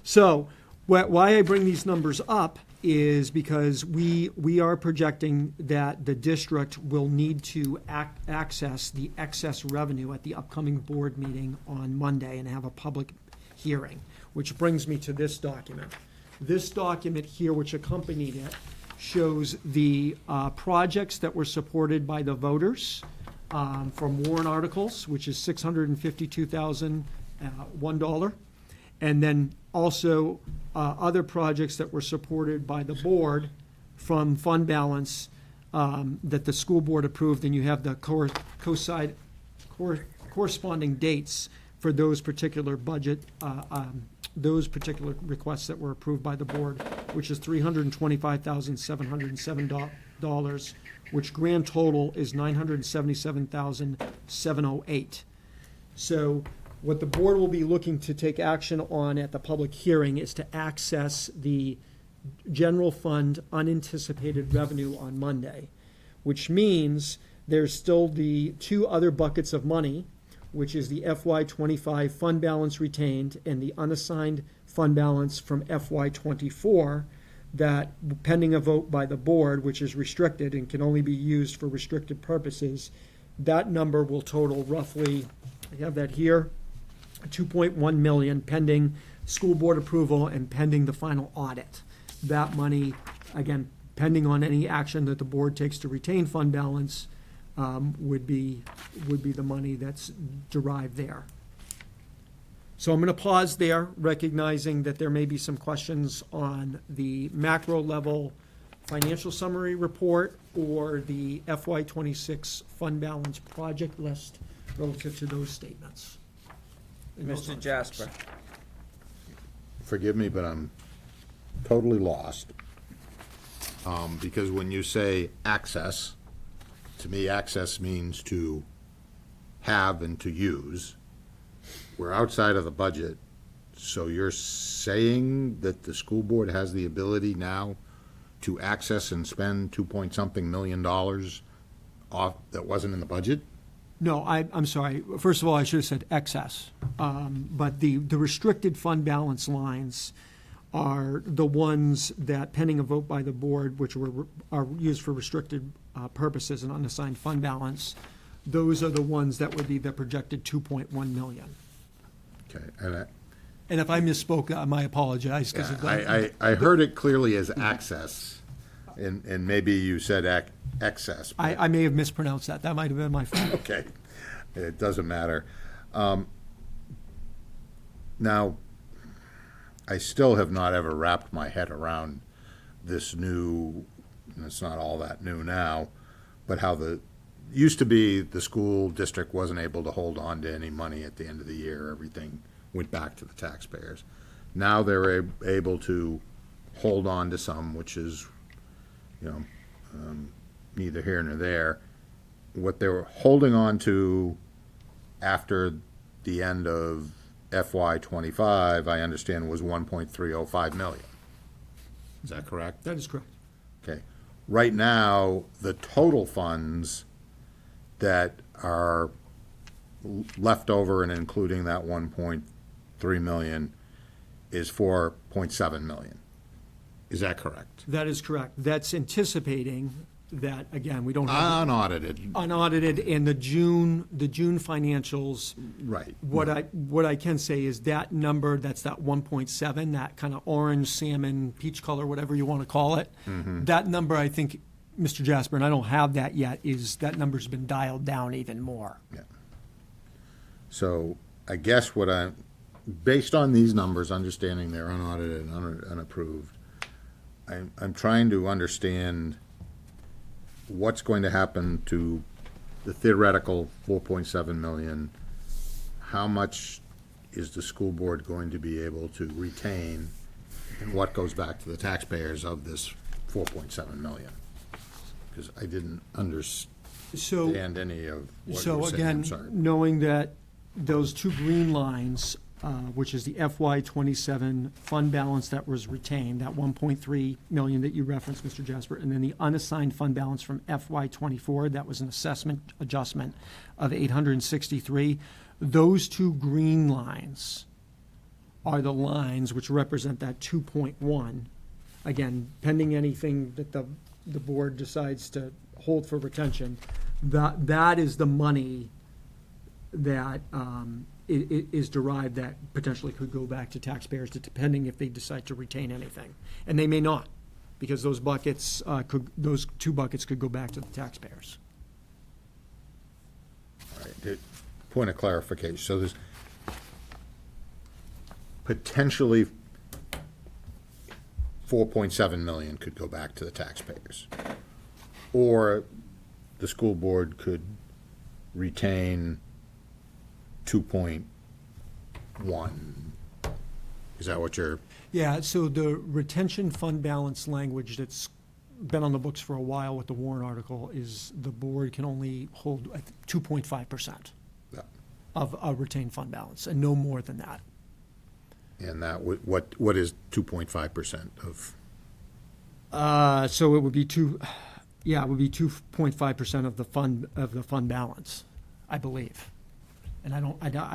So why I bring these numbers up is because we are projecting that the district will need to access the excess revenue at the upcoming board meeting on Monday and have a public hearing, which brings me to this document. This document here, which accompanied it, shows the projects that were supported by the voters from warrant articles, which is $652,001, and then also other projects that were supported by the board from fund balance that the school board approved, and you have the corresponding dates for those particular budget, those particular requests that were approved by the board, which is $325,707, which grand total is $977,708. So what the board will be looking to take action on at the public hearing is to access the general fund unanticipated revenue on Monday, which means there's still the two other buckets of money, which is the FY25 fund balance retained and the unassigned fund balance from FY24 that, pending a vote by the board, which is restricted and can only be used for restricted purposes, that number will total roughly, I have that here, 2.1 million pending school board approval and pending the final audit. That money, again, pending on any action that the board takes to retain fund balance, would be the money that's derived there. So I'm going to pause there, recognizing that there may be some questions on the macro level financial summary report or the FY26 fund balance project list relative to those statements. Mr. Jasper. Forgive me, but I'm totally lost. Because when you say access, to me, access means to have and to use. We're outside of the budget, so you're saying that the school board has the ability now to access and spend 2-point-something million dollars off that wasn't in the budget? No, I'm sorry. First of all, I should have said excess. But the restricted fund balance lines are the ones that, pending a vote by the board, which are used for restricted purposes and unassigned fund balance, those are the ones that would be the projected 2.1 million. Okay, And if I misspoke, I apologize. I heard it clearly as access, and maybe you said excess. but- I may have mispronounced that. That might have been my fault. Okay, it doesn't matter. Now, I still have not ever wrapped my head around this new, and it's not all that new now, but how used to be the school district wasn't able to hold on to any money at the end of the year. Everything went back to the taxpayers. Now they're able to hold on to some, which is, neither here nor there. What they were holding on to after the end of FY '25, I understand, was 1.305 million. Is that correct? That is correct. Okay. Right now, the total funds that are left over and including that 1.3 million is 4.7 million. Is that correct? That is correct. That's anticipating that, again, we don't have Unaudited, unaudited, and the June financials. right. What I can say is that number, that's that 1.7, that kind of orange, salmon, peach color, whatever you want to call it. That number, I think, Mr. Jasper, and I don't have that yet, is that number's been dialed down even more. Yeah. So I guess based on these numbers, understanding they're unaudited and unapproved, I'm trying to understand what's going to happen to the theoretical 4.7 million. How much is the school board going to be able to retain, and what goes back to the taxpayers of this 4.7 million? Because I didn't understand any of what you So were saying. again, I'm sorry. knowing that those two green lines, which is the FY '27 fund balance that was retained, that 1.3 million that you referenced, Mr. Jasper, and then the unassigned fund balance from FY '24, that was an assessment adjustment of 863. Those two green lines are the lines which represent that 2.1. Again, pending anything that the board decides to hold for retention, that is the money that is derived that potentially could go back to taxpayers, depending if they decide to retain anything. And they may not, because those those two buckets could go back to the taxpayers. All right. Point of clarification. So there's potentially 4.7 million could go back to the taxpayers. Or the school board could retain 2.1. Is that what you're, Yeah, so the retention fund balance language that's been on the books for a while with the Warren article is the board can only hold 2.5% Yeah. of a retained fund balance, and no more than that. and that would, what is 2.5% of? So it would be 2.5% of the fund balance, I believe. And I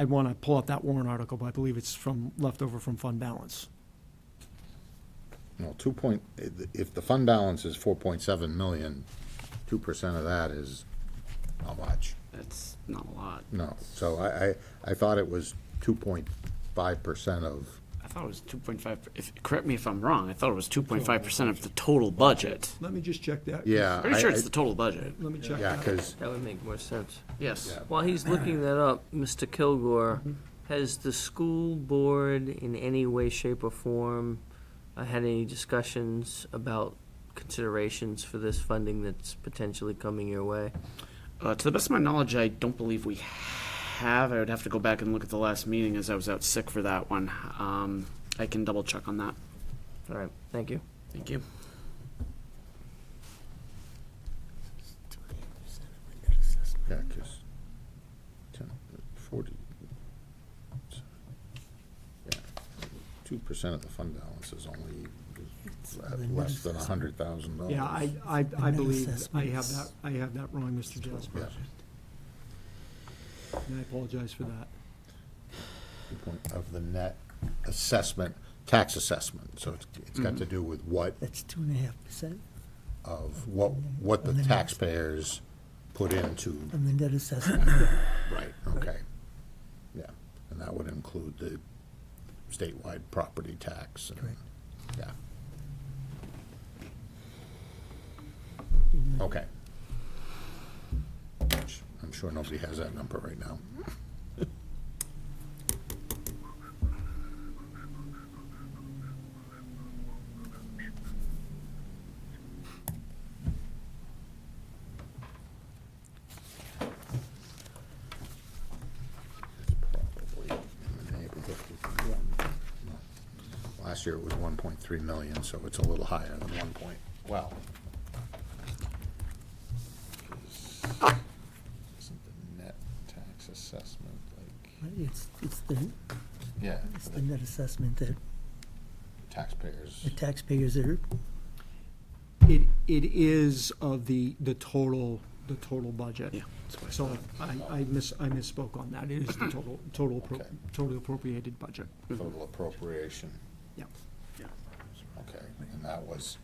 want to pull up that Warren article, but I believe it's left over from fund balance. No, if the fund balance is 4.7 million, 2% of that is how much? That's not a lot. No, so I thought it was 2.5% of, I thought it was 2.5, correct me if I'm wrong, I thought it was 2.5% of the total budget. Let me just check that. yeah. Pretty sure it's the total budget. Let me check Yeah, that. because, That would make more sense. Yes. While he's looking that up, Mr. Kilgore, has the school board in any way, shape, or form had any discussions about considerations for this funding that's potentially coming your way? To the best of my knowledge, I don't believe we have. I would have to go back and look at the last meeting as I was out sick for that one. I can double check on that. All right, thank you. Thank you. percent of the fund balance is only the net less than assessment. $100,000. Yeah, I net believe assessments. I have that wrong, Mr. Jasper. Yeah. And I apologize for that. Of the net assessment, tax assessment, so it's got to do with what, That's 2.5% of what the On the net. taxpayers put into, on the net assessment. right, okay. Yeah, and that would include the statewide property tax. and- Correct. Yeah. Okay. I'm sure nobody has that number right now. It's probably in the neighborhood of last year it was 1.3 million, so it's a little higher than 1 point, well. Isn't the net tax assessment like, It's yeah, the net assessment that taxpayers, the taxpayers are, It is of the total budget. Yeah. So I misspoke on that. It is the Okay. total appropriated budget. total appropriation, Yeah. okay, and that was,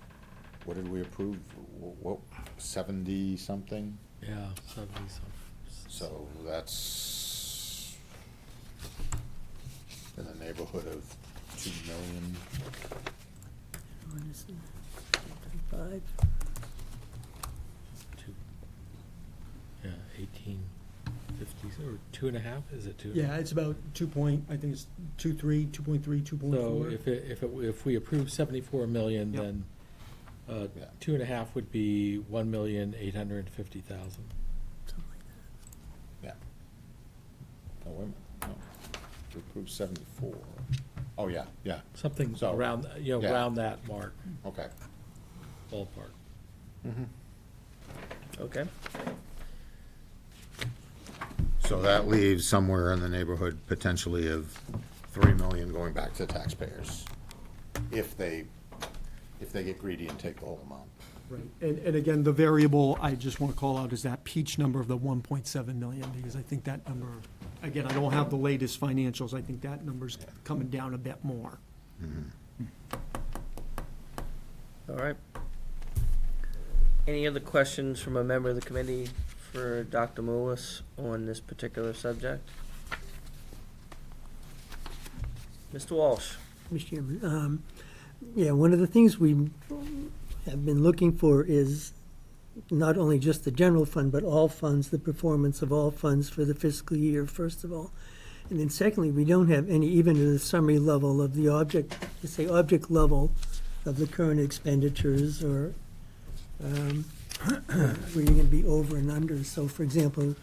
what did we approve? What, 70-something? Yeah, 70-some. So that's in the neighborhood of 2 million. what is it, 35? Yeah, 1850, or 2.5, is it 2? Yeah, it's about I think it's 2.3, 2.3, 2.4. So if we approve 74 million, Yep. then Yeah. 2.5 would be 1,850,000. Something like that. Yeah. Oh, wait a minute, no, we approved 74. Oh, yeah, yeah, Something So, around, yeah. around that mark, okay. ballpark. Okay. So that leaves somewhere in the neighborhood potentially of 3 million going back to taxpayers, if they get greedy and take the whole amount. Right. And again, the variable I just want to call out is that peach number of the 1.7 million, because I think that number, again, I don't have the latest financials. I think that number's coming down a bit more. All right. Any other questions from a member of the committee for Dr. Mullis on this particular subject? Mr. Walsh? Mr. Chairman, yeah, one of the things we have been looking for is not only just the general fund, but all funds, the performance of all funds for the fiscal year, first of all. And then secondly, we don't have any, even at the summary level of the object, let's say object level of the current expenditures, or where you're gonna be over and under. So for example,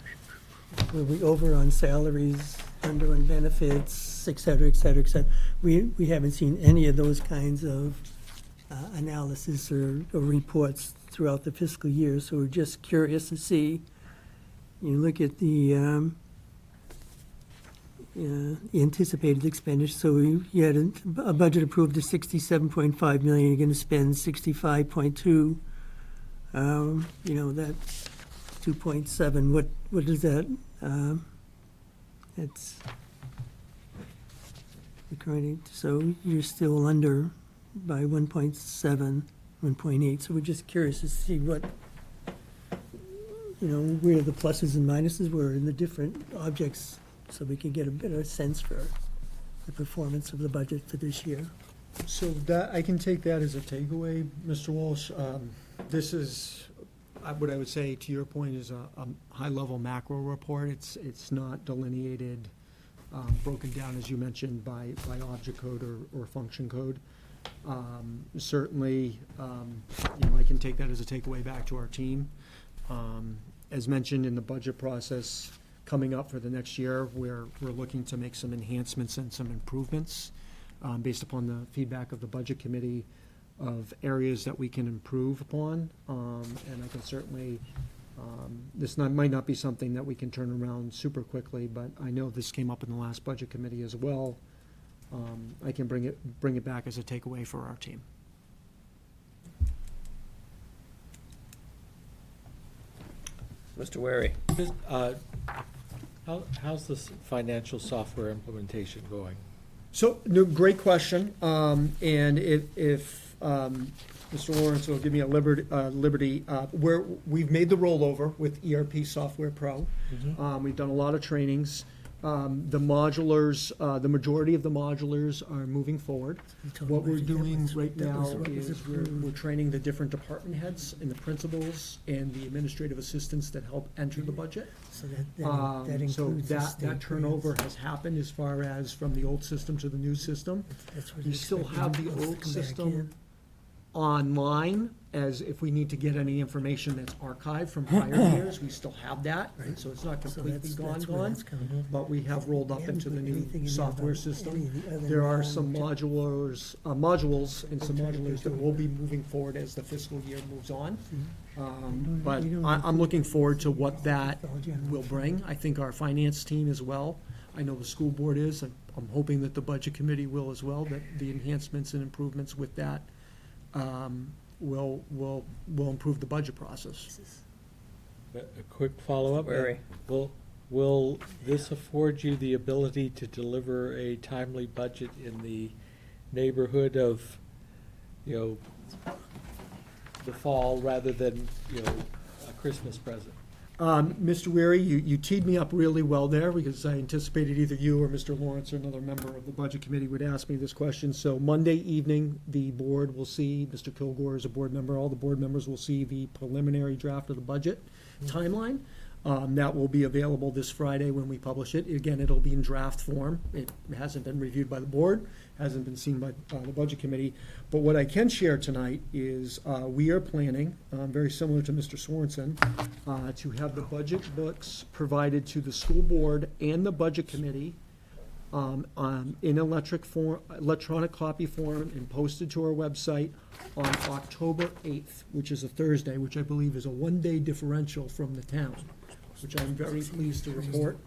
were we over on salaries, under on benefits, et cetera, et cetera, et cetera? We haven't seen any of those kinds of analysis or reports throughout the fiscal year, so we're just curious to see. You look at the anticipated expenditure, so you had a budget approved of 67.5 million, you're gonna spend 65.2. That's 2.7, what is that? It's the current, so you're still under by 1.7, 1.8, so we're just curious to see what, where the pluses and minuses were in the different objects, so we can get a better sense for the performance of the budget for this year. So that, I can take that as a takeaway, Mr. Walsh. This is, what I would say, to your point, is a high-level macro report. It's not delineated, broken down, as you mentioned, by object code or function code. Certainly, I can take that as a takeaway back to our team. As mentioned in the budget process coming up for the next year, we're looking to make some enhancements and some improvements based upon the feedback of the budget committee of areas that we can improve upon. And I can certainly, might not be something that we can turn around super quickly, but I know this came up in the last budget committee as well. I can bring it back as a takeaway for our team. Mr. Wary? How's this financial software implementation going? So, no, great question. And if Mr. Lawrence will give me a liberty, we've made the rollover with ERP Software Pro. We've done a lot of trainings. The modulars, the majority of the modulars are moving forward. What we're doing right now is we're training the different department heads and the principals and the administrative assistants that help enter the budget. So that includes So the that state turnover grants. has happened as far as from the old system to the new system. That's what You it's still have the expecting us to old come back system in. online, as if we need to get any information that's archived from prior years, we still have that. So it's not So completely that's gone, where gone, that's coming. but we have rolled up into the Anything new in there software about system. any of the other There are some non- modules and some modulars that will be moving forward as the fiscal year moves on. But I'm looking forward to what that will bring. I think our finance team as well. I know the school board is. I'm hoping that the budget committee will as well, that the enhancements and improvements with that will improve the budget process. A quick follow-up. Wary? Will this afford you the ability to deliver a timely budget in the neighborhood of, the fall rather than, a Christmas present? Mr. Weary, you teed me up really well there, because I anticipated either you or Mr. Lawrence or another member of the Budget Committee would ask me this question. So Monday evening, the board will see, Mr. Kilgore is a board member, all the board members will see the preliminary draft of the budget timeline. That will be available this Friday when we publish it. Again, it'll be in draft form. It hasn't been reviewed by the board, hasn't been seen by the Budget Committee. But what I can share tonight is we are planning, very similar to Mr. Sorensen, to have the budget books provided to the school board and the Budget Committee in electronic copy form and posted to our website on October 8th, which is a Thursday, which I believe is a one-day differential from the town, which I'm very pleased to report,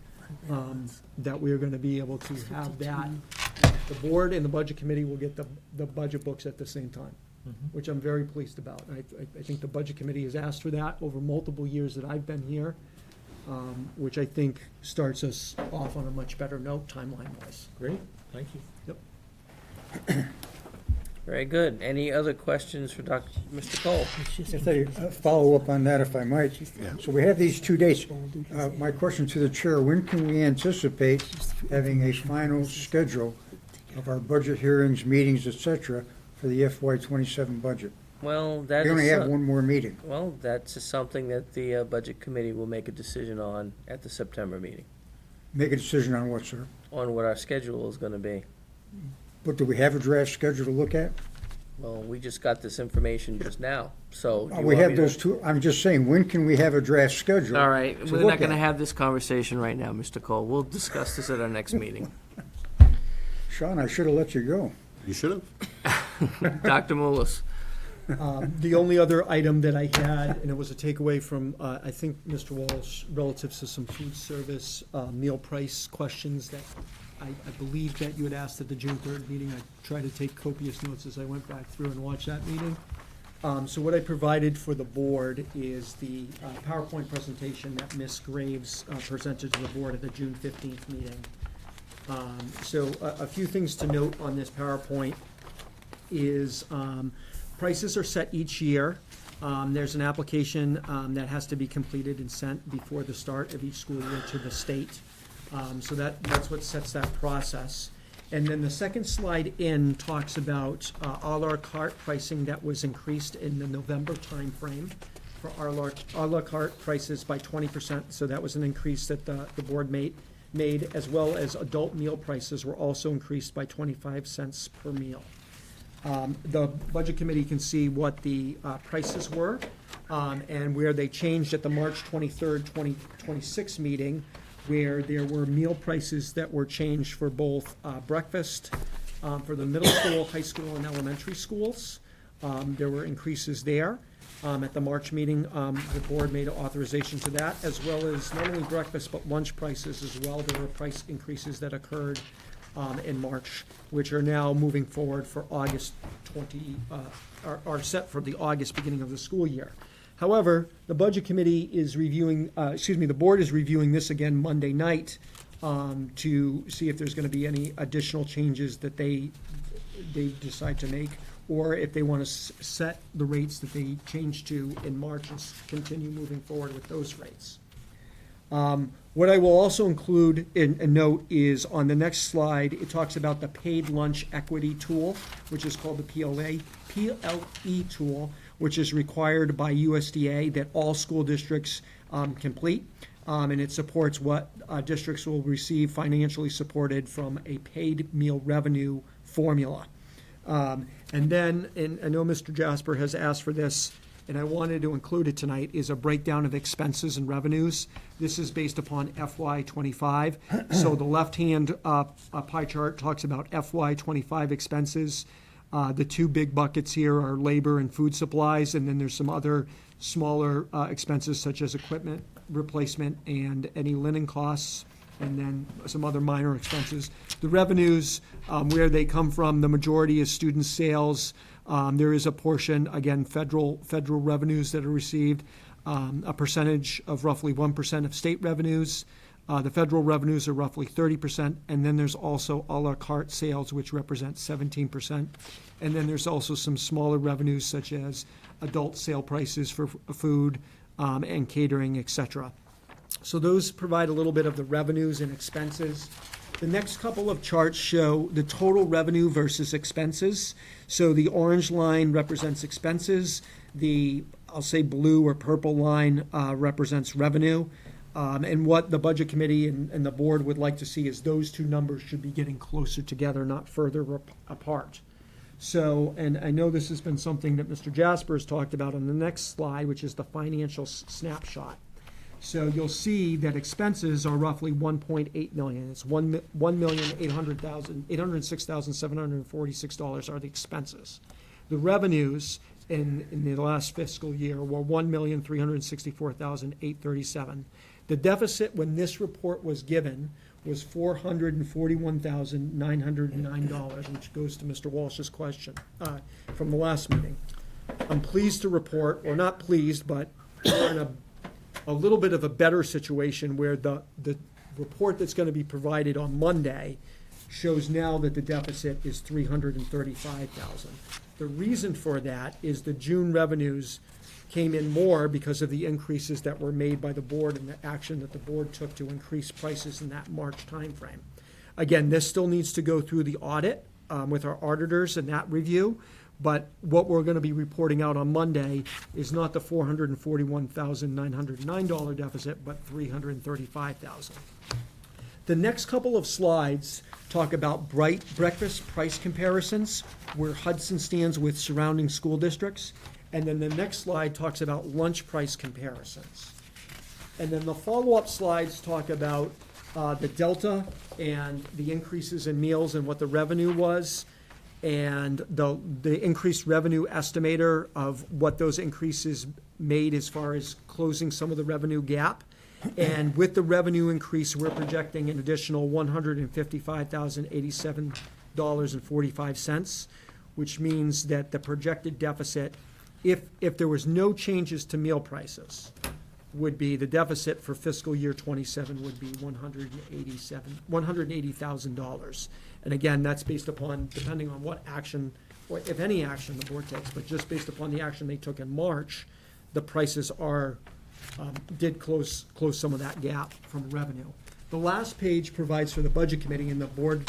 that we are going to be able to have that. The board and the Budget Committee will get the budget books at the same time, which I'm very pleased about. I think the Budget Committee has asked for that over multiple years that I've been here, which I think starts us off on a much better note timeline-wise. Great, thank you. Yep. Very good. Any other questions for Mr. Cole? If they follow up on that, if I might. So we have these 2 dates. My question to the chair, when can we anticipate having a final schedule of our budget hearings, meetings, et cetera, for the FY '27 budget? Well, that We is, only have one more meeting. well, that's just something that the Budget Committee will make a decision on at the September meeting, Make a decision on what, sir? on what our schedule is gonna be. But do we have a draft schedule to look at? Well, we just got this information just now, so. do you We want have me to- those two, I'm just saying, when can we have a draft schedule? All right, to we're look not gonna at? have this conversation right now, Mr. Cole. We'll discuss this at our next meeting. Sean, I should have let you go. You should have. Dr. Mullis? The only other item that I had, and it was a takeaway from, I think, Mr. Walsh, relative to some food service meal price questions that I believe that you had asked at the June 3rd meeting. I tried to take copious notes as I went back through and watched that meeting. So what I provided for the board is the PowerPoint presentation that Ms. Graves presented to the board at the June 15th meeting. So a few things to note on this PowerPoint is prices are set each year. There's an application that has to be completed and sent before the start of each school year to the state. So that's what sets that process. And then the second slide in talks about a la carte pricing that was increased in the November timeframe for a la carte prices by 20%. So that was an increase that the board made, as well as adult meal prices were also increased by 25 cents per meal. The Budget Committee can see what the prices were and where they changed at the March 23rd, 2026 meeting, where there were meal prices that were changed for both breakfast for the middle school, high school, and elementary schools. There were increases there. At the March meeting, the board made authorization to that, as well as not only breakfast, but lunch prices as well. There were price increases that occurred in March, which are now moving forward for August 20, are set for the August beginning of the school year. However, the Budget Committee is reviewing, the board is reviewing this again Monday night to see if there's going to be any additional changes that they decide to make, or if they want to set the rates that they changed to in March and continue moving forward with those rates. What I will also include in a note is on the next slide, it talks about the paid lunch equity tool, which is called the PLE tool, which is required by USDA that all school districts complete. And it supports what districts will receive financially supported from a paid meal revenue formula. And then, and I know Mr. Jasper has asked for this, and I wanted to include it tonight, is a breakdown of expenses and revenues. This is based upon FY '25. So the left-hand pie chart talks about FY '25 expenses. The two big buckets here are labor and food supplies, and then there's some other smaller expenses such as equipment replacement and any linen costs, and then some other minor expenses. The revenues, where they come from, the majority is student sales. There is a portion, again, federal revenues that are received, a percentage of roughly 1% of state revenues. The federal revenues are roughly 30%, and then there's also a la carte sales, which represent 17%. And then there's also some smaller revenues such as adult sale prices for food and catering, et cetera. So those provide a little bit of the revenues and expenses. The next couple of charts show the total revenue versus expenses. So the orange line represents expenses. The, I'll say, blue or purple line represents revenue. And what the Budget Committee and the board would like to see is those two numbers should be getting closer together, not further apart. So, and I know this has been something that Mr. Jasper has talked about on the next slide, which is the financial snapshot. So you'll see that expenses are roughly 1.8 million. It's $1,806,746 are the expenses. The revenues in the last fiscal year were $1,364,837. The deficit when this report was given was $441,909, which goes to Mr. Walsh's question from the last meeting. I'm pleased to report, or not pleased, but we're in a little bit of a better situation where the report that's going to be provided on Monday shows now that the deficit is $335,000. The reason for that is the June revenues came in more because of the increases that were made by the board and the action that the board took to increase prices in that March timeframe. Again, this still needs to go through the audit with our auditors and that review, but what we're going to be reporting out on Monday is not the $441,909 deficit, but $335,000. The next couple of slides talk about breakfast price comparisons, where Hudson stands with surrounding school districts. And then the next slide talks about lunch price comparisons. And then the follow-up slides talk about the delta and the increases in meals and what the revenue was, and the increased revenue estimator of what those increases made as far as closing some of the revenue gap. And with the revenue increase, we're projecting an additional $155,087.45, which means that the projected deficit, if there was no changes to meal prices, would be the deficit for fiscal year 27 would be $180,000. And again, that's based upon, depending on what action, or if any action the board takes, but just based upon the action they took in March, the prices did close some of that gap from revenue. The last page provides for the Budget Committee, and the board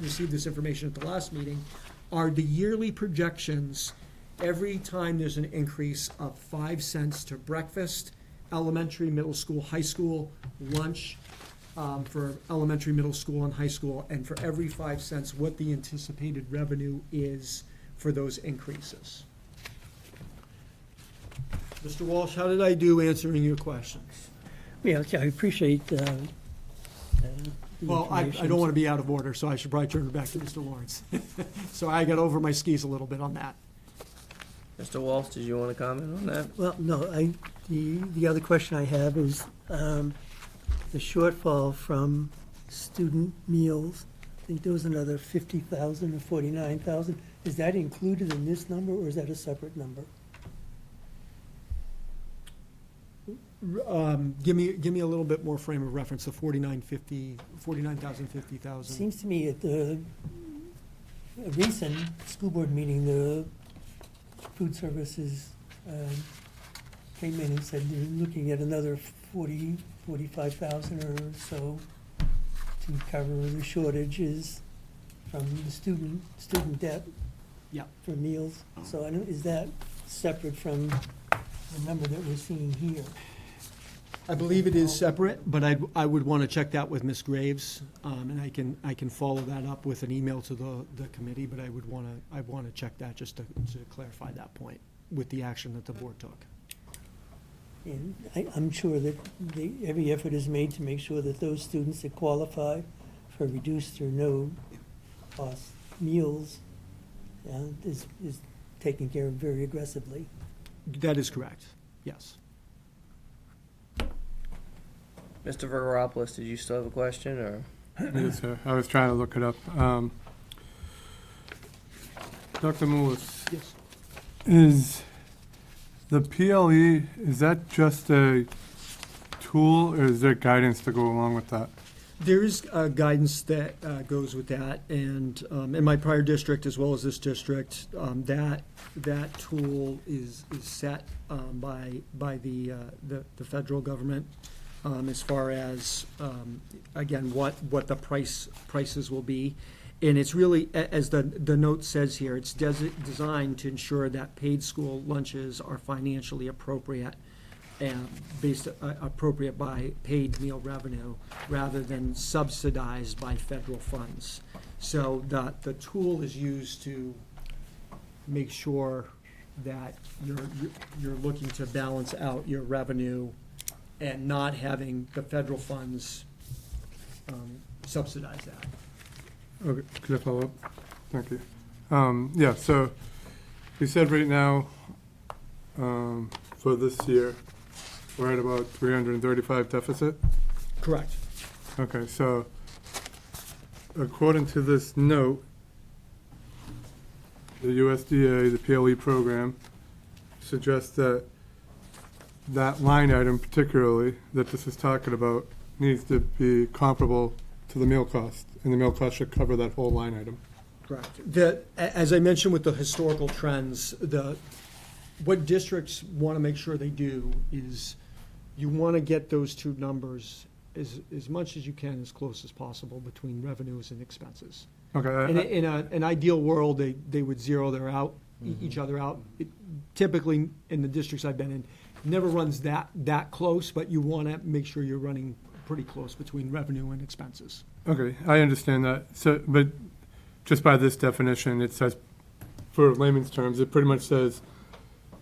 received this information at the last meeting, are the yearly projections every time there's an increase of 5 cents to breakfast, elementary, middle school, high school, lunch for elementary, middle school, and high school, and for every 5 cents, what the anticipated revenue is for those increases. Mr. Walsh, how did I do answering your questions? Yeah, okay, I appreciate the Well, I don't want to be out of order, so I should probably turn it back to Mr. Lawrence. So I got over my skis a little bit on that. Mr. Walsh, did you want to comment on that? Well, no, the other question I have is the shortfall from student meals I think there was another 50,000 or 49,000. Is that included in this number, or is that a separate number? Give me a little bit more frame of reference, the 49,000, 50,000. Seems to me at the a recent school board meeting, the food services came in and said they're looking at another 45,000 or so to cover the shortages from the student debt. Yeah. For meals. So I know, is that separate from the number that we're seeing here? I believe it is separate, but I would want to check that with Ms. Graves, and I can follow that up with an email to the committee, but I'd want to check that just to clarify that point with the action that the board took. And I'm sure that every effort is made to make sure that those students that qualify for reduced or no cost meals is taken care of very aggressively. That is correct, yes. Mr. Vergeropoulos, did you still have a question, or? Yes, sir. I was trying to look it up. Dr. Moulis, Yes. is the PLE, is that just a tool, or is there guidance to go along with that? There is guidance that goes with that, and in my prior district as well as this district, that tool is set by the federal government as far as again what the prices will be, and it's really, as the note says here, it's designed to ensure that paid school lunches are financially appropriate and appropriate by paid meal revenue rather than subsidized by federal funds. So the tool is used to make sure that you're looking to balance out your revenue and not having the federal funds subsidize that. Okay, could I follow up? Thank you. Yeah, so you said right now, for this year, we're at about 335 deficit? Correct. Okay, so according to this note, the USDA, the PLE program, suggests that that line item particularly, that this is talking about, needs to be comparable to the meal cost, and the meal cost should cover that whole line item. Correct. As I mentioned with the historical trends, what districts want to make sure they do is you want to get those two numbers as much as you can, as close as possible between revenues and expenses. Okay, In an ideal world, they would zero each other out. Typically, in the districts I've been in, never runs that close, but you want to make sure you're running pretty close between revenue and expenses. okay, I understand that. So, but just by this definition, it says, for layman's terms, it pretty much says,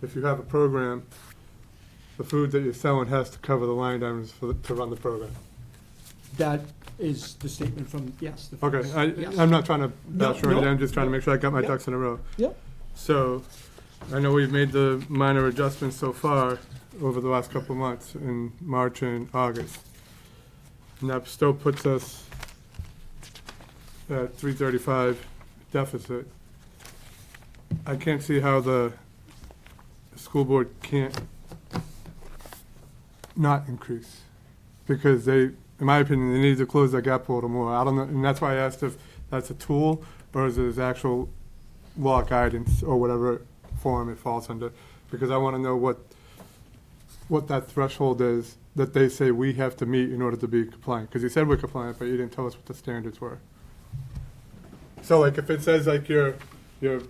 if you have a program, the food that you're selling has to cover the line items to run the program. That is the statement from, yes. the Okay, first- yes. I'm not trying to bash or anything, no. I'm just trying to make sure I got my Yep. ducks in a row. Yep. So, I know we've made the minor adjustments so far over the last couple of months in March and August. And that still puts us at 335 deficit. I can't see how the school board can't not increase. Because they, in my opinion, they need to close that gap a little more. I don't know, and that's why I asked if that's a tool or is it actual law guidance or whatever form it falls under. Because I want to know what that threshold is that they say we have to meet in order to be compliant. Because you said we're compliant, but you didn't tell us what the standards were. So like if it says like your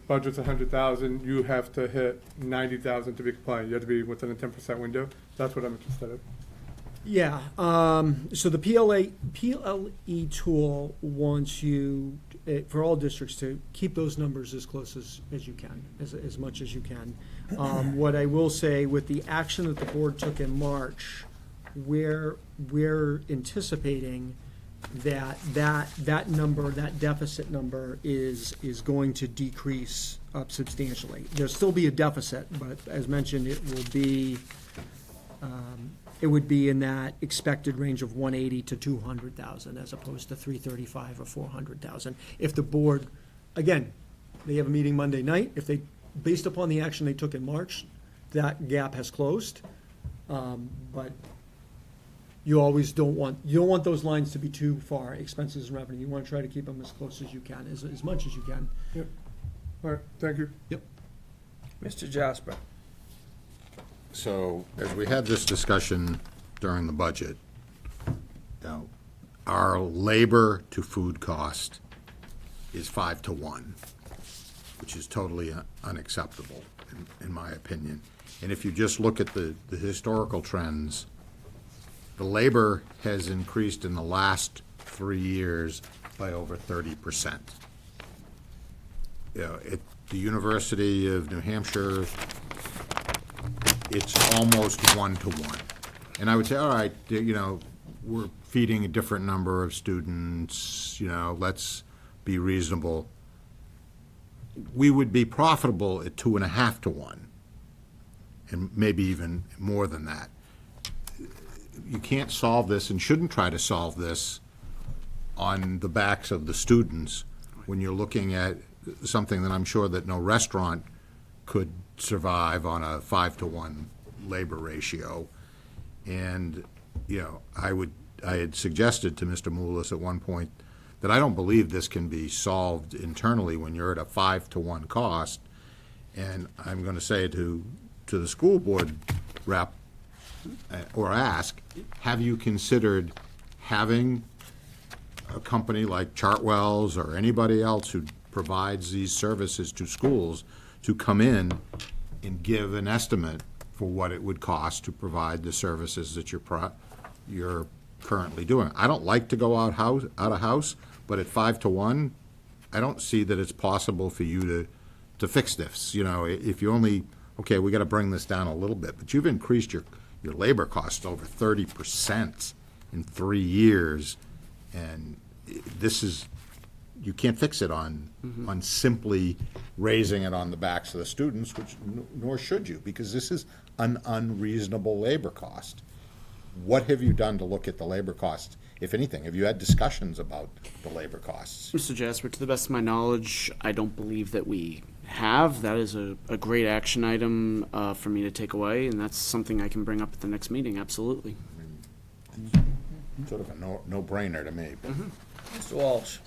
budget's 100,000, you have to hit 90,000 to be compliant. You have to be within a 10% window. That's what I'm interested in. Yeah, so the PLE tool wants you, for all districts, to keep those numbers as close as you can, as much as you can. What I will say, with the action that the board took in March, we're anticipating that number, that deficit number is going to decrease up substantially. There'll still be a deficit, but as mentioned, it will be it would be in that expected range of 180 to 200,000 as opposed to 335 or 400,000. If the board, again, they have a meeting Monday night, if they, based upon the action they took in March, that gap has closed. But you always don't want those lines to be too far, expenses and revenue. You want to try to keep them as close as you can, as much as you can. All right, thank you. Mr. Jasper. So, as we had this discussion during the budget, our labor to food cost is 5 to 1, which is totally unacceptable, in my opinion. And if you just look at the historical trends, the labor has increased in the last 3 years by over 30%. At the University of New Hampshire, it's almost 1 to 1. And I would say, all right, we're feeding a different number of students, let's be reasonable. We would be profitable at 2.5 to 1, and maybe even more than that. You can't solve this and shouldn't try to solve this on the backs of the students when you're looking at something that I'm sure that no restaurant could survive on a 5 to 1 labor ratio. And, I had suggested to Mr. Moulis at one point that I don't believe this can be solved internally when you're at a 5 to 1 cost. And I'm going to say to the school board rep, or ask, have you considered having a company like Chartwell's or anybody else who provides these services to schools to come in and give an estimate for what it would cost to provide the services that you're currently doing? I don't like to go out of house, but at 5 to 1, I don't see that it's possible for you to fix this. If you only, okay, we got to bring this down a little bit, but you've increased your labor costs over 30% in 3 years, and this is, you can't fix it on simply raising it on the backs of the students, which nor should you, because this is an unreasonable labor cost. What have you done to look at the labor costs, if anything? Have you had discussions about the labor costs? Mr. Jasper, to the best of my knowledge, I don't believe that we have. That is a great action item for me to take away, and that's something I can bring up at the next meeting, absolutely. Sort of a no-brainer to me. But Mr. Walsh.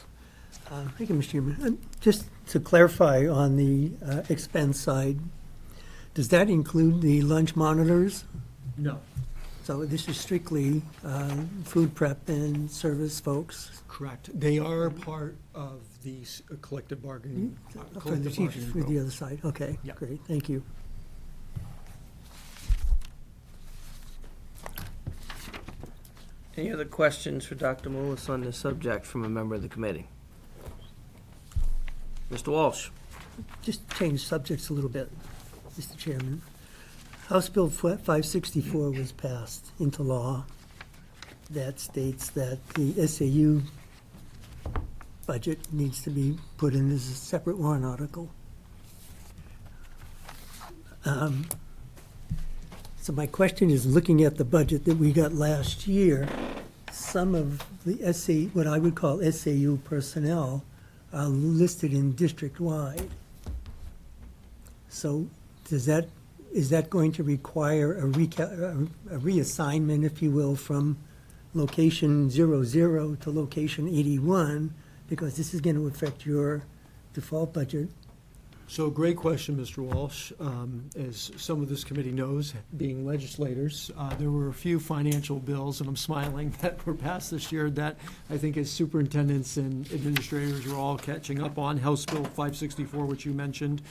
Thank you, Mr. Chairman. Just to clarify on the expense side, does that include the lunch monitors? No. So this is strictly food prep and service folks? Correct. They are part of the collective bargaining. For the teachers, for the other side, okay, Yeah. great, thank you. Any other questions for Dr. Moulis on this subject from a member of the committee? Mr. Walsh. Just change subjects a little bit, Mr. Chairman. House Bill 564 was passed into law. That states that the SAU budget needs to be put in as a separate warrant article. So my question is, looking at the budget that we got last year, some of the what I would call SAU personnel are listed in district-wide. So is that going to require a reassignment, if you will, from location 00 to location 81, because this is going to affect your default budget? So great question, Mr. Walsh. As some of this committee knows, being legislators, there were a few financial bills, and I'm smiling, that were passed this year that I think as superintendents and administrators are all catching up on. House Bill 564, which you mentioned,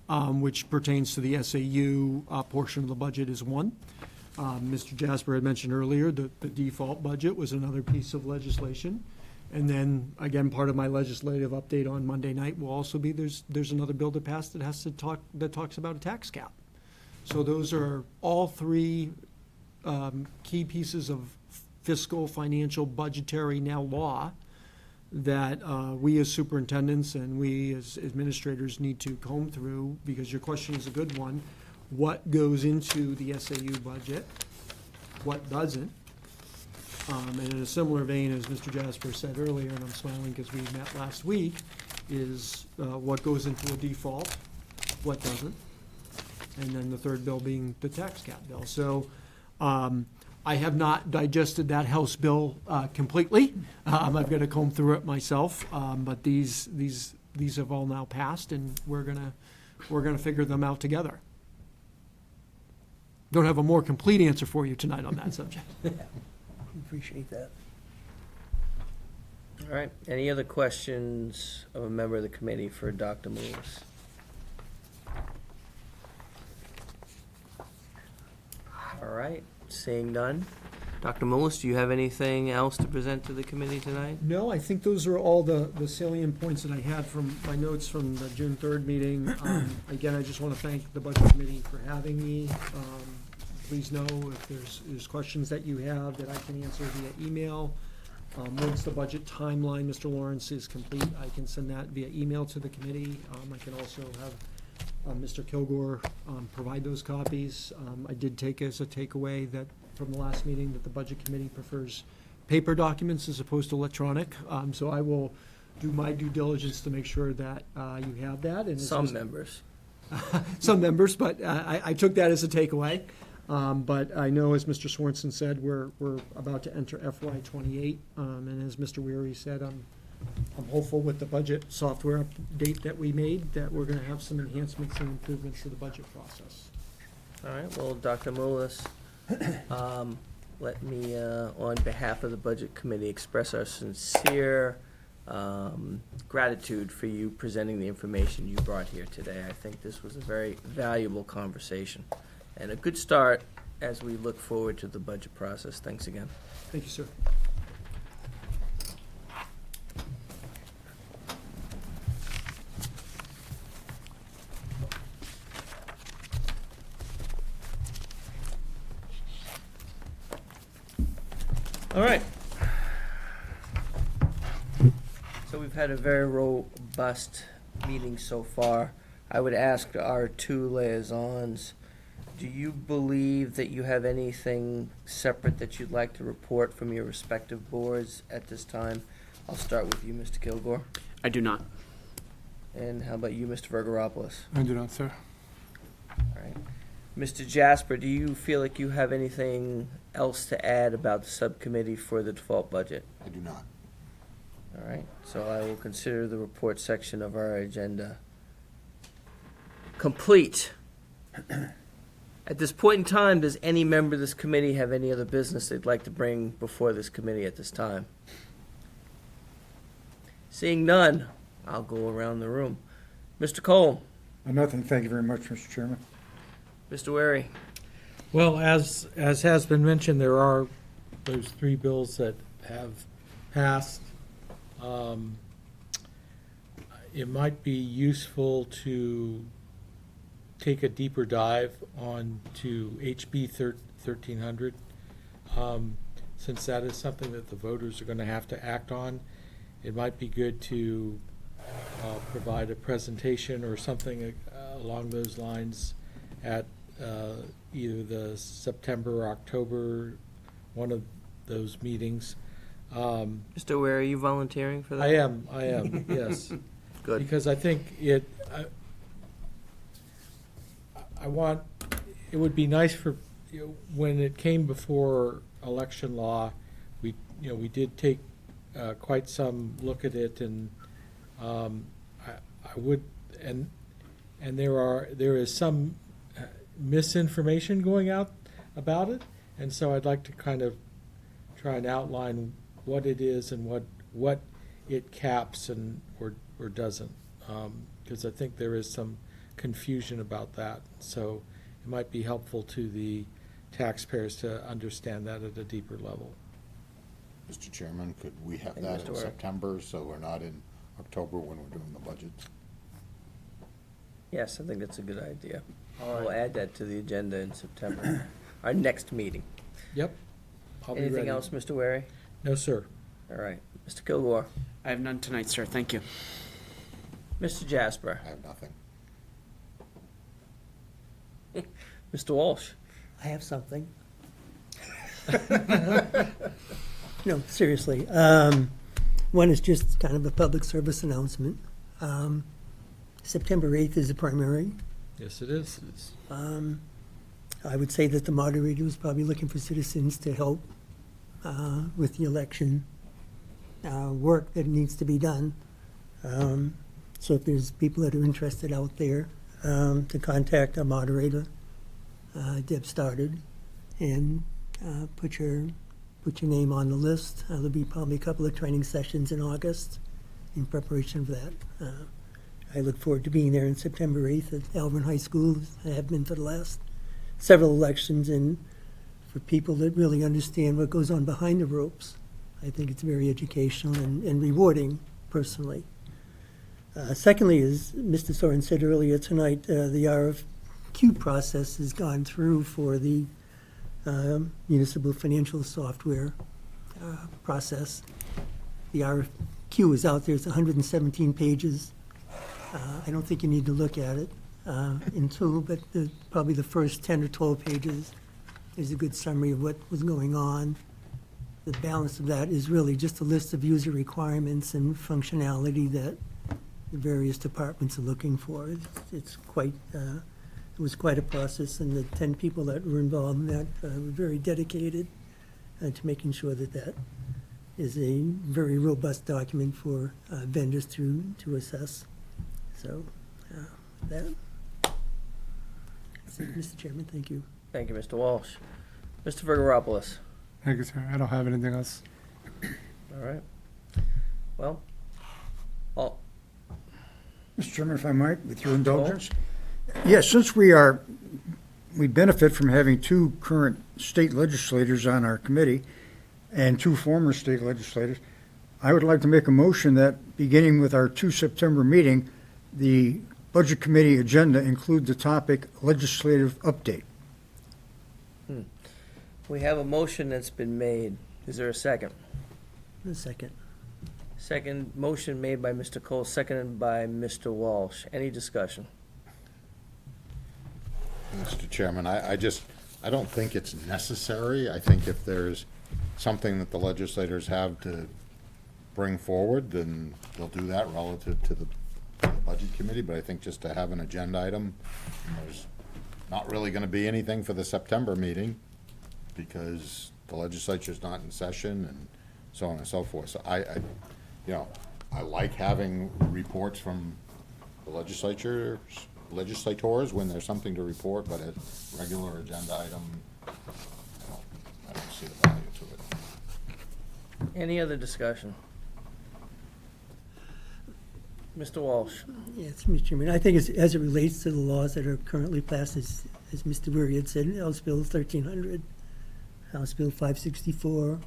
which pertains to the SAU portion of the budget, is one. Mr. Jasper had mentioned earlier that the default budget was another piece of legislation. And then, again, part of my legislative update on Monday night will also be there's another bill that passed that talks about a tax cap. So those are all three key pieces of fiscal, financial, budgetary now law that we as superintendents and we as administrators need to comb through, because your question is a good one. What goes into the SAU budget? what doesn't. And in a similar vein, as Mr. Jasper said earlier, and I'm smiling because we met last week, is what goes into a default, what doesn't. And then the third bill being the tax cap bill. So I have not digested that House bill completely. I've got to comb through it myself. But these have all now passed, and we're gonna figure them out together. Don't have a more complete answer for you tonight on that subject. Appreciate that. All right, any other questions of a member of the committee for Dr. Lewis? All right, seeing none. Dr. Mullis, do you have anything else to present to the committee tonight? No, I think those are all the salient points that I had from my notes from the June 3rd meeting. Again, I just want to thank the Budget Committee for having me. Please know if there's questions that you have that I can answer via email. Once the budget timeline, Mr. Lawrence, is complete, I can send that via email to the committee. I can also have Mr. Kilgore provide those copies. I did take as a takeaway that from the last meeting that the Budget Committee prefers paper documents as opposed to electronic. So I will do my due diligence to make sure that you have that. And Some members. some members, but I took that as a takeaway. But I know, as Mr. Swanson said, we're about to enter FY '28, and as Mr. Weary said, I'm hopeful with the budget software update that we made that we're going to have some enhancements and improvements to the budget process. All right, well, Dr. Mullis, let me, on behalf of the Budget Committee, express our sincere gratitude for you presenting the information you brought here today. I think this was a very valuable conversation and a good start as we look forward to the budget process. Thanks again. Thank you, sir. All right. So we've had a very robust meeting so far. I would ask our two liaisons, do you believe that you have anything separate that you'd like to report from your respective boards at this time? I'll start with you, Mr. Kilgore. I do not. And how about you, Mr. Vergeropoulos? I do not, sir. All right. Mr. Jasper, do you feel like you have anything else to add about the subcommittee for the default budget? I do not. All right, so I will consider the report section of our agenda complete. At this point in time, does any member of this committee have any other business they'd like to bring before this committee at this time? Seeing none, I'll go around the room. Mr. Cole, Nothing, thank you very much, Mr. Chairman. Mr. Wary, Well, as has been mentioned, there are those three bills that have passed. It might be useful to take a deeper dive on to HB 1300, since that is something that the voters are going to have to act on. It might be good to provide a presentation or something along those lines at either the September or October, one of those meetings. Mr. Wary, are you volunteering for that? I am, yes. Good. Because I think it would be nice for, when it came before election law, we did take quite some look at it, and I would, and there is some misinformation going out about it, and so I'd like to kind of try and outline what it is and what it caps and or doesn't, because I think there is some confusion about that. So it might be helpful to the taxpayers to understand that at a deeper level. Mr. Chairman, could we have Thank you, that Mr. in Ware. September, so we're not in October when we're doing the budget? Yes, I think that's a good idea. All right. We'll add that to the agenda in September, our next meeting. Yep. I'll be Anything ready. else, Mr. Wary? No, sir. All right. Mr. Kilgore? I have none tonight, sir. Thank you. Mr. Jasper? I have nothing. Mr. Walsh? I have something. No, seriously. One is just kind of a public service announcement. September 8th is the primary. Yes, it is. I would say that the moderator is probably looking for citizens to help with the election work that needs to be done. So if there's people that are interested out there, to contact our moderator, Deb Stoddard, and put your name on the list. There'll be probably a couple of training sessions in August in preparation for that. I look forward to being there on September 8th at Alvin High School. I have been for the last several elections, and for people that really understand what goes on behind the ropes, I think it's very educational and rewarding personally. Secondly, as Mr. Soren said earlier tonight, the RFQ process has gone through for the municipal financial software process. The RFQ is out there. It's 117 pages. I don't think you need to look at it in full, but probably the first 10 or 12 pages is a good summary of what was going on. The balance of that is really just a list of user requirements and functionality that the various departments are looking for. It's quite, it was quite a process, and the 10 people that were involved in that were very dedicated to making sure that that is a very robust document for vendors to assess. So, that's it, Mr. Chairman, thank you. Thank you, Mr. Walsh. Mr. Vergaropoulos. Thank you, sir. I don't have anything else. All right. Well, all, Mr. Chairman, if I might, with your indulgence. Yes, since we benefit from having two current state legislators on our committee and two former state legislators, I would like to make a motion that, beginning with our 2 September meeting, the Budget Committee agenda include the topic legislative update. we have a motion that's been made. Is there a second? A second. Second motion made by Mr. Cole, seconded by Mr. Walsh. Any discussion? Mr. Chairman, I don't think it's necessary. I think if there's something that the legislators have to bring forward, then they'll do that relative to the Budget Committee, but I think just to have an agenda item, there's not really gonna be anything for the September meeting, because the legislature's not in session, and so on and so forth. So I like having reports from the legislators when there's something to report, but a regular agenda item, I don't see the value to it. Any other discussion? Mr. Walsh. Yes, Mr. Chairman, I think as it relates to the laws that are currently passed, as Mr. Weary had said, House Bill 1300, House Bill 564,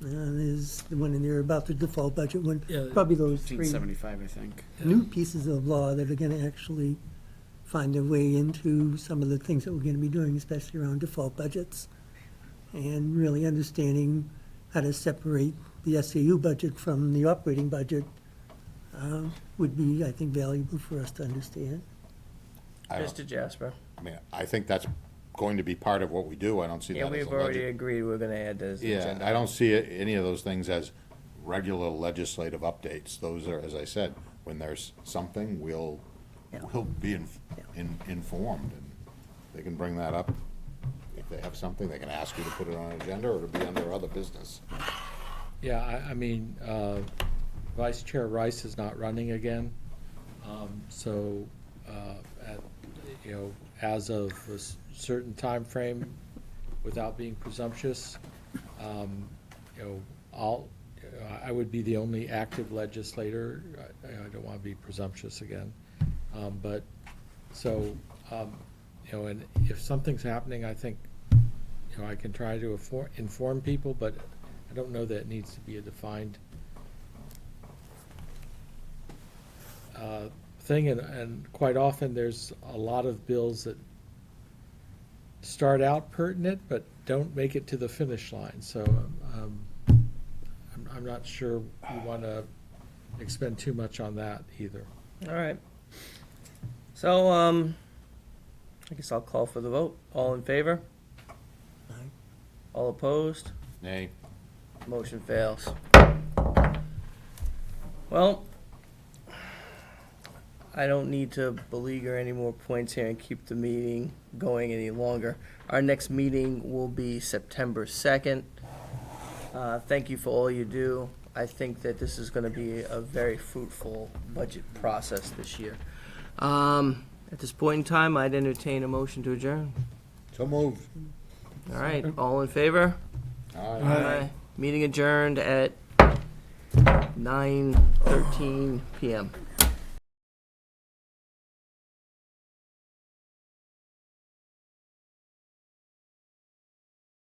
there's the one in there about the default budget one, Yeah. probably those three 1975, I think. new pieces of law that are going to actually find their way into some of the things that we're going to be doing, especially around default budgets, and really understanding how to separate the SAU budget from the operating budget would be, I think, valuable for us to understand. Mr. Jasper. I mean, I think that's going to be part of what we do. I don't see Yeah, that as we've a already agreed we're gonna add those. Yeah, I don't see any of those things as regular legislative updates. Those are, as I said, when there's something, we'll be informed, and they can bring that up. If they have something, they can ask you to put it on an agenda, or it'll be under other business. Yeah, I mean, Vice Chair Rice is not running again. So, as of a certain time frame, without being presumptuous, I would be the only active legislator. I don't want to be presumptuous again. And if something's happening, I think, I can try to inform people, but I don't know that it needs to be a defined thing, and quite often there's a lot of bills that start out pertinent but don't make it to the finish line. So I'm not sure we want to expend too much on that either. All right. So, I guess I'll call for the vote. All in favor? Aye. All opposed? Nay. Motion fails. Well, I don't need to beleaguer any more points here and keep the meeting going any longer. Our next meeting will be September 2nd. Thank you for all you do. I think that this is going to be a very fruitful budget process this year. At this point in time, I'd entertain a motion to adjourn. So moved. All right, all in favor? Aye. Meeting adjourned at 9:13 PM.